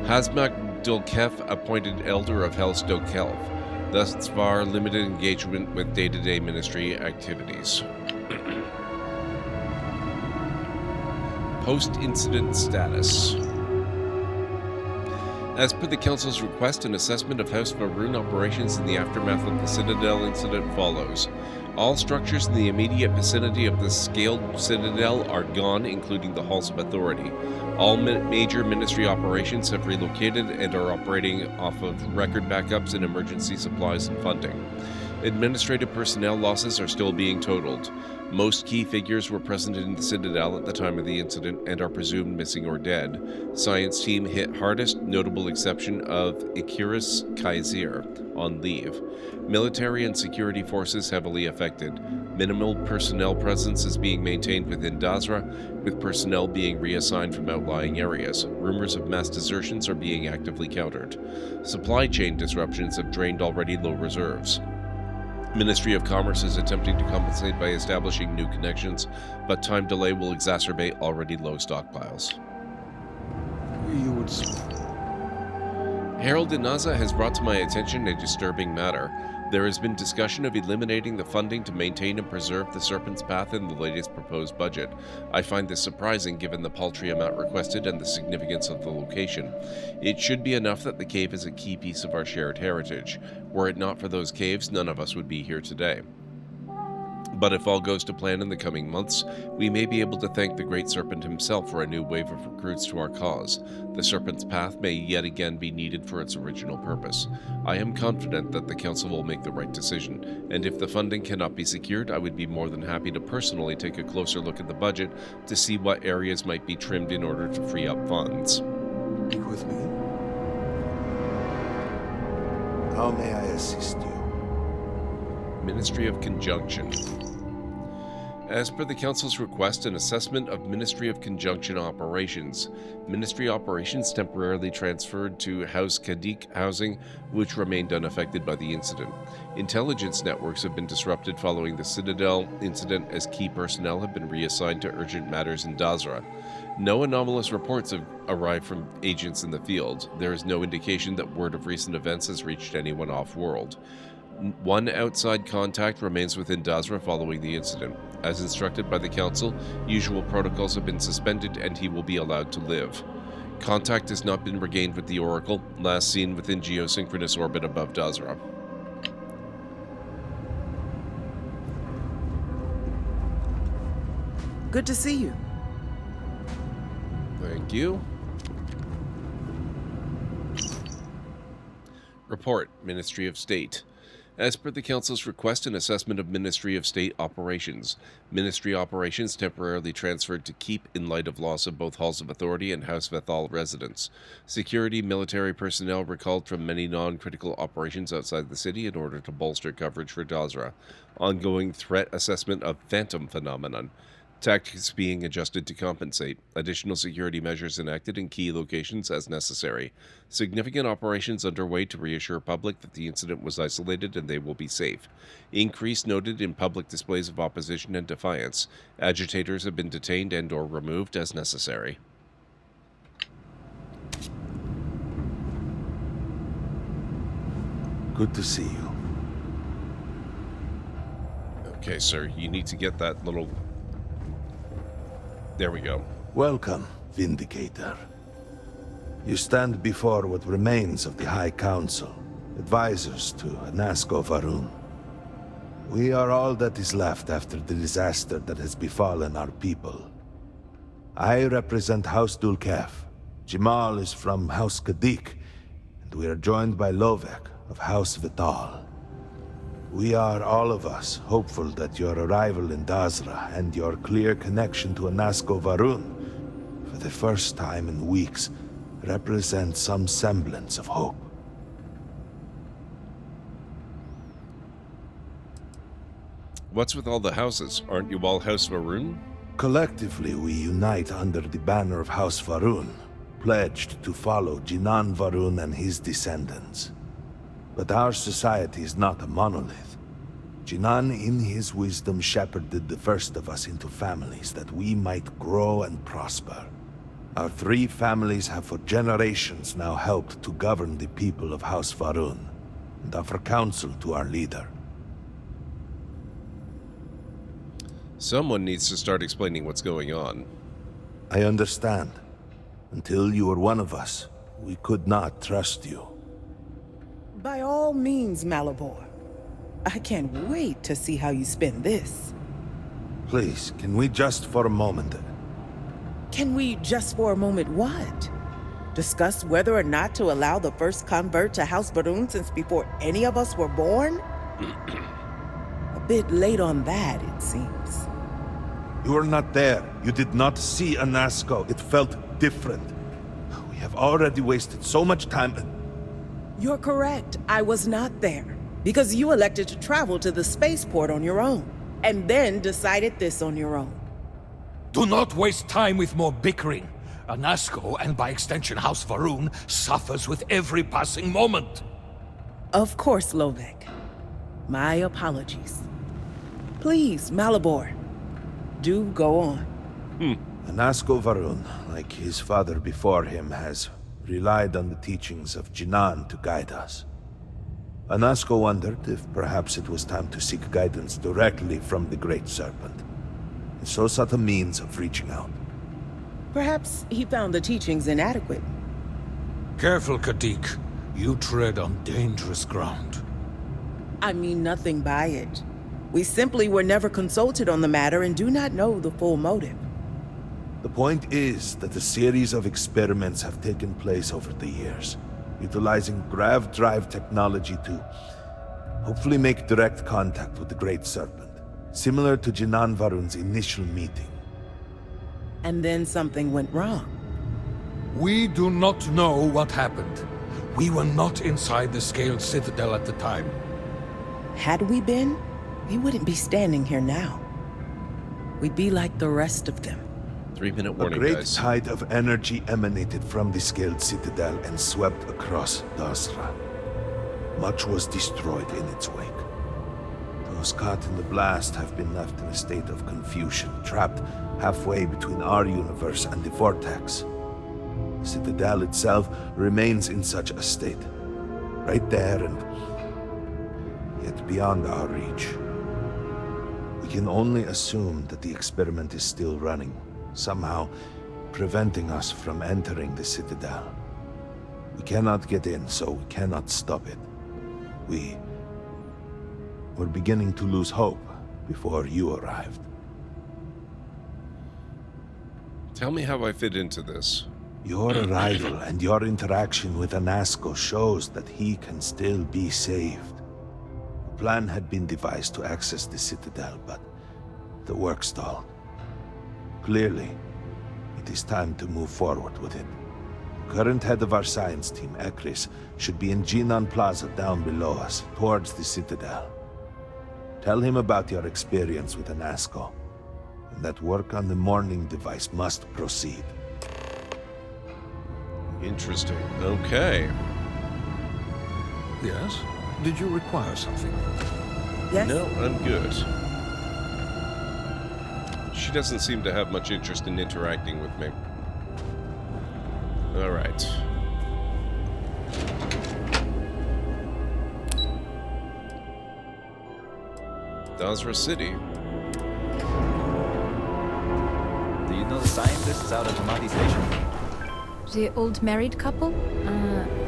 Hazmak Dulkef appointed Elder of House Dulkef. Thus far, limited engagement with day-to-day ministry activities. Post-incident status. As per the Council's request, an assessment of House Varun operations in the aftermath of the Citadel incident follows. All structures in the immediate vicinity of the scaled Citadel are gone, including the Halls of Authority. All major ministry operations have relocated and are operating off of record backups and emergency supplies and funding. Administrative personnel losses are still being totaled. Most key figures were present in the Citadel at the time of the incident and are presumed missing or dead. Science team hit hardest, notable exception of Ikiris Kaiser on leave. Military and security forces heavily affected. Minimal personnel presence is being maintained within Dazra, with personnel being reassigned from outlying areas. Rumors of mass desertions are being actively countered. Supply chain disruptions have drained already low reserves. Ministry of Commerce is attempting to compensate by establishing new connections, but time delay will exacerbate already low stockpiles. Harold Inaza has brought to my attention a disturbing matter. There has been discussion of eliminating the funding to maintain and preserve the Serpent's Path in the latest proposed budget. I find this surprising given the paltry amount requested and the significance of the location. It should be enough that the cave is a key piece of our shared heritage. Were it not for those caves, none of us would be here today. But if all goes to plan in the coming months, we may be able to thank the Great Serpent himself for a new wave of recruits to our cause. The Serpent's Path may yet again be needed for its original purpose. I am confident that the Council will make the right decision, and if the funding cannot be secured, I would be more than happy to personally take a closer look at the budget to see what areas might be trimmed in order to free up funds. Speak with me. How may I assist you? Ministry of Conjunction. As per the Council's request, an assessment of Ministry of Conjunction Operations. Ministry operations temporarily transferred to House Kadik housing, which remained unaffected by the incident. Intelligence networks have been disrupted following the Citadel incident as key personnel have been reassigned to urgent matters in Dazra. No anomalous reports have arrived from agents in the field. There is no indication that word of recent events has reached anyone off-world. One outside contact remains within Dazra following the incident. As instructed by the Council, usual protocols have been suspended and he will be allowed to live. Contact has not been regained with the Oracle, last seen within geosynchronous orbit above Dazra. Good to see you. Thank you. Report, Ministry of State. As per the Council's request, an assessment of Ministry of State operations. Ministry operations temporarily transferred to Keep in light of loss of both Halls of Authority and House Vethal residents. Security military personnel recalled from many non-critical operations outside the city in order to bolster coverage for Dazra. Ongoing threat assessment of Phantom phenomenon. Tactics being adjusted to compensate. Additional security measures enacted in key locations as necessary. Significant operations underway to reassure public that the incident was isolated and they will be safe. Increase noted in public displays of opposition and defiance. Agitators have been detained and or removed as necessary. Good to see you. Okay, sir, you need to get that little... There we go. Welcome, Vindicator. You stand before what remains of the High Council, advisors to Anasko Varun. We are all that is left after the disaster that has befallen our people. I represent House Dulkef. Jamal is from House Kadik, and we are joined by Lovek of House Vital. We are, all of us, hopeful that your arrival in Dazra and your clear connection to Anasko Varun, for the first time in weeks, represent some semblance of hope. What's with all the houses? Aren't you all House Varun? Collectively, we unite under the banner of House Varun, pledged to follow Jinan Varun and his descendants. But our society is not a monolith. Jinan, in his wisdom, shepherded the first of us into families that we might grow and prosper. Our 3 families have for generations now helped to govern the people of House Varun, and offer counsel to our leader. Someone needs to start explaining what's going on. I understand. Until you were one of us, we could not trust you. By all means, Malabor. I can't wait to see how you spend this. Please, can we just for a moment... Can we just for a moment what? Discuss whether or not to allow the first convert to House Varun since before any of us were born? A bit late on that, it seems. You were not there. You did not see Anasko. It felt different. We have already wasted so much time... You're correct. I was not there. Because you elected to travel to the spaceport on your own. And then decided this on your own. Do not waste time with more bickering. Anasko, and by extension House Varun, suffers with every passing moment. Of course, Lovek. My apologies. Please, Malabor. Do go on. Anasko Varun, like his father before him, has relied on the teachings of Jinan to guide us. Anasko wondered if perhaps it was time to seek guidance directly from the Great Serpent, and so sought a means of reaching out. Perhaps he found the teachings inadequate. Careful, Kadik. You tread on dangerous ground. I mean nothing by it. We simply were never consulted on the matter and do not know the full motive. The point is that a series of experiments have taken place over the years, utilizing grav drive technology to hopefully make direct contact with the Great Serpent, similar to Jinan Varun's initial meeting. And then something went wrong. We do not know what happened. We were not inside the Scaled Citadel at the time. Had we been, we wouldn't be standing here now. we'd be like the rest of them. 3-minute A warning, great guys. tide of energy emanated from the scaled citadel and swept across Dasra. Much was destroyed in its wake. Those caught in the blast have been left in a state of confusion, trapped halfway between our universe and the vortex. The citadel itself remains in such a state. Right there and yet beyond our reach. We can only assume that the experiment is still running, somehow preventing us from entering the citadel. We cannot get in, so we cannot stop it. We're beginning to lose hope before you arrived. Tell me how I fit into this. Your arrival and your interaction with Anasco shows that he can still be saved. A plan had been devised to access the Citadel, but the work stalled. Clearly, it is time to move forward with it. Current head of our science team, Ekris, should be in Jinan Plaza down below us, towards the Citadel. Tell him about your experience with Anasco, and that work on the morning device must proceed. Interesting. Okay. Yes? Did you require something? Yes? No, I'm good. She doesn't seem to have much interest in interacting with me. All right. Dasra City. Do you know the scientists out at Hamadi Station? The old married couple?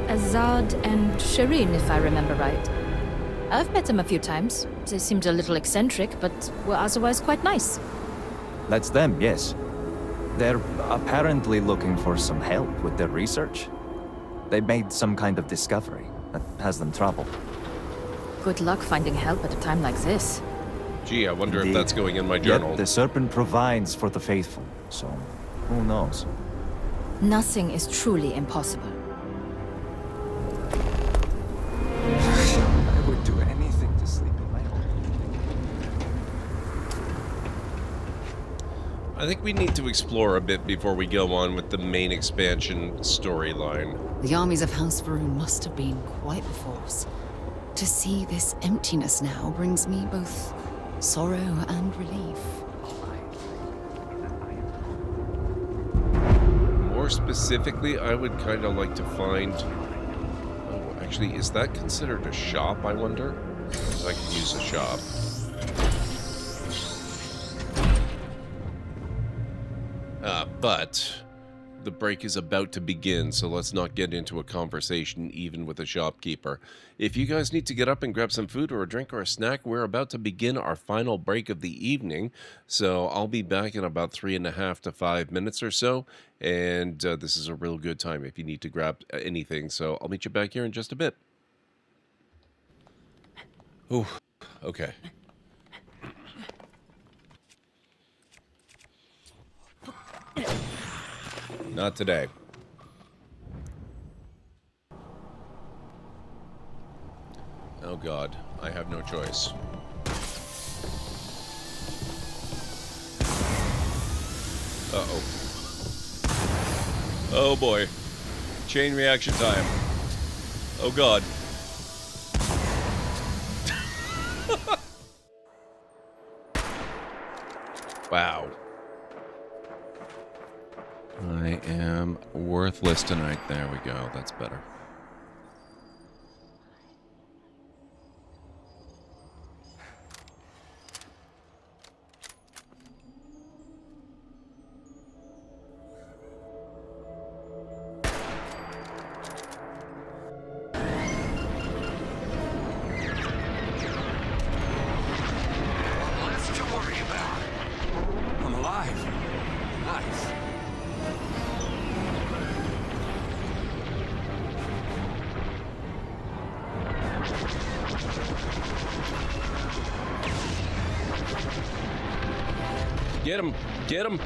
Azad and Shireen, if I remember right. I've met them a few times. They seemed a little eccentric, but were otherwise quite nice. That's them, yes. They're apparently looking for some help with their research. They made some kind of discovery that has them troubled. Good luck finding help at a time like this. Gee, I wonder Indeed. if that's going in my journal. Yet the Serpent provides for the faithful, so who knows? Nothing is truly impossible. I would do anything to sleep in my home. I think we need to explore a bit before we go on with the main expansion storyline. The armies of House Varun must have been quite the force. To see this emptiness now brings me both sorrow and relief. More specifically, I would kind of like to find... Oh, actually, is that considered a shop, I wonder? Because I could use a shop. But the break is about to begin, so let's not get into a conversation even with a shopkeeper. If you guys need to get up and grab some food or a drink or a snack, we're about to begin our final break of the evening. So I'll be back in about 3.5 to 5 minutes or so. And this is a real good time if you need to grab anything. So I'll meet you back here in just a bit. Ooh, okay. Not today. Oh God, I have no choice. Uh-oh. Oh boy. Chain reaction time. Oh God. Wow. I am worthless tonight. There we go. That's better. Less to worry about. I'm alive. Nice. Get him! Get him!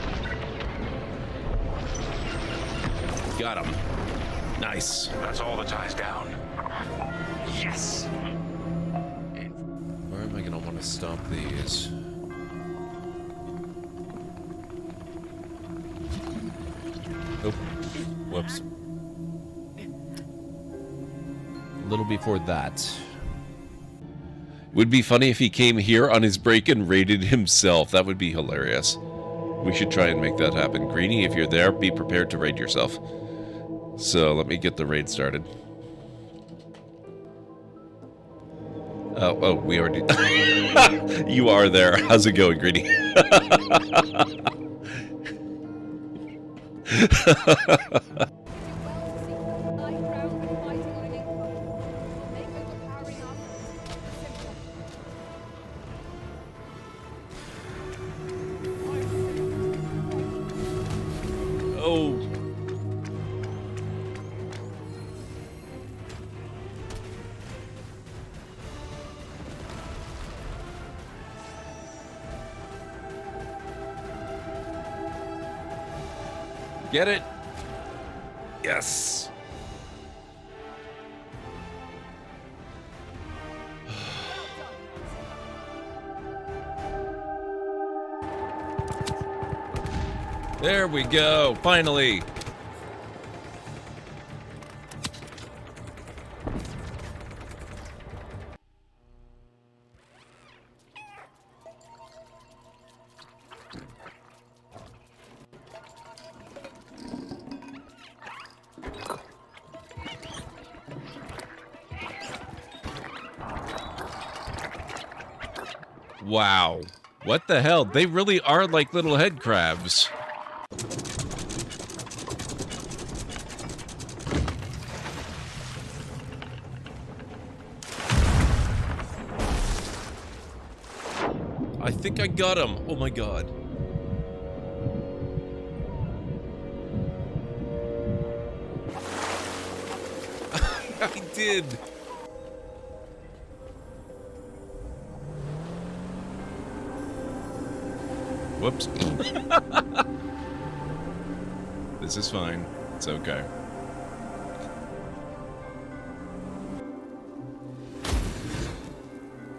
Got him. Nice. That's all the ties down. Yes! Where am I gonna want to stop these? Oh, whoops. A little before that. Would be funny if he came here on his break and raided himself. That would be hilarious. We should try and make that happen. Greenie, if you're there, be prepared to raid yourself. So let me get the raid started. Oh, we already... You are there. How's it going, Greenie? Oh. Get it? Yes. There we go, finally. Wow. What the hell? They really are like little head crabs. I think I got him. Oh my god. I did. Whoops. This is fine. It's okay.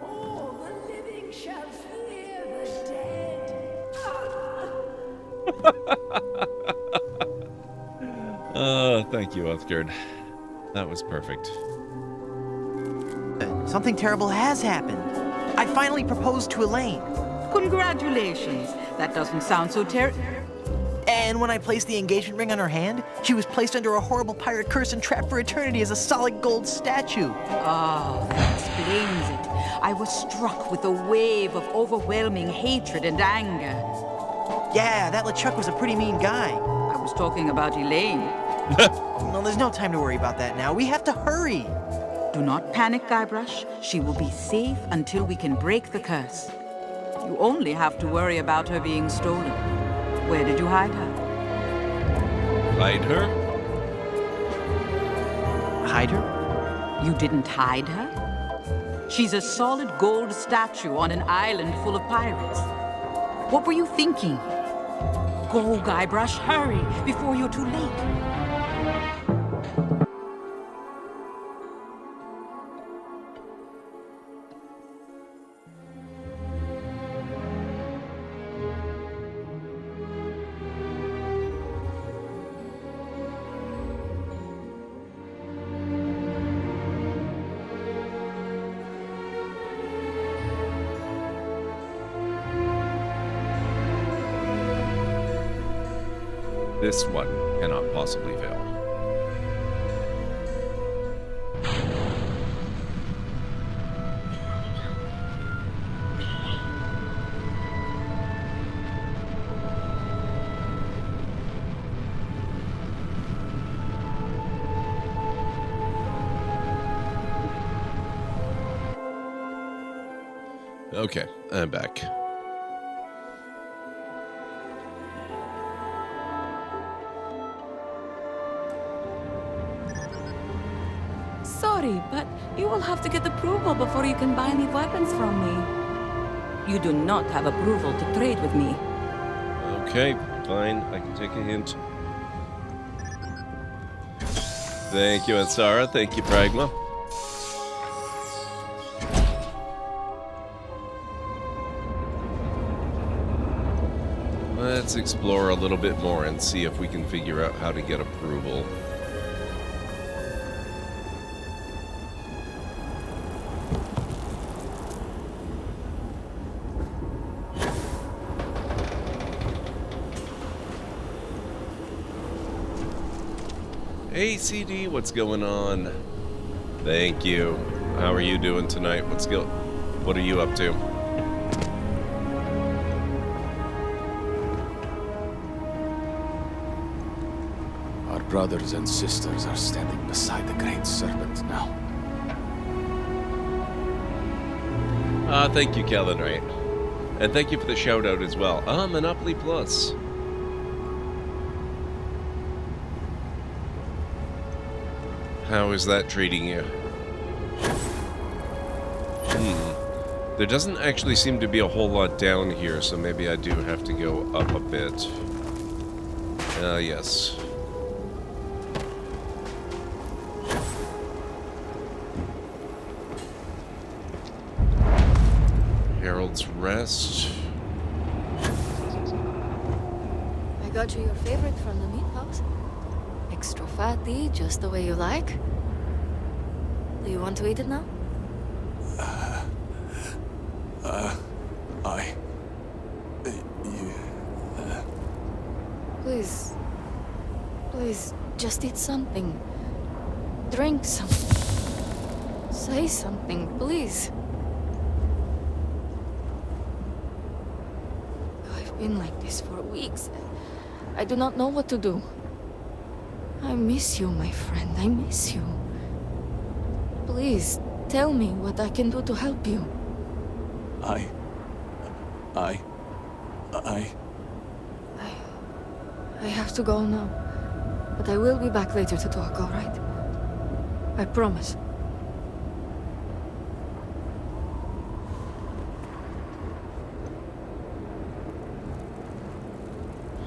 All the living shall fear the dead. Thank you, Uthgard. That was perfect. Something terrible has happened. I finally proposed to Elaine. Congratulations. That doesn't sound so And when I placed the engagement ring on her hand, she was placed under a horrible pirate curse and trapped for eternity as a solid gold statue. Oh, that explains it. I was struck with a wave of overwhelming hatred and anger. Yeah, that LeChuck was a pretty mean guy. I was talking about Elaine. No, there's no time to worry about that now. We have to hurry. Do not panic, Guybrush. She will be safe until we can break the curse. You only have to worry about her being stolen. Where did you hide her? Hide her? Hide her? You didn't hide her? She's a solid gold statue on an island full of pirates. What were you thinking? Go, Guybrush, hurry, before you're too late. This one cannot possibly fail. Okay, I'm back. Sorry, but you will have to get approval before you can buy any weapons from me. You do not have approval to trade with me. Okay, fine. I can take a hint. Thank you, Ansara. Thank you, Pragma. Let's explore a little bit more and see if we can figure out how to get approval. Hey CD, what's going on? Thank you. How are you doing tonight? What are you up to? Our brothers and sisters are standing beside the Great Serpent now. Thank you, Calendright. And thank you for the shout out as well. Monopoly Plus. How is that treating you? There doesn't actually seem to be a whole lot down here, so maybe I do have to go up a bit. Yes. Harold's Rest. I got you your favorite from the meat house. Extra fatty, just the way you like. Do you want to eat it now? Please. Please, just eat something. Drink something. Say something, please. I've been like this for weeks. I do not know what to do. I miss you, my friend. I miss you. Please, tell me what I can do to help you. I have to go now. But I will be back later to talk, all right? I promise.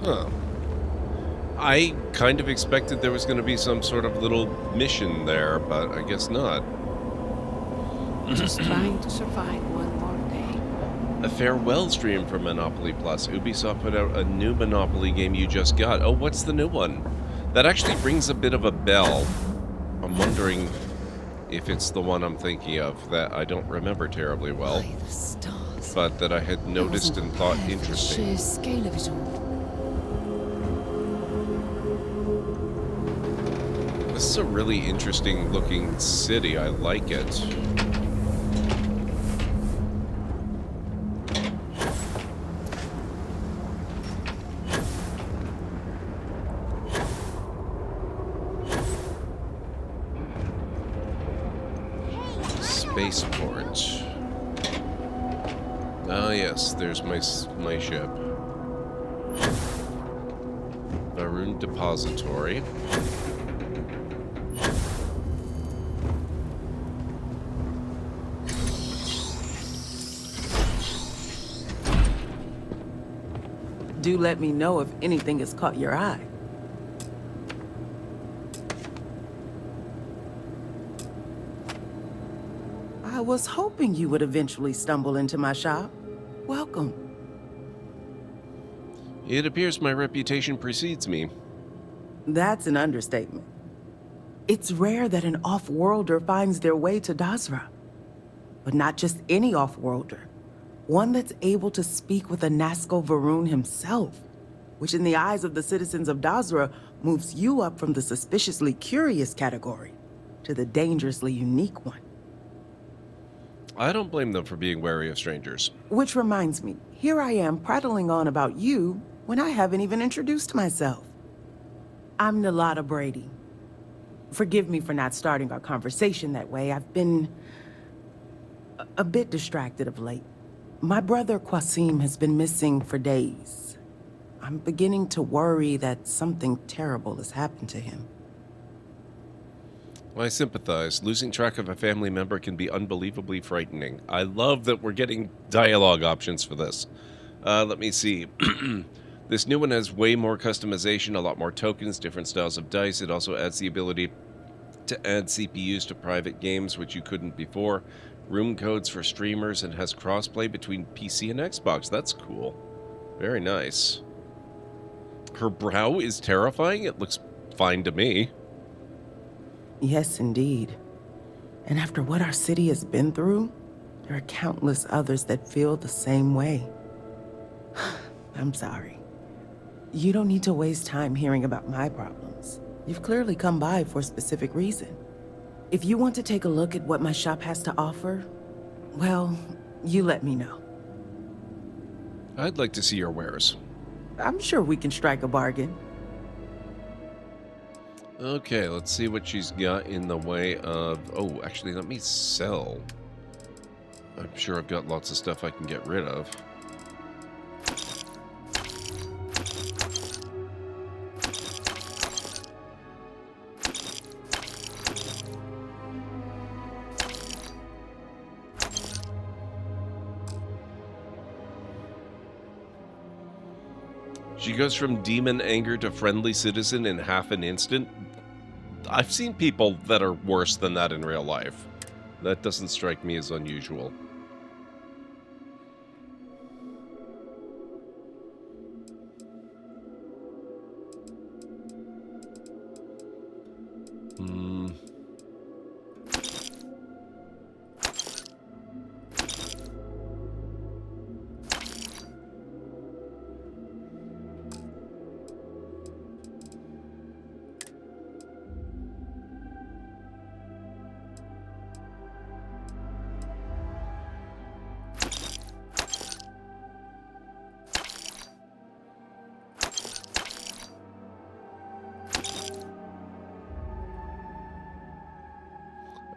Huh. I kind of expected there was going to be some sort of little mission there, but I guess not. Just trying to survive one more day. A farewell stream from Monopoly Plus. Ubisoft put out a new Monopoly game you just got. Oh, what's the new one? That actually rings a bit of a bell. I'm wondering if it's the one I'm thinking of that I don't remember terribly well, but that I had noticed and thought interesting. The sheer scale of it all. This is a really interesting looking city. I like it. Spaceport. Ah, yes, there's my ship. Varun Depository. Do let me know if anything has caught your eye. I was hoping you would eventually stumble into my shop. Welcome. It appears my reputation precedes me. That's an understatement. It's rare that an off-worlder finds their way to Dazra. But not just any off-worlder. One that's able to speak with a Nazco Varun himself, which in the eyes of the citizens of Dazra moves you up from the suspiciously curious category to the dangerously unique one. I don't blame them for being wary of strangers. Which reminds me, here I am prattling on about you when I haven't even introduced myself. I'm Nalada Brady. Forgive me for not starting our conversation that way. I've been a bit distracted of late. My brother Qasim has been missing for days. I'm beginning to worry that something terrible has happened to him. I sympathize. Losing track of a family member can be unbelievably frightening. I love that we're getting dialogue options for this. Let me see. This new one has way more customization, a lot more tokens, different styles of dice. It also adds the ability to add CPUs to private games, which you couldn't before. Room codes for streamers, and has crossplay between PC and Xbox. That's cool. Very nice. Her brow is terrifying? It looks fine to me. Yes, indeed. And after what our city has been through, there are countless others that feel the same way. I'm sorry. You don't need to waste time hearing about my problems. You've clearly come by for a specific reason. If you want to take a look at what my shop has to offer, well, you let me know. I'd like to see your wares. I'm sure we can strike a bargain. Okay, let's see what she's got in the way of... Oh, actually, let me sell. I'm sure I've got lots of stuff I can get rid of. She goes from demon anger to friendly citizen in half an instant. I've seen people that are worse than that in real life. That doesn't strike me as unusual.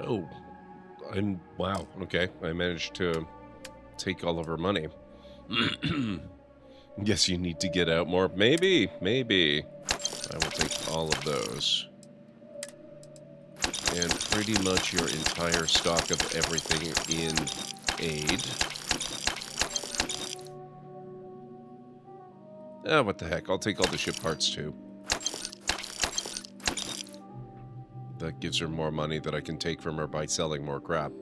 Oh, wow, okay. I managed to take all of her money. Guess you need to get out more. Maybe. I will take all of those. And pretty much your entire stock of everything in aid. Ah, what the heck. I'll take all the ship parts too. That gives her more money that I can take from her by selling more crap.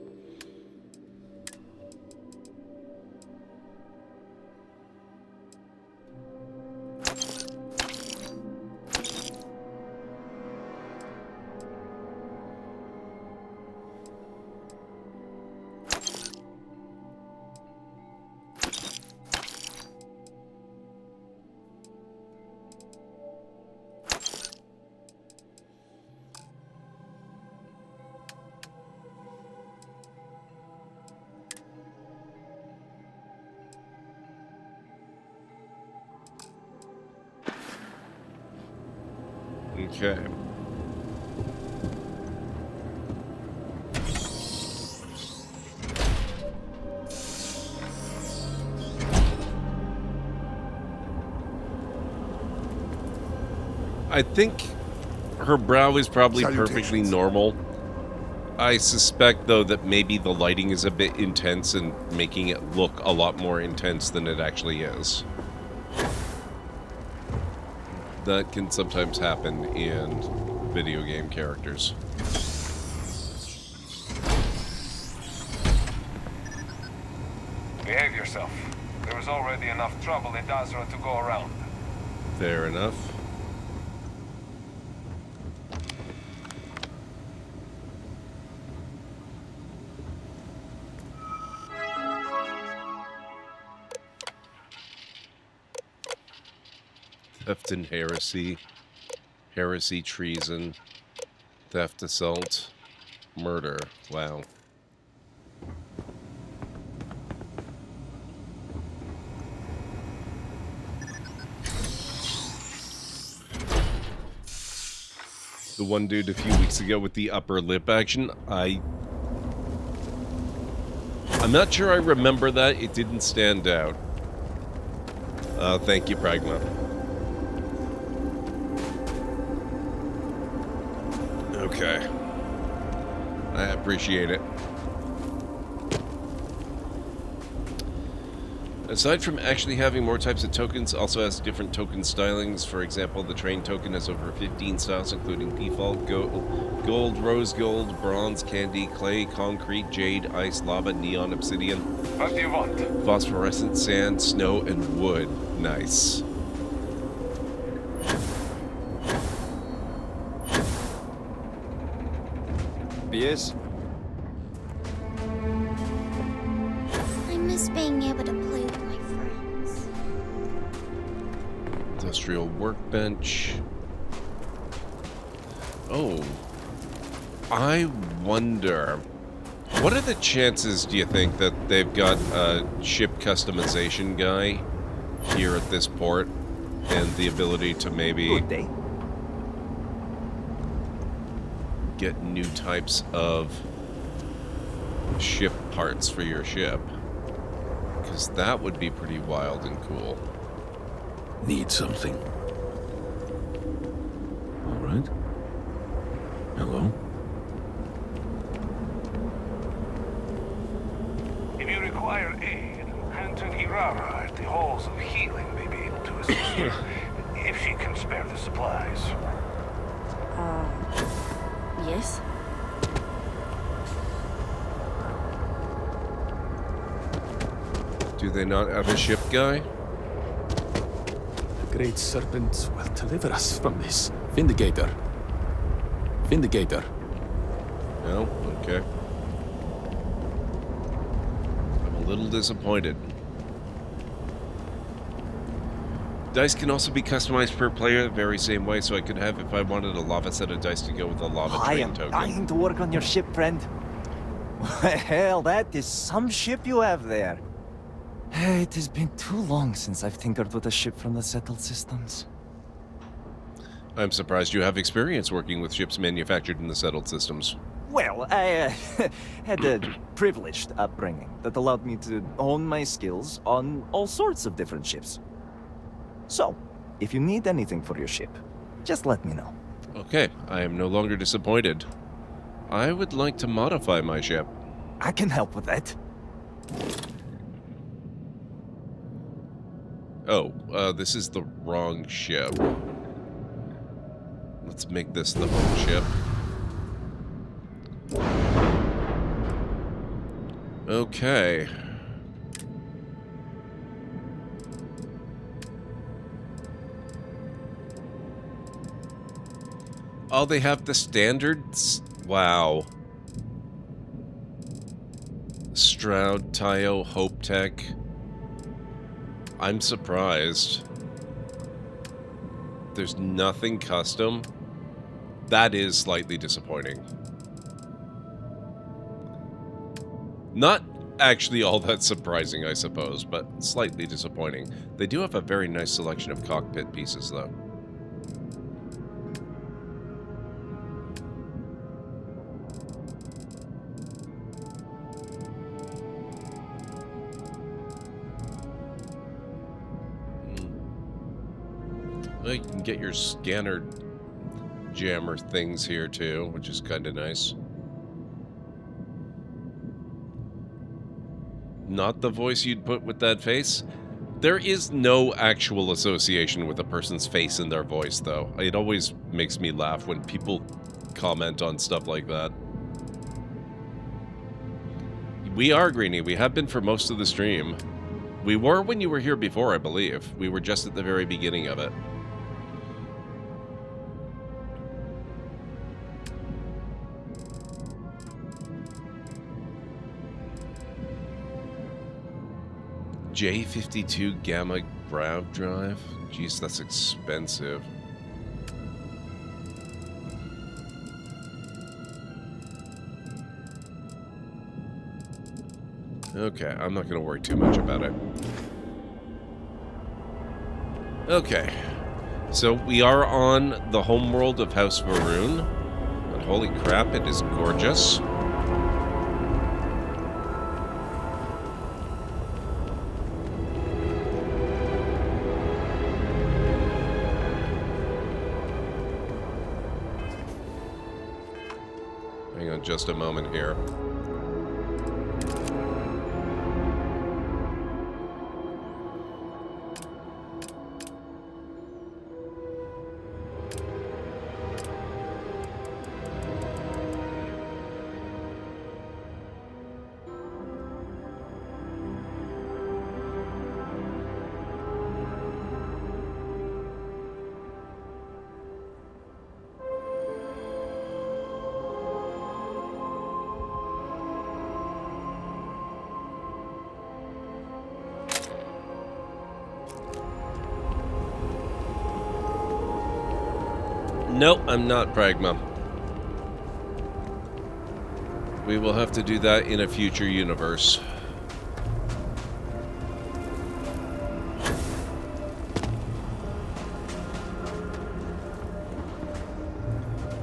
Okay. I think her brow is probably perfectly normal. I suspect, though, that maybe the lighting is a bit intense and making it look a lot more intense than it actually is. That can sometimes happen in video game characters. Behave yourself. There is already enough trouble in Dazra to go around. Fair enough. Theft and heresy. Heresy, treason. Theft, assault. Murder. Wow. The one dude a few weeks ago with the upper lip action, I'm not sure I remember that. It didn't stand out. Thank you, Pragma. Okay. I appreciate it. Aside from actually having more types of tokens, also has different token stylings. For example, the train token has over 15 styles, including default, gold, rose gold, bronze, candy, clay, concrete, jade, ice, lava, neon, obsidian. What do you want? Phosphorescent, sand, snow, and wood. Nice. he is. I miss being able to play with my friends. Industrial workbench. Oh. I wonder, what are the chances, do you think, that they've got a ship customization guy here at this port and the ability to maybe get new types of ship parts for your ship? Because that would be pretty wild and cool. Need something. All right. Hello? If you require aid, Hanton Irara at the Halls of Healing may be able to assist you, if she can spare the supplies. Yes? Do they not have a ship guy? The Great Serpent will deliver us from this. Vindicator. Vindicator. No? Okay. I'm a little disappointed. Dice can also be customized per player the very same way, so I could have, if I wanted a lava set of dice, to go with a lava I train am token. dying to work on your ship, friend. Well, that is some ship you have there. It has been too long since I've tinkered with a ship from the settled systems. I'm surprised you have experience working with ships manufactured in the settled systems. Well, I had a privileged upbringing that allowed me to hone my skills on all sorts of different ships. So, if you need anything for your ship, just let me know. Okay, I am no longer disappointed. I would like to modify my ship. I can help with that. Oh, this is the wrong ship. Let's make this the home ship. Okay. Oh, they have the standards? Wow. Stroud, Tayo, Hope Tech. I'm surprised. There's nothing custom. That is slightly disappointing. Not actually all that surprising, I suppose, but slightly disappointing. They do have a very nice selection of cockpit pieces, though. Well, you can get your scanner jammer things here too, which is kind of nice. Not the voice you'd put with that face. There is no actual association with a person's face and their voice, though. It always makes me laugh when people comment on stuff like that. We are Greenie. We have been for most of the stream. We were when you were here before, I believe. We were just at the very beginning of it. J52 Gamma Grav Drive? Jeez, that's expensive. Okay, I'm not going to worry too much about it. Okay, so we are on the homeworld of House Varun, and holy crap, it is gorgeous. Hang on just a moment here. Nope, I'm not Pragma. We will have to do that in a future universe.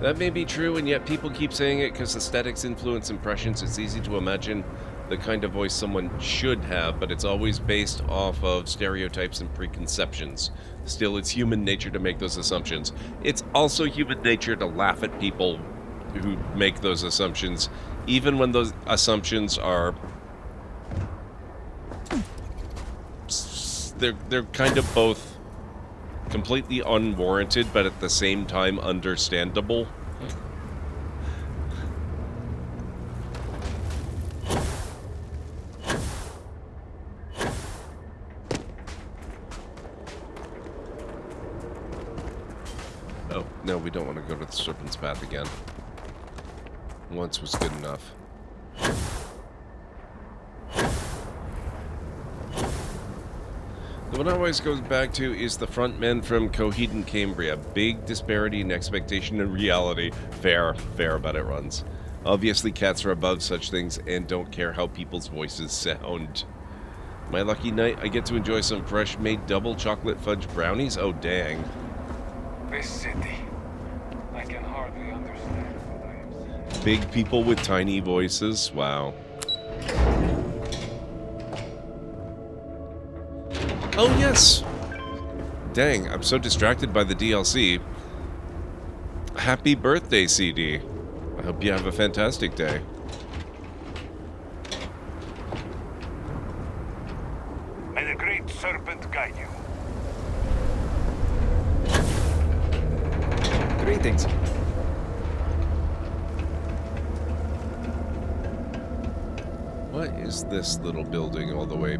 That may be true, and yet people keep saying it because aesthetics influence impressions. It's easy to imagine the kind of voice someone should have, but it's always based off of stereotypes and preconceptions. Still, it's human nature to make those assumptions. It's also human nature to laugh at people who make those assumptions, even when those assumptions are... They're kind of both completely unwarranted, but at the same time understandable. Oh, no, we don't want to go to the Serpent's Path again. Once was good enough. The one I always goes back to is the front men from Coheed and Cambria. Big disparity in expectation and reality. Fair about it runs. Obviously cats are above such things and don't care how people's voices sound. My lucky night, I get to enjoy some fresh made double chocolate fudge brownies? Oh dang. This city, I can hardly understand what I am seeing. Big people with tiny voices? Wow. Oh, yes! Dang, I'm so distracted by the DLC. Happy birthday, CD. I hope you have a fantastic day. May the great serpent guide you. Greetings. What is this little building all the way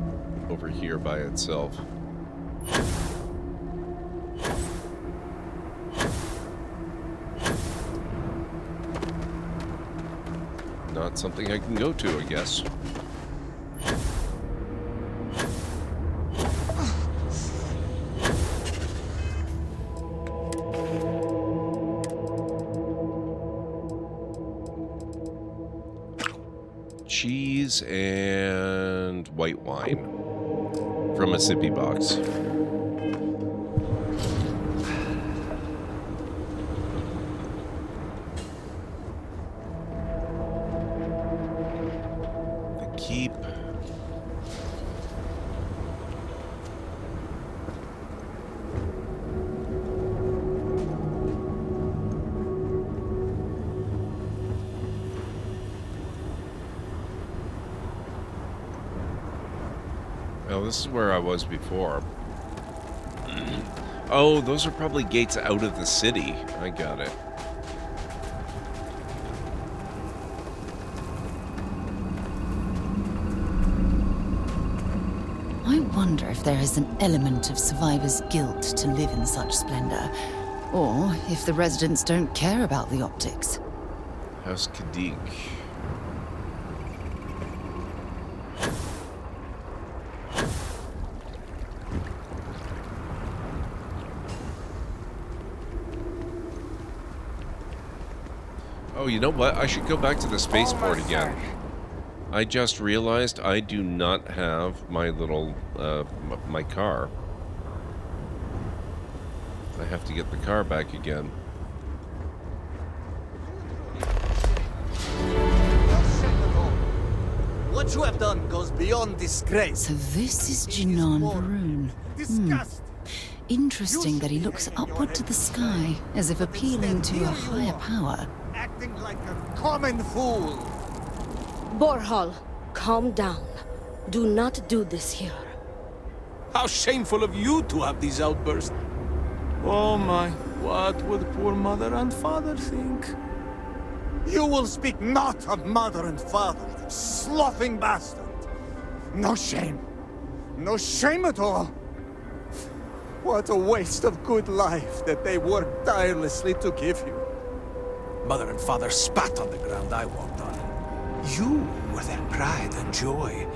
over here by itself? Not something I can go to, I guess. Cheese and white wine from a sippy box. The keep. Oh, this is where I was before. Oh, those are probably gates out of the city. I got it. I wonder if there is an element of survivor's guilt to live in such splendor, or if the residents don't care about the optics. House Kadik. Oh, you know what? I should go back to the spaceport again. I just realized I do not have my little, my car. I have to get the car back again. What you have done goes beyond disgrace. So this is Jinan Varun. Interesting that he looks upward to the sky, as if appealing to a higher power. Acting like a common fool. Borhal, calm down. Do not do this here. How shameful of you to have these outbursts. Oh my, what would poor mother and father think? You will speak not of mother and father, you sloughing bastard. No shame. No shame at all. What a waste of good life that they worked tirelessly to give you. Mother and father spat on the ground I walked on. You were their pride and joy.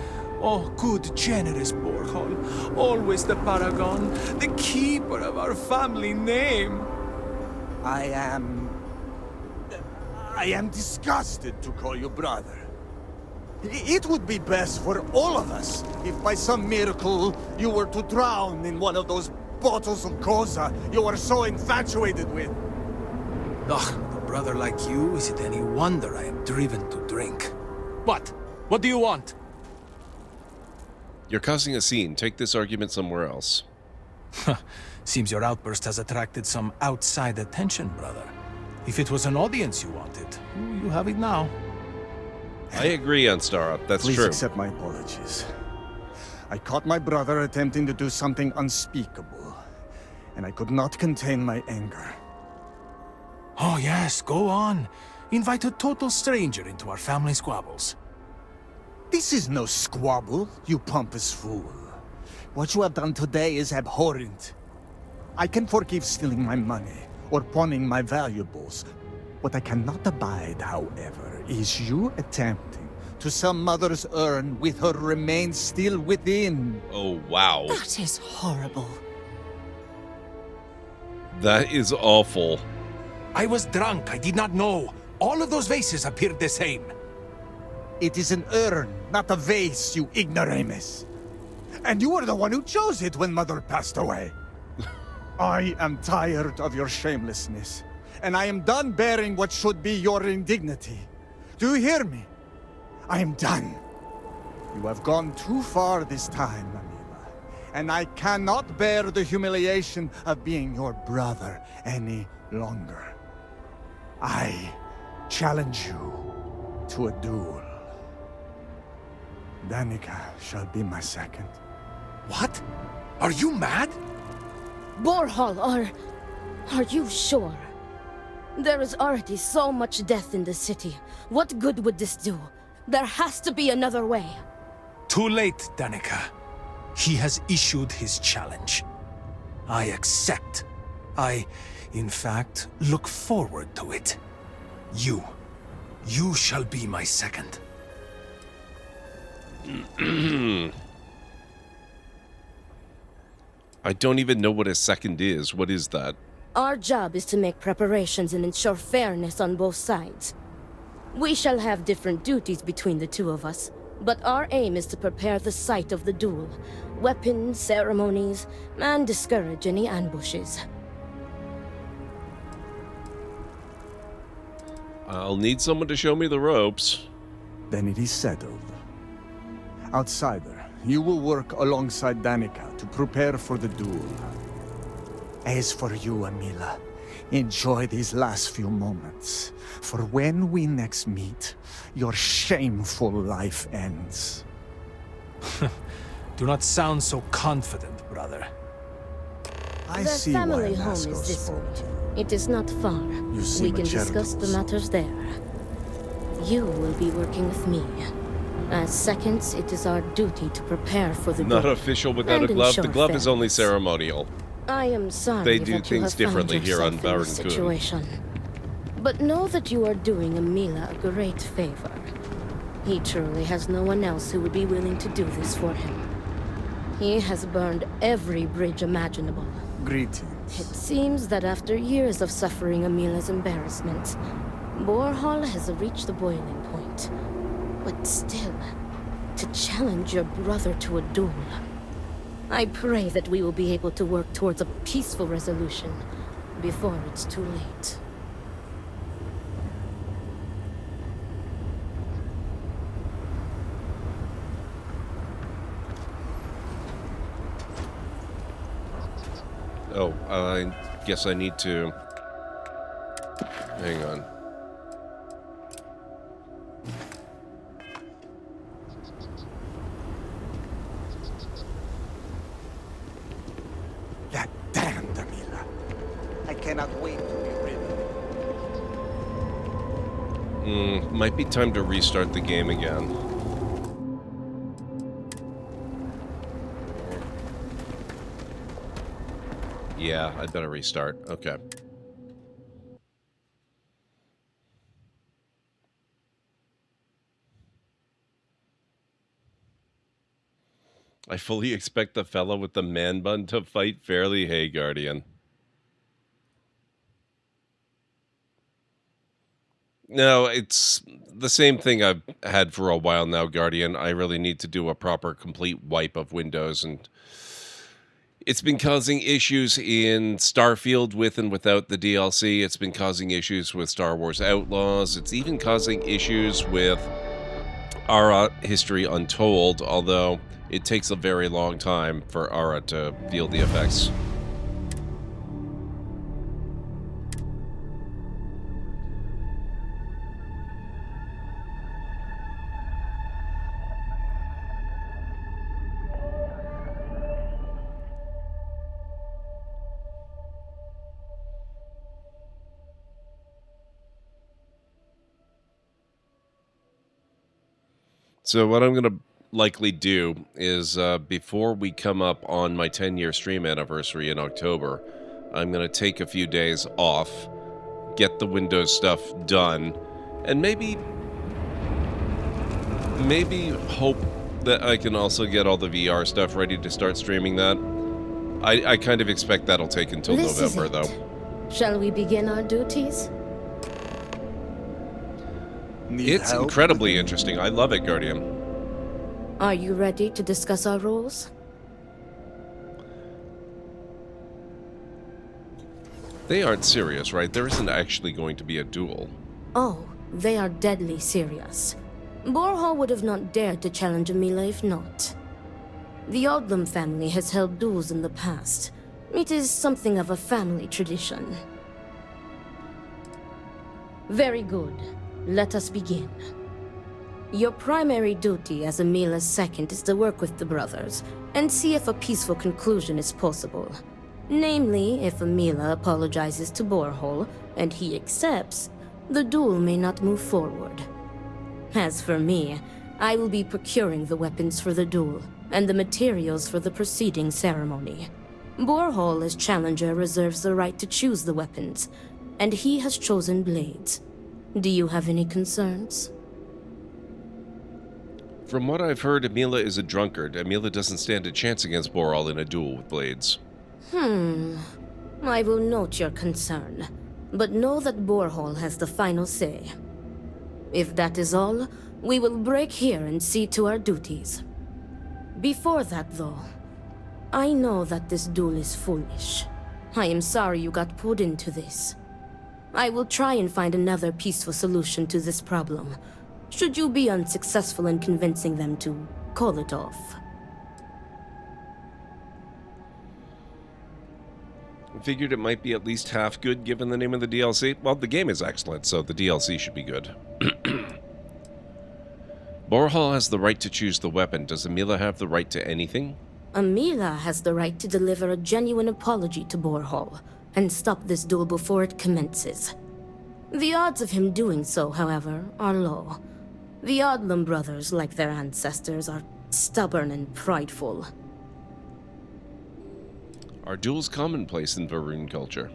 Oh, good, generous Borhal. Always the paragon, the keeper of our family name. I am disgusted to call you brother. It would be best for all of us if by some miracle you were to drown in one of those bottles of Koza you are so infatuated with. Ugh, with a brother like you, is it any wonder I am driven to drink? What? What do you want? You're causing a scene. Take this argument somewhere else. Seems your outburst has attracted some outside attention, brother. If it was an audience you wanted, you have it now. I agree on Star Up. That's Please true. accept my apologies. I caught my brother attempting to do something unspeakable, and I could not contain my anger. Oh yes, go on. Invite a total stranger into our family squabbles. This is no squabble, you pompous fool. What you have done today is abhorrent. I can forgive stealing my money or pawning my valuables. What I cannot abide, however, is you attempting to some mother's urn with her remains still within. Oh, wow. That is horrible. That is awful. I was drunk. I did not know. All of those vases appeared the same. It is an urn, not a vase, you ignoramus. And you were the one who chose it when Mother passed away. I am tired of your shamelessness, and I am done bearing what should be your indignity. Do you hear me? I am done. You have gone too far this time, Amila, and I cannot bear the humiliation of being your brother any longer. I challenge you to a duel. Danica shall be my second. What? Are you mad? Borhal, are you sure? There is already so much death in the city. What good would this do? There has to be another way. Too late, Danica. He has issued his challenge. I accept. In fact, look forward to it. You shall be my second. I don't even know what a second is. What is that? Our job is to make preparations and ensure fairness on both sides. We shall have different duties between the two of us, but our aim is to prepare the site of the duel, weapons, ceremonies, and discourage any ambushes. I'll need someone to show me the ropes. Then it is settled. Outsider, you will work alongside Danica to prepare for the duel. As for you, Amila, enjoy these last few moments, for when we next meet, your shameful life ends. Do not sound so confident, brother. I The see family why home Lasco is this spoke way. to you. It is not far. You We seem can a discuss the charitable matters there. You will be working with me. As seconds, it is our duty to prepare for the Not duel official without a and glove. The ensure glove is only fairness. ceremonial. I am sorry They do that you things have differently found here on yourself in this Baron Kun. situation. But know that you are doing Amila a great favor. He truly has no one else who would be willing to do this for him. He has burned every bridge imaginable. Greetings. It seems that after years of suffering Amila's embarrassment, Borhal has reached the boiling point. But still, to challenge your brother to a duel. I pray that we will be able to work towards a peaceful resolution before it's too late. Oh, I guess I need to... Hang on. That damned Amila. I cannot wait to be rid of it. Might be time to restart the game again. Yeah, I'd better restart. Okay. I fully expect the fellow with the man bun to fight fairly. Hey, Guardian. No, it's the same thing I've had for a while now, Guardian. I really need to do a proper complete wipe of Windows, and it's been causing issues in Starfield with and without the DLC. It's been causing issues with Star Wars Outlaws. It's even causing issues with Ara History Untold, although it takes a very long time for Ara to feel the effects. So what I'm going to likely do is before we come up on my 10-year stream anniversary in October, I'm going to take a few days off, get the Windows stuff done, and maybe hope that I can also get all the VR stuff ready to start streaming that. I kind of expect that'll take until This is November, it. though. Shall we begin our duties? It's incredibly interesting. I love it, Guardian. Are you ready to discuss our roles? They aren't serious, right? There isn't actually going to be a duel. Oh, they are deadly serious. Borhall would have not dared to challenge Amila if not. The Odlum family has held duels in the past. It is something of a family tradition. Very good. Let us begin. Your primary duty as Amila's second is to work with the brothers and see if a peaceful conclusion is possible. Namely, if Amila apologizes to Borhall and he accepts, the duel may not move forward. As for me, I will be procuring the weapons for the duel and the materials for the preceding ceremony. Borhall, as challenger, reserves the right to choose the weapons, and he has chosen blades. Do you have any concerns? From what I've heard, Amila is a drunkard. Amila doesn't stand a chance against Borhall in a duel with blades. I will note your concern, but know that Borhall has the final say. If that is all, we will break here and see to our duties. Before that, though, I know that this duel is foolish. I am sorry you got pulled into this. I will try and find another peaceful solution to this problem, should you be unsuccessful in convincing them to call it off. I figured it might be at least half good given the name of the DLC. Well, the game is excellent, so the DLC should be good. Borhall has the right to choose the weapon. Does Amila have the right to anything? Amila has the right to deliver a genuine apology to Borhall and stop this duel before it commences. The odds of him doing so, however, are low. The Odlum brothers, like their ancestors, are stubborn and prideful. Are duels commonplace in Varun culture?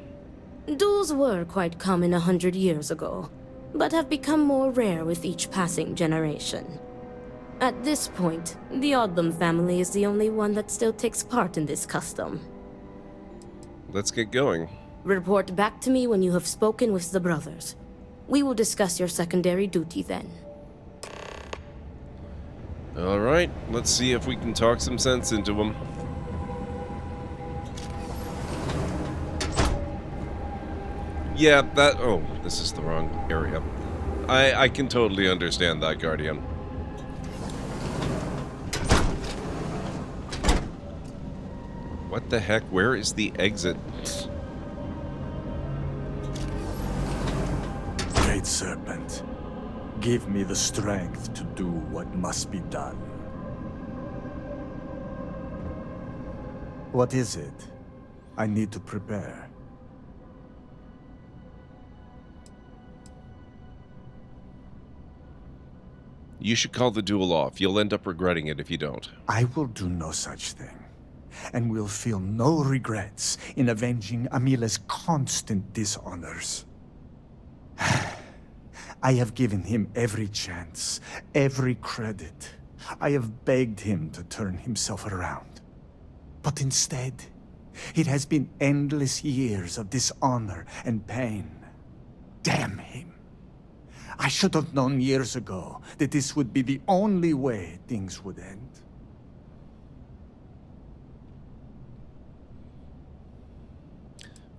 Duels were quite common 100 years ago, but have become more rare with each passing generation. At this point, the Odlum family is the only one that still takes part in this custom. Let's get going. Report back to me when you have spoken with the brothers. We will discuss your secondary duty then. Alright, let's see if we can talk some sense into them. Yeah, that... Oh, this is the wrong area. I can totally understand that, Guardian. What the heck? Where is the exit? Great Serpent, give me the strength to do what must be done. What is it? I need to prepare. You should call the duel off. You'll end up regretting it if you don't. I will do no such thing, and will feel no regrets in avenging Amila's constant dishonors. I have given him every chance, every credit. I have begged him to turn himself around. But instead, it has been endless years of dishonor and pain. Damn him. I should have known years ago that this would be the only way things would end.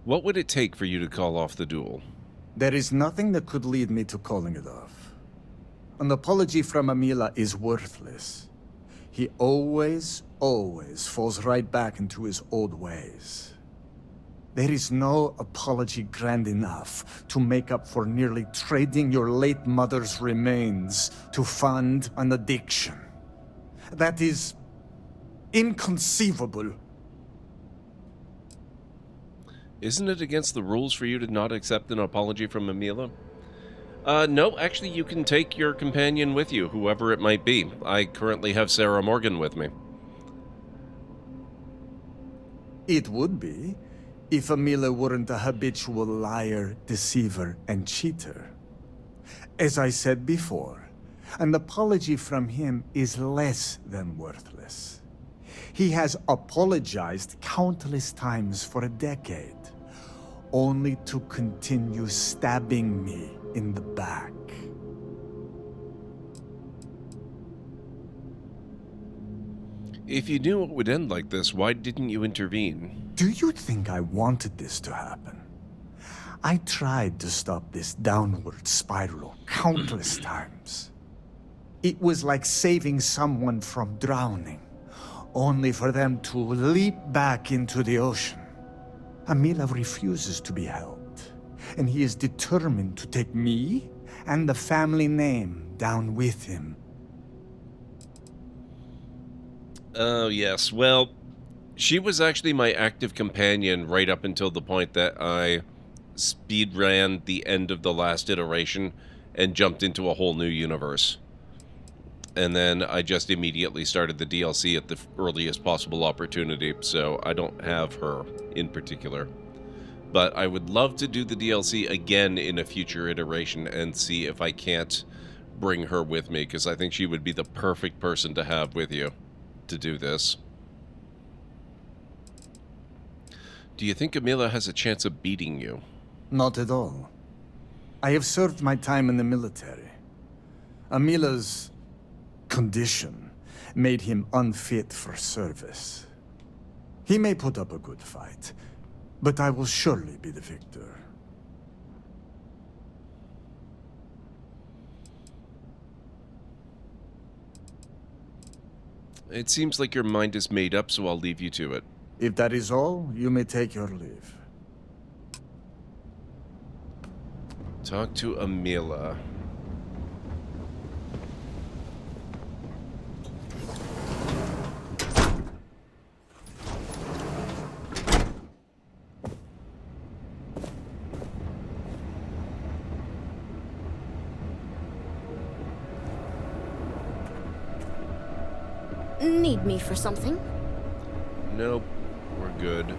What would it take for you to call off the duel? There is nothing that could lead me to calling it off. An apology from Amila is worthless. He always falls right back into his old ways. There is no apology grand enough to make up for nearly trading your late mother's remains to fund an addiction. That is inconceivable. Isn't it against the rules for you to not accept an apology from Amila? No, actually you can take your companion with you, whoever it might be. I currently have Sarah Morgan with me. It would be, if Amila weren't a habitual liar, deceiver, and cheater. As I said before, an apology from him is less than worthless. He has apologized countless times for a decade, only to continue stabbing me in the back. If you knew it would end like this, why didn't you intervene? Do you think I wanted this to happen? I tried to stop this downward spiral countless times. It was like saving someone from drowning, only for them to leap back into the ocean. Amila refuses to be helped, and he is determined to take me and the family name down with him. Oh, yes. Well, she was actually my active companion right up until the point that I speed ran the end of the last iteration and jumped into a whole new universe. And then I just immediately started the DLC at the earliest possible opportunity, so I don't have her in particular. But I would love to do the DLC again in a future iteration and see if I can't bring her with me, because I think she would be the perfect person to have with you to do this. Do you think Amila has a chance of beating you? Not at all. I have served my time in the military. Amila's condition made him unfit for service. He may put up a good fight, but I will surely be the victor. It seems like your mind is made up, so I'll leave you to it. If that is all, you may take your leave. Talk to Amila. Need me for something? Nope, we're good.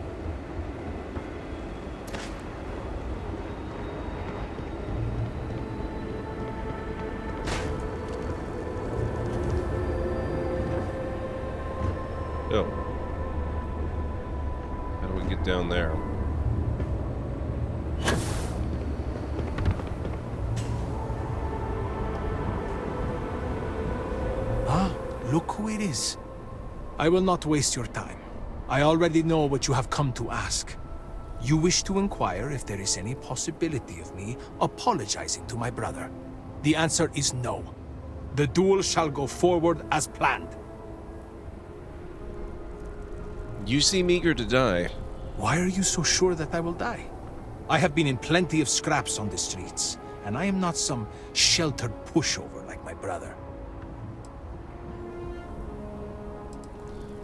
Oh. How do we get down there? Look who it is. I will not waste your time. I already know what you have come to ask. You wish to inquire if there is any possibility of me apologizing to my brother. The answer is no. The duel shall go forward as planned. You seem eager to die. Why are you so sure that I will die? I have been in plenty of scraps on the streets, and I am not some sheltered pushover like my brother.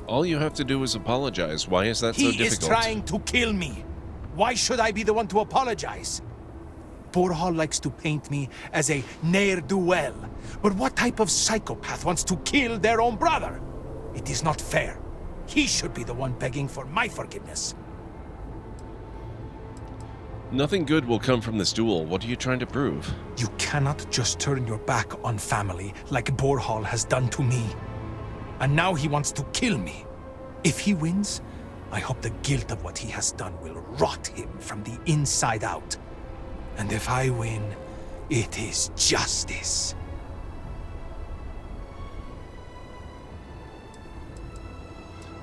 All you have to do is apologize. Why is that so difficult? He is trying to kill me. Why should I be the one to apologize? Borhal likes to paint me as a ne'er-do-well. But what type of psychopath wants to kill their own brother? It is not fair. He should be the one begging for my forgiveness. Nothing good will come from this duel. What are you trying to prove? You cannot just turn your back on family like Borhal has done to me. And now he wants to kill me. If he wins, I hope the guilt of what he has done will rot him from the inside out. And if I win, It is justice.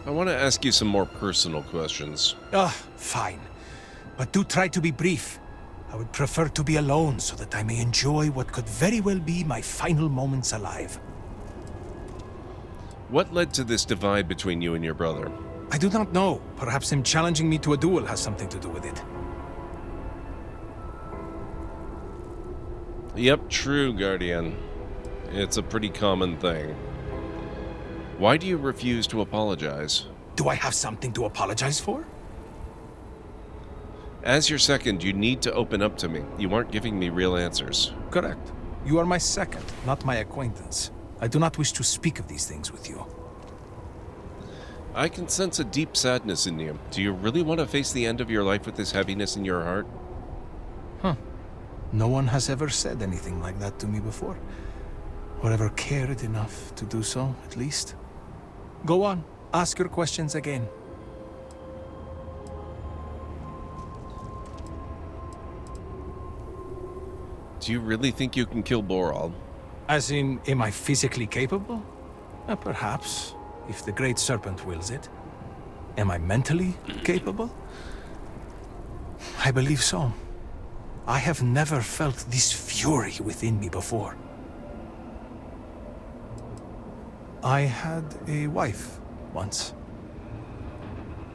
I want to ask you some more personal questions. Fine. But do try to be brief. I would prefer to be alone so that I may enjoy what could very well be my final moments alive. What led to this divide between you and your brother? I do not know. Perhaps him challenging me to a duel has something to do with it. Yep, true, Guardian. It's a pretty common thing. Why do you refuse to apologize? Do I have something to apologize for? As your second, you need to open up to me. You aren't giving me real answers. Correct. You are my second, not my acquaintance. I do not wish to speak of these things with you. I can sense a deep sadness in you. Do you really want to face the end of your life with this heaviness in your heart? Huh. No one has ever said anything like that to me before. Or ever cared enough to do so, at least. Go on. Ask your questions again. Do you really think you can kill Boral? As in, am I physically capable? Perhaps, if the Great Serpent wills it. Am I mentally capable? I believe so. I have never felt this fury within me before. I had a wife once.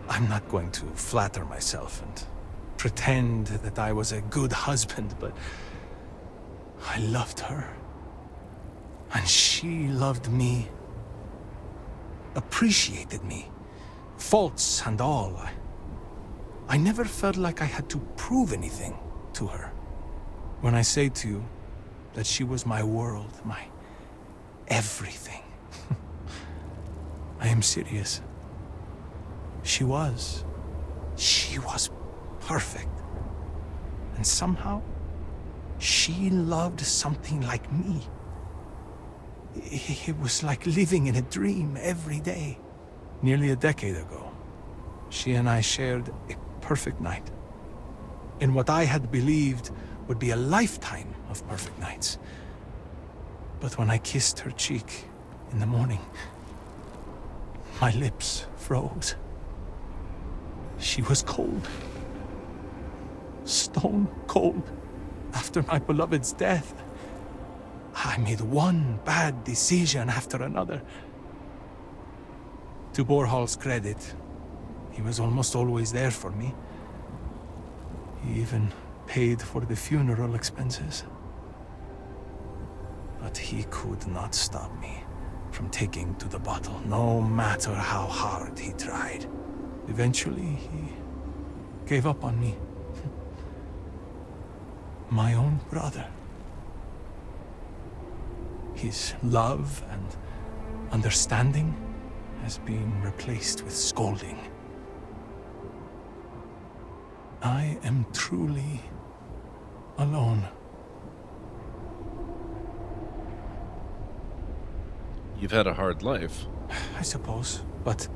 I'm not going to flatter myself and pretend that I was a good husband, but I loved her. And she loved me. Appreciated me. Faults and all. I never felt like I had to prove anything to her. When I say to you that she was my world, my everything, I am serious. She was perfect. And somehow, she loved something like me. It was like living in a dream every day. Nearly a decade ago, she and I shared a perfect night. In what I had believed would be a lifetime of perfect nights. But when I kissed her cheek in the morning, my lips froze. She was cold. Stone cold. After my beloved's death, I made one bad decision after another. To Borhal's credit, he was almost always there for me. He even paid for the funeral expenses. But he could not stop me from taking to the bottle, no matter how hard he tried. Eventually, he gave up on me. My own brother. His love and understanding has been replaced with scolding. I am truly alone. You've had a hard life. I suppose, but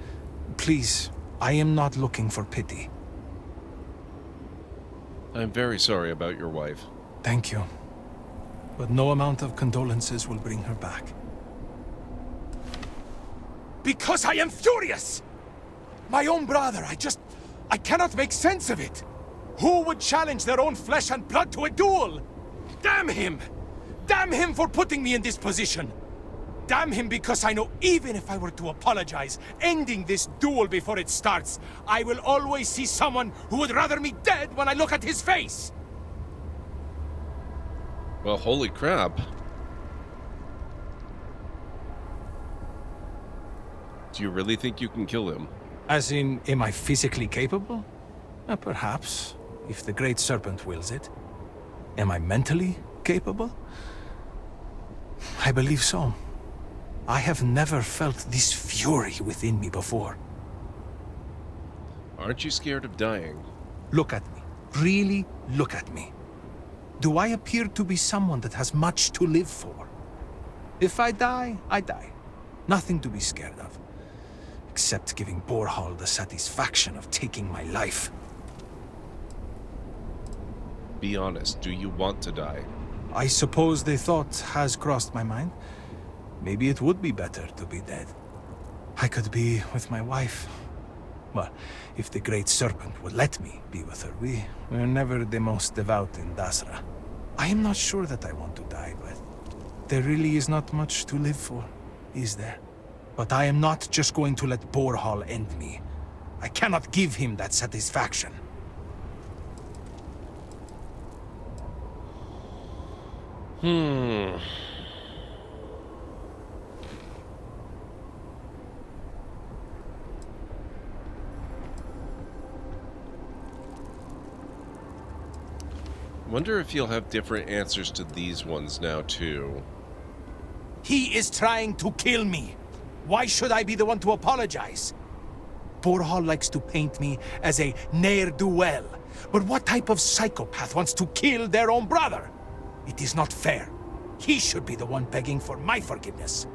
please, I am not looking for pity. I'm very sorry about your wife. Thank you. But no amount of condolences will bring her back. Because I am furious! My own brother, I cannot make sense of it. Who would challenge their own flesh and blood to a duel? Damn him! Damn him for putting me in this position! Damn him because I know even if I were to apologize, ending this duel before it starts, I will always see someone who would rather me dead when I look at his face! Well, holy crap. Do you really think you can kill him? As in, am I physically capable? Perhaps, if the Great Serpent wills it. Am I mentally capable? I believe so. I have never felt this fury within me before. Aren't you scared of dying? Look at me. Really look at me. Do I appear to be someone that has much to live for? If I die, I die. Nothing to be scared of. Except giving Borhal the satisfaction of taking my life. Be honest, do you want to die? I suppose the thought has crossed my mind. Maybe it would be better to be dead. I could be with my wife. Well, if the Great Serpent would let me be with her. We're never the most devout in Dasra. I am not sure that I want to die, but there really is not much to live for, is there? But I am not just going to let Borhall end me. I cannot give him that satisfaction. Wonder if you'll have different answers to these ones now, too. He is trying to kill me. Why should I be the one to apologize? Borhall likes to paint me as a ne'er-do-well. But what type of psychopath wants to kill their own brother? It is not fair. He should be the one begging for my forgiveness.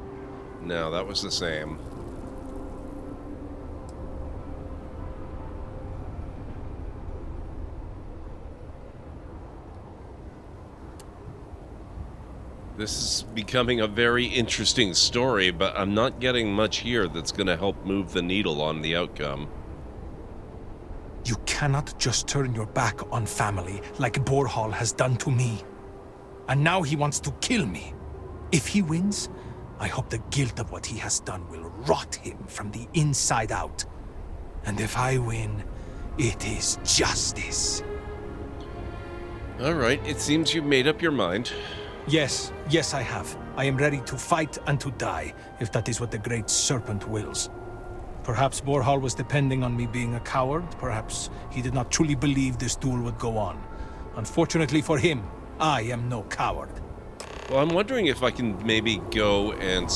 No, that was the same. This is becoming a very interesting story, but I'm not getting much here that's going to help move the needle on the outcome. You cannot just turn your back on family like Borhall has done to me. And now he wants to kill me. If he wins, I hope the guilt of what he has done will rot him from the inside out. And if I win, it is justice. All right, it seems you've made up your mind. Yes, I have. I am ready to fight and to die, if that is what the Great Serpent wills. Perhaps Borhall was depending on me being a coward. Perhaps he did not truly believe this duel would go on. Unfortunately for him, I am no coward. Well, I'm wondering if I can maybe go and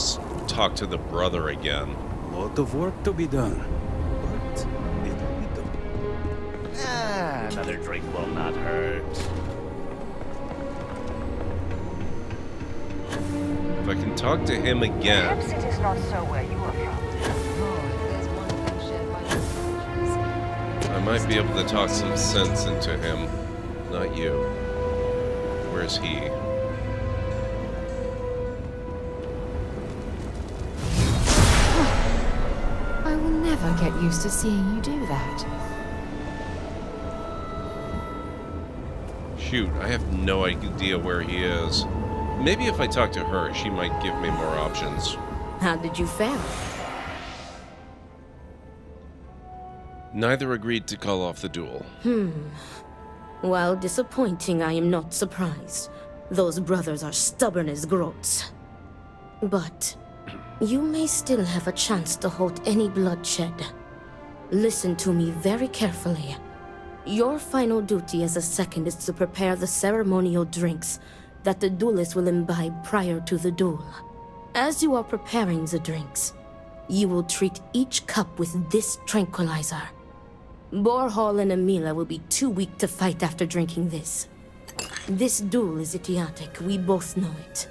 talk to the brother again. A lot of work to be done, but it will be done. Another drink will not hurt. If I can talk to him again. Perhaps it is not so where you are from. I might be able to talk some sense into him. Not you. Where's he? I will never get used to seeing you do that. Shoot, I have no idea where he is. Maybe if I talk to her, she might give me more options. How did you fare? Neither agreed to call off the duel. While disappointing, I am not surprised. Those brothers are stubborn as groats. But you may still have a chance to halt any bloodshed. Listen to me very carefully. Your final duty as a second is to prepare the ceremonial drinks that the duelists will imbibe prior to the duel. As you are preparing the drinks, you will treat each cup with this tranquilizer. Borhall and Amila will be too weak to fight after drinking this. This duel is idiotic, we both know it.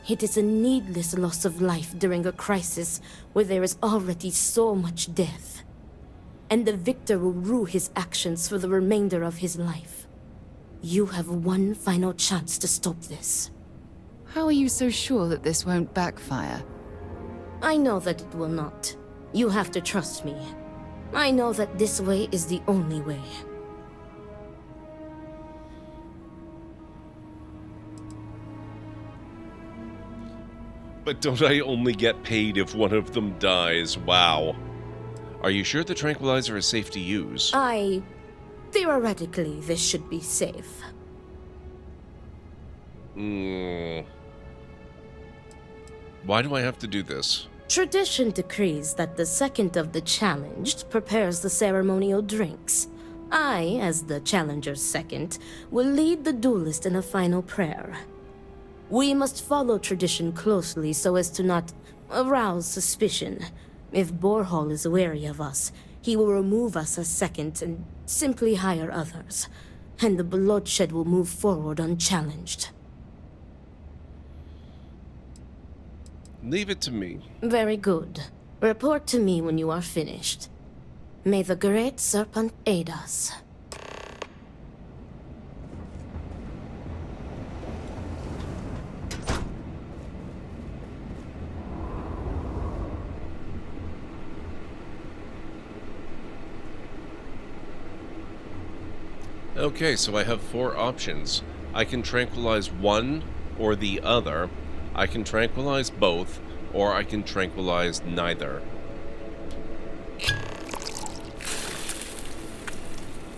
It is a needless loss of life during a crisis where there is already so much death. And the victor will rue his actions for the remainder of his life. You have one final chance to stop this. How are you so sure that this won't backfire? I know that it will not. You have to trust me. I know that this way is the only way. But don't I only get paid if one of them dies? Wow. Are you sure the tranquilizer is safe to use? Theoretically, this should be safe. Why do I have to do this? Tradition decrees that the second of the challenged prepares the ceremonial drinks. I, as the challenger's second, will lead the duelist in a final prayer. We must follow tradition closely so as to not arouse suspicion. If Borhall is wary of us, he will remove us as second and simply hire others, and the bloodshed will move forward unchallenged. Leave it to me. Very good. Report to me when you are finished. May the Great Serpent aid us. Okay, so I have 4 options. I can tranquilize one or the other. I can tranquilize both, or I can tranquilize neither.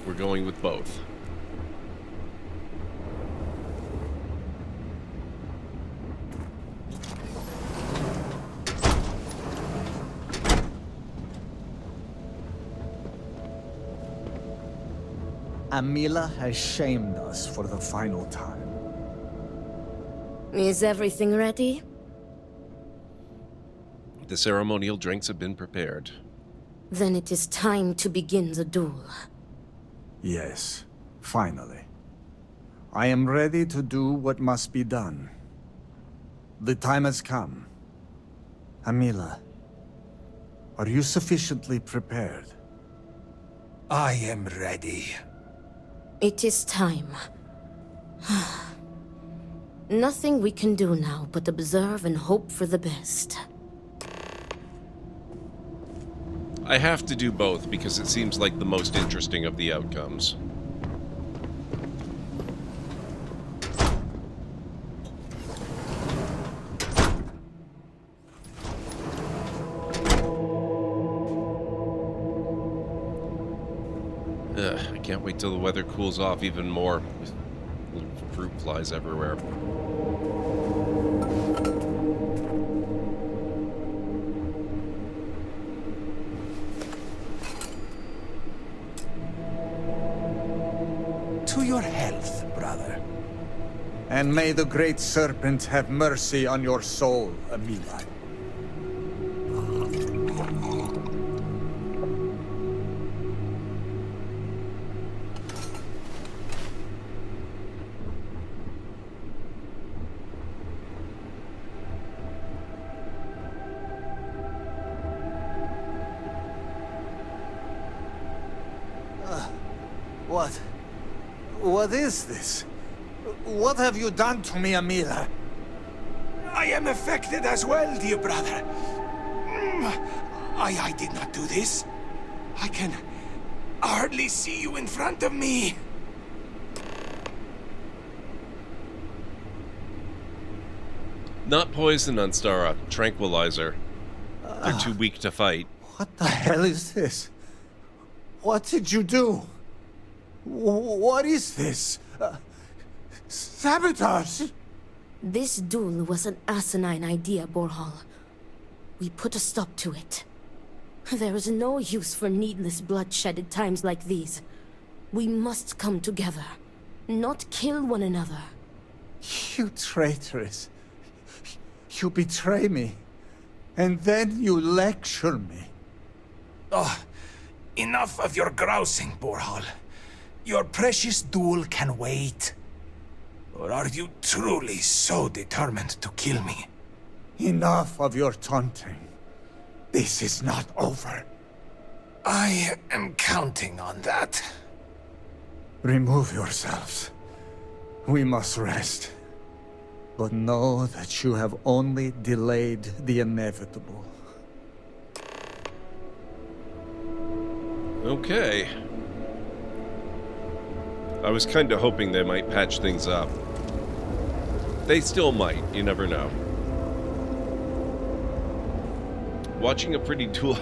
We're going with both. Amila has shamed us for the final time. Is everything ready? The ceremonial drinks have been prepared. Then it is time to begin the duel. Yes, finally. I am ready to do what must be done. The time has come. Amila, are you sufficiently prepared? I am ready. It is time. Nothing we can do now but observe and hope for the best. I have to do both because it seems like the most interesting of the outcomes. I can't wait till the weather cools off even more. Little fruit flies everywhere. To your health, brother. And may the great serpent have mercy on your soul, Amila. What is this? What have you done to me, Amila? I am affected as well, dear brother. I did not do this. I can hardly see you in front of me. Not poison, Unstara. Tranquilizer. They're too weak to fight. What the hell is this? What did you do? What is this? Sabotage! This duel was an asinine idea, Borhal. We put a stop to it. There is no use for needless bloodshed at times like these. We must come together, not kill one another. You traitoress. You betray me. And then you lecture me. Oh, enough of your grousing, Borhal. Your precious duel can wait. Or are you truly so determined to kill me? Enough of your taunting. This is not over. I am counting on that. Remove yourselves. We must rest. But know that you have only delayed the inevitable. Okay. I was kind of hoping they might patch things up. They still might, you never know. Watching a pretty duel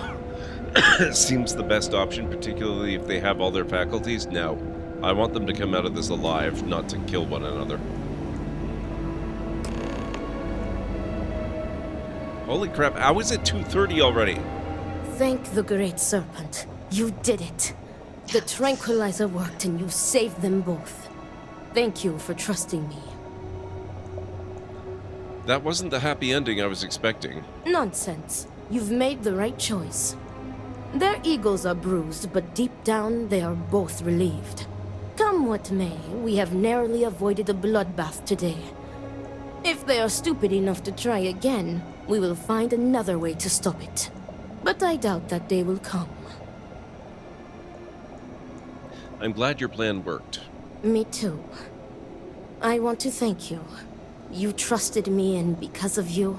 seems the best option, particularly if they have all their faculties. No, I want them to come out of this alive, not to kill one another. Holy crap, how is it 2:30 already? Thank the Great Serpent. You did it. The tranquilizer worked and you saved them both. Thank you for trusting me. That wasn't the happy ending I was expecting. Nonsense. You've made the right choice. Their egos are bruised, but deep down they are both relieved. Come what may, we have narrowly avoided a bloodbath today. If they are stupid enough to try again, we will find another way to stop it. But I doubt that day will come. I'm glad your plan worked. Me too. I want to thank you. You trusted me, and because of you,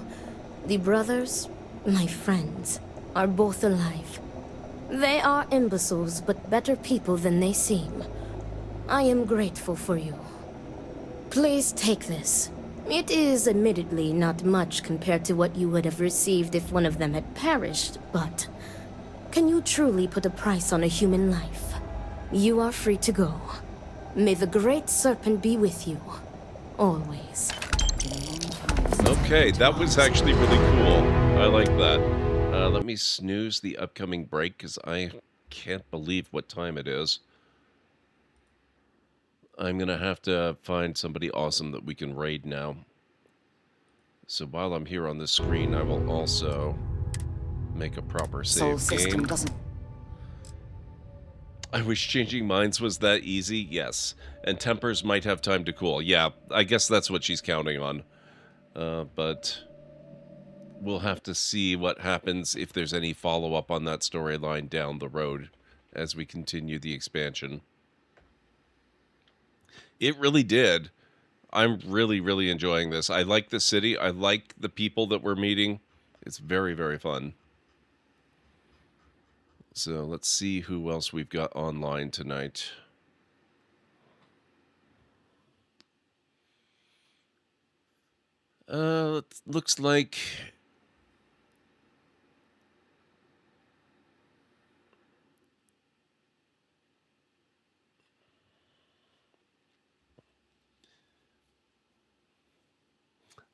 the brothers, my friends, are both alive. They are imbeciles, but better people than they seem. I am grateful for you. Please take this. It is admittedly not much compared to what you would have received if one of them had perished, but can you truly put a price on a human life? You are free to go. May the Great Serpent be with you. Always. Okay, that was actually really cool. I like that. Let me snooze the upcoming break, because I can't believe what time it is. I'm going to have to find somebody awesome that we can raid now. So while I'm here on this screen, I will also make a proper Soul save system game. doesn't. I wish changing minds was that easy. Yes. And tempers might have time to cool. Yeah, I guess that's what she's counting on. But we'll have to see what happens if there's any follow-up on that storyline down the road as we continue the expansion. It really did. I'm really, really enjoying this. I like the city. I like the people that we're meeting. It's very, very fun. So let's see who else we've got online tonight. It looks like...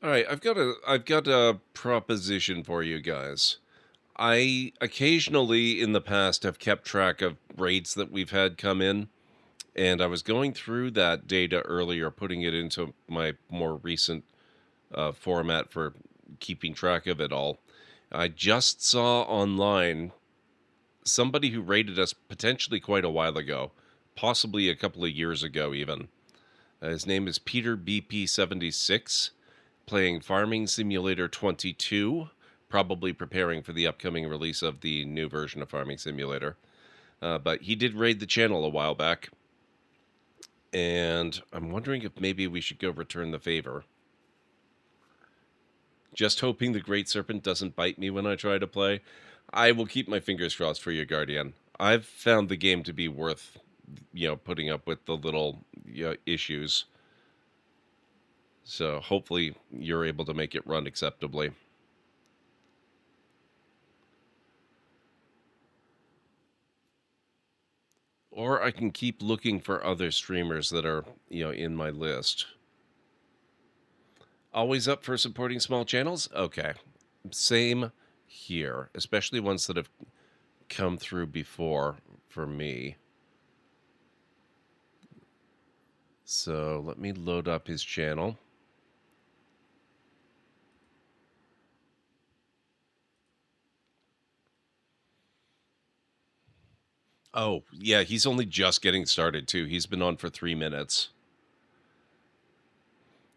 All right, I've got a proposition for you guys. I occasionally in the past have kept track of raids that we've had come in, and I was going through that data earlier, putting it into my more recent format for keeping track of it all. I just saw online somebody who raided us potentially quite a while ago, possibly a couple of years ago even. His name is Peter BP76. Playing Farming Simulator 22, probably preparing for the upcoming release of the new version of Farming Simulator. But he did raid the channel a while back, and I'm wondering if maybe we should go return the favor. Just hoping the Great Serpent doesn't bite me when I try to play. I will keep my fingers crossed for you, Guardian. I've found the game to be worth, putting up with the little issues. So hopefully you're able to make it run acceptably. Or I can keep looking for other streamers that are, in my list. Always up for supporting small channels? Okay. Same here, especially ones that have come through before for me. So let me load up his channel. Oh, yeah, he's only just getting started, too. He's been on for 3 minutes.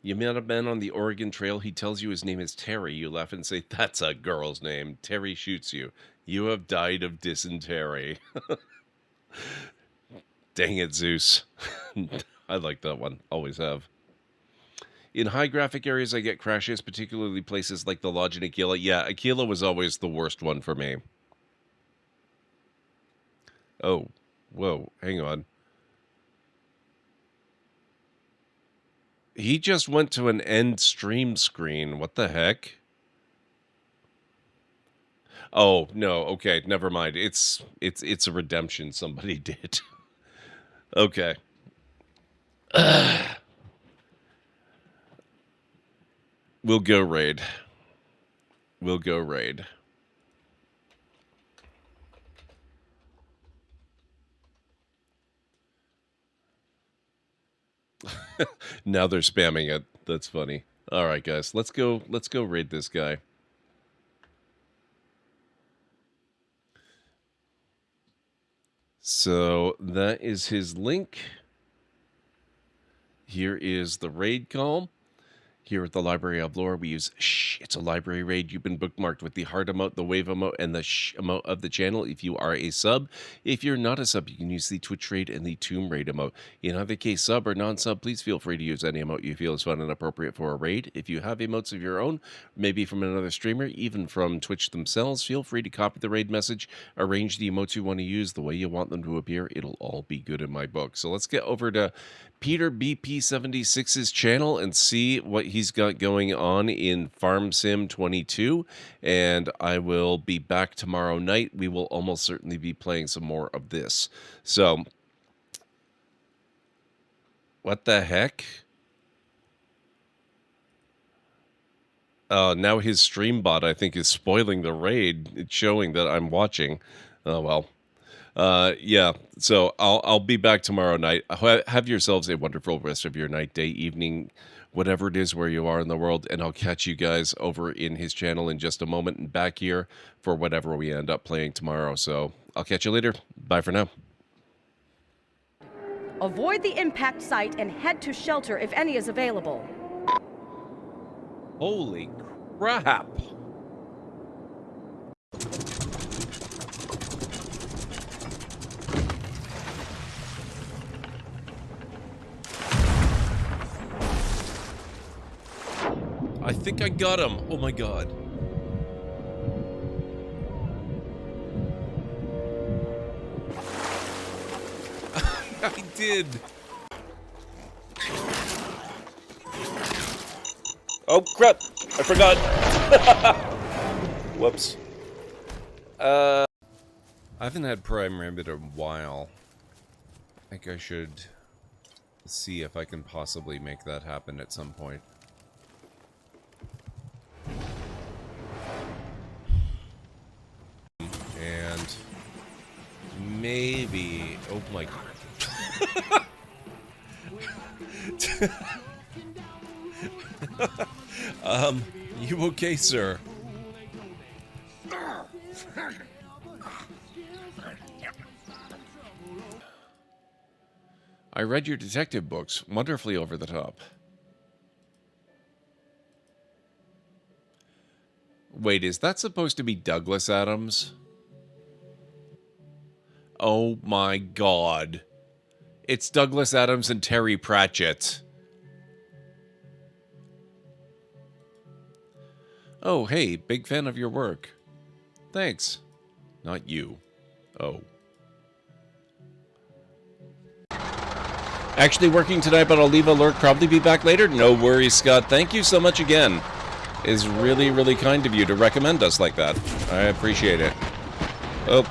You met a man on the Oregon Trail. He tells you his name is Terry. You laugh and say, that's a girl's name. Terry shoots you. You have died of dysentery. Dang it, Zeus. I like that one. Always have. In high graphic areas, I get crashes, particularly places like the Lodge in Aquila. Yeah, Aquila was always the worst one for me. Oh, whoa, hang on. He just went to an end stream screen. What the heck? Oh, no, okay, never mind. It's a redemption somebody did. Okay. We'll go raid. We'll go raid. Now they're spamming it. That's funny. All right, guys, let's go raid this guy. So that is his link. Here is the raid call. Here at the Library of Lore, we use shh. It's a library raid. You've been bookmarked with the heart emote, the wave emote, and the shh emote of the channel if you are a sub. If you're not a sub, you can use the Twitch raid and the Tomb raid emote. In either case, sub or non-sub, please feel free to use any emote you feel is fun and appropriate for a raid. If you have emotes of your own, maybe from another streamer, even from Twitch themselves, feel free to copy the raid message, arrange the emotes you want to use the way you want them to appear. It'll all be good in my book. So let's get over to Peter BP76's channel and see what he's got going on in Farm Sim 22, and I will be back tomorrow night. We will almost certainly be playing some more of this. So, what the heck? Now his stream bot, I think, is spoiling the raid. It's showing that I'm watching. Oh, well. Yeah, so I'll be back tomorrow night. Have yourselves a wonderful rest of your night, day, evening, whatever it is where you are in the world, and I'll catch you guys over in his channel in just a moment and back here for whatever we end up playing tomorrow. So I'll catch you later. Bye for now. Avoid the impact site and head to shelter if any is available. Holy crap. I think I got him. Oh my god. I did. Oh crap. I forgot. Whoops. I haven't had Prime Rabbit in a while. I think I should see if I can possibly make that happen at some point. And maybe, oh my god. You okay, sir? I read your detective books, wonderfully over the top. Wait, is that supposed to be Douglas Adams? Oh my god. It's Douglas Adams and Terry Pratchett. Oh, hey, big fan of your work. Thanks. Not you. Oh. Actually working tonight, but I'll leave a lurk. Probably be back later. No worries, Scott. Thank you so much again. It's really, really kind of you to recommend us like that. I appreciate it. Oh.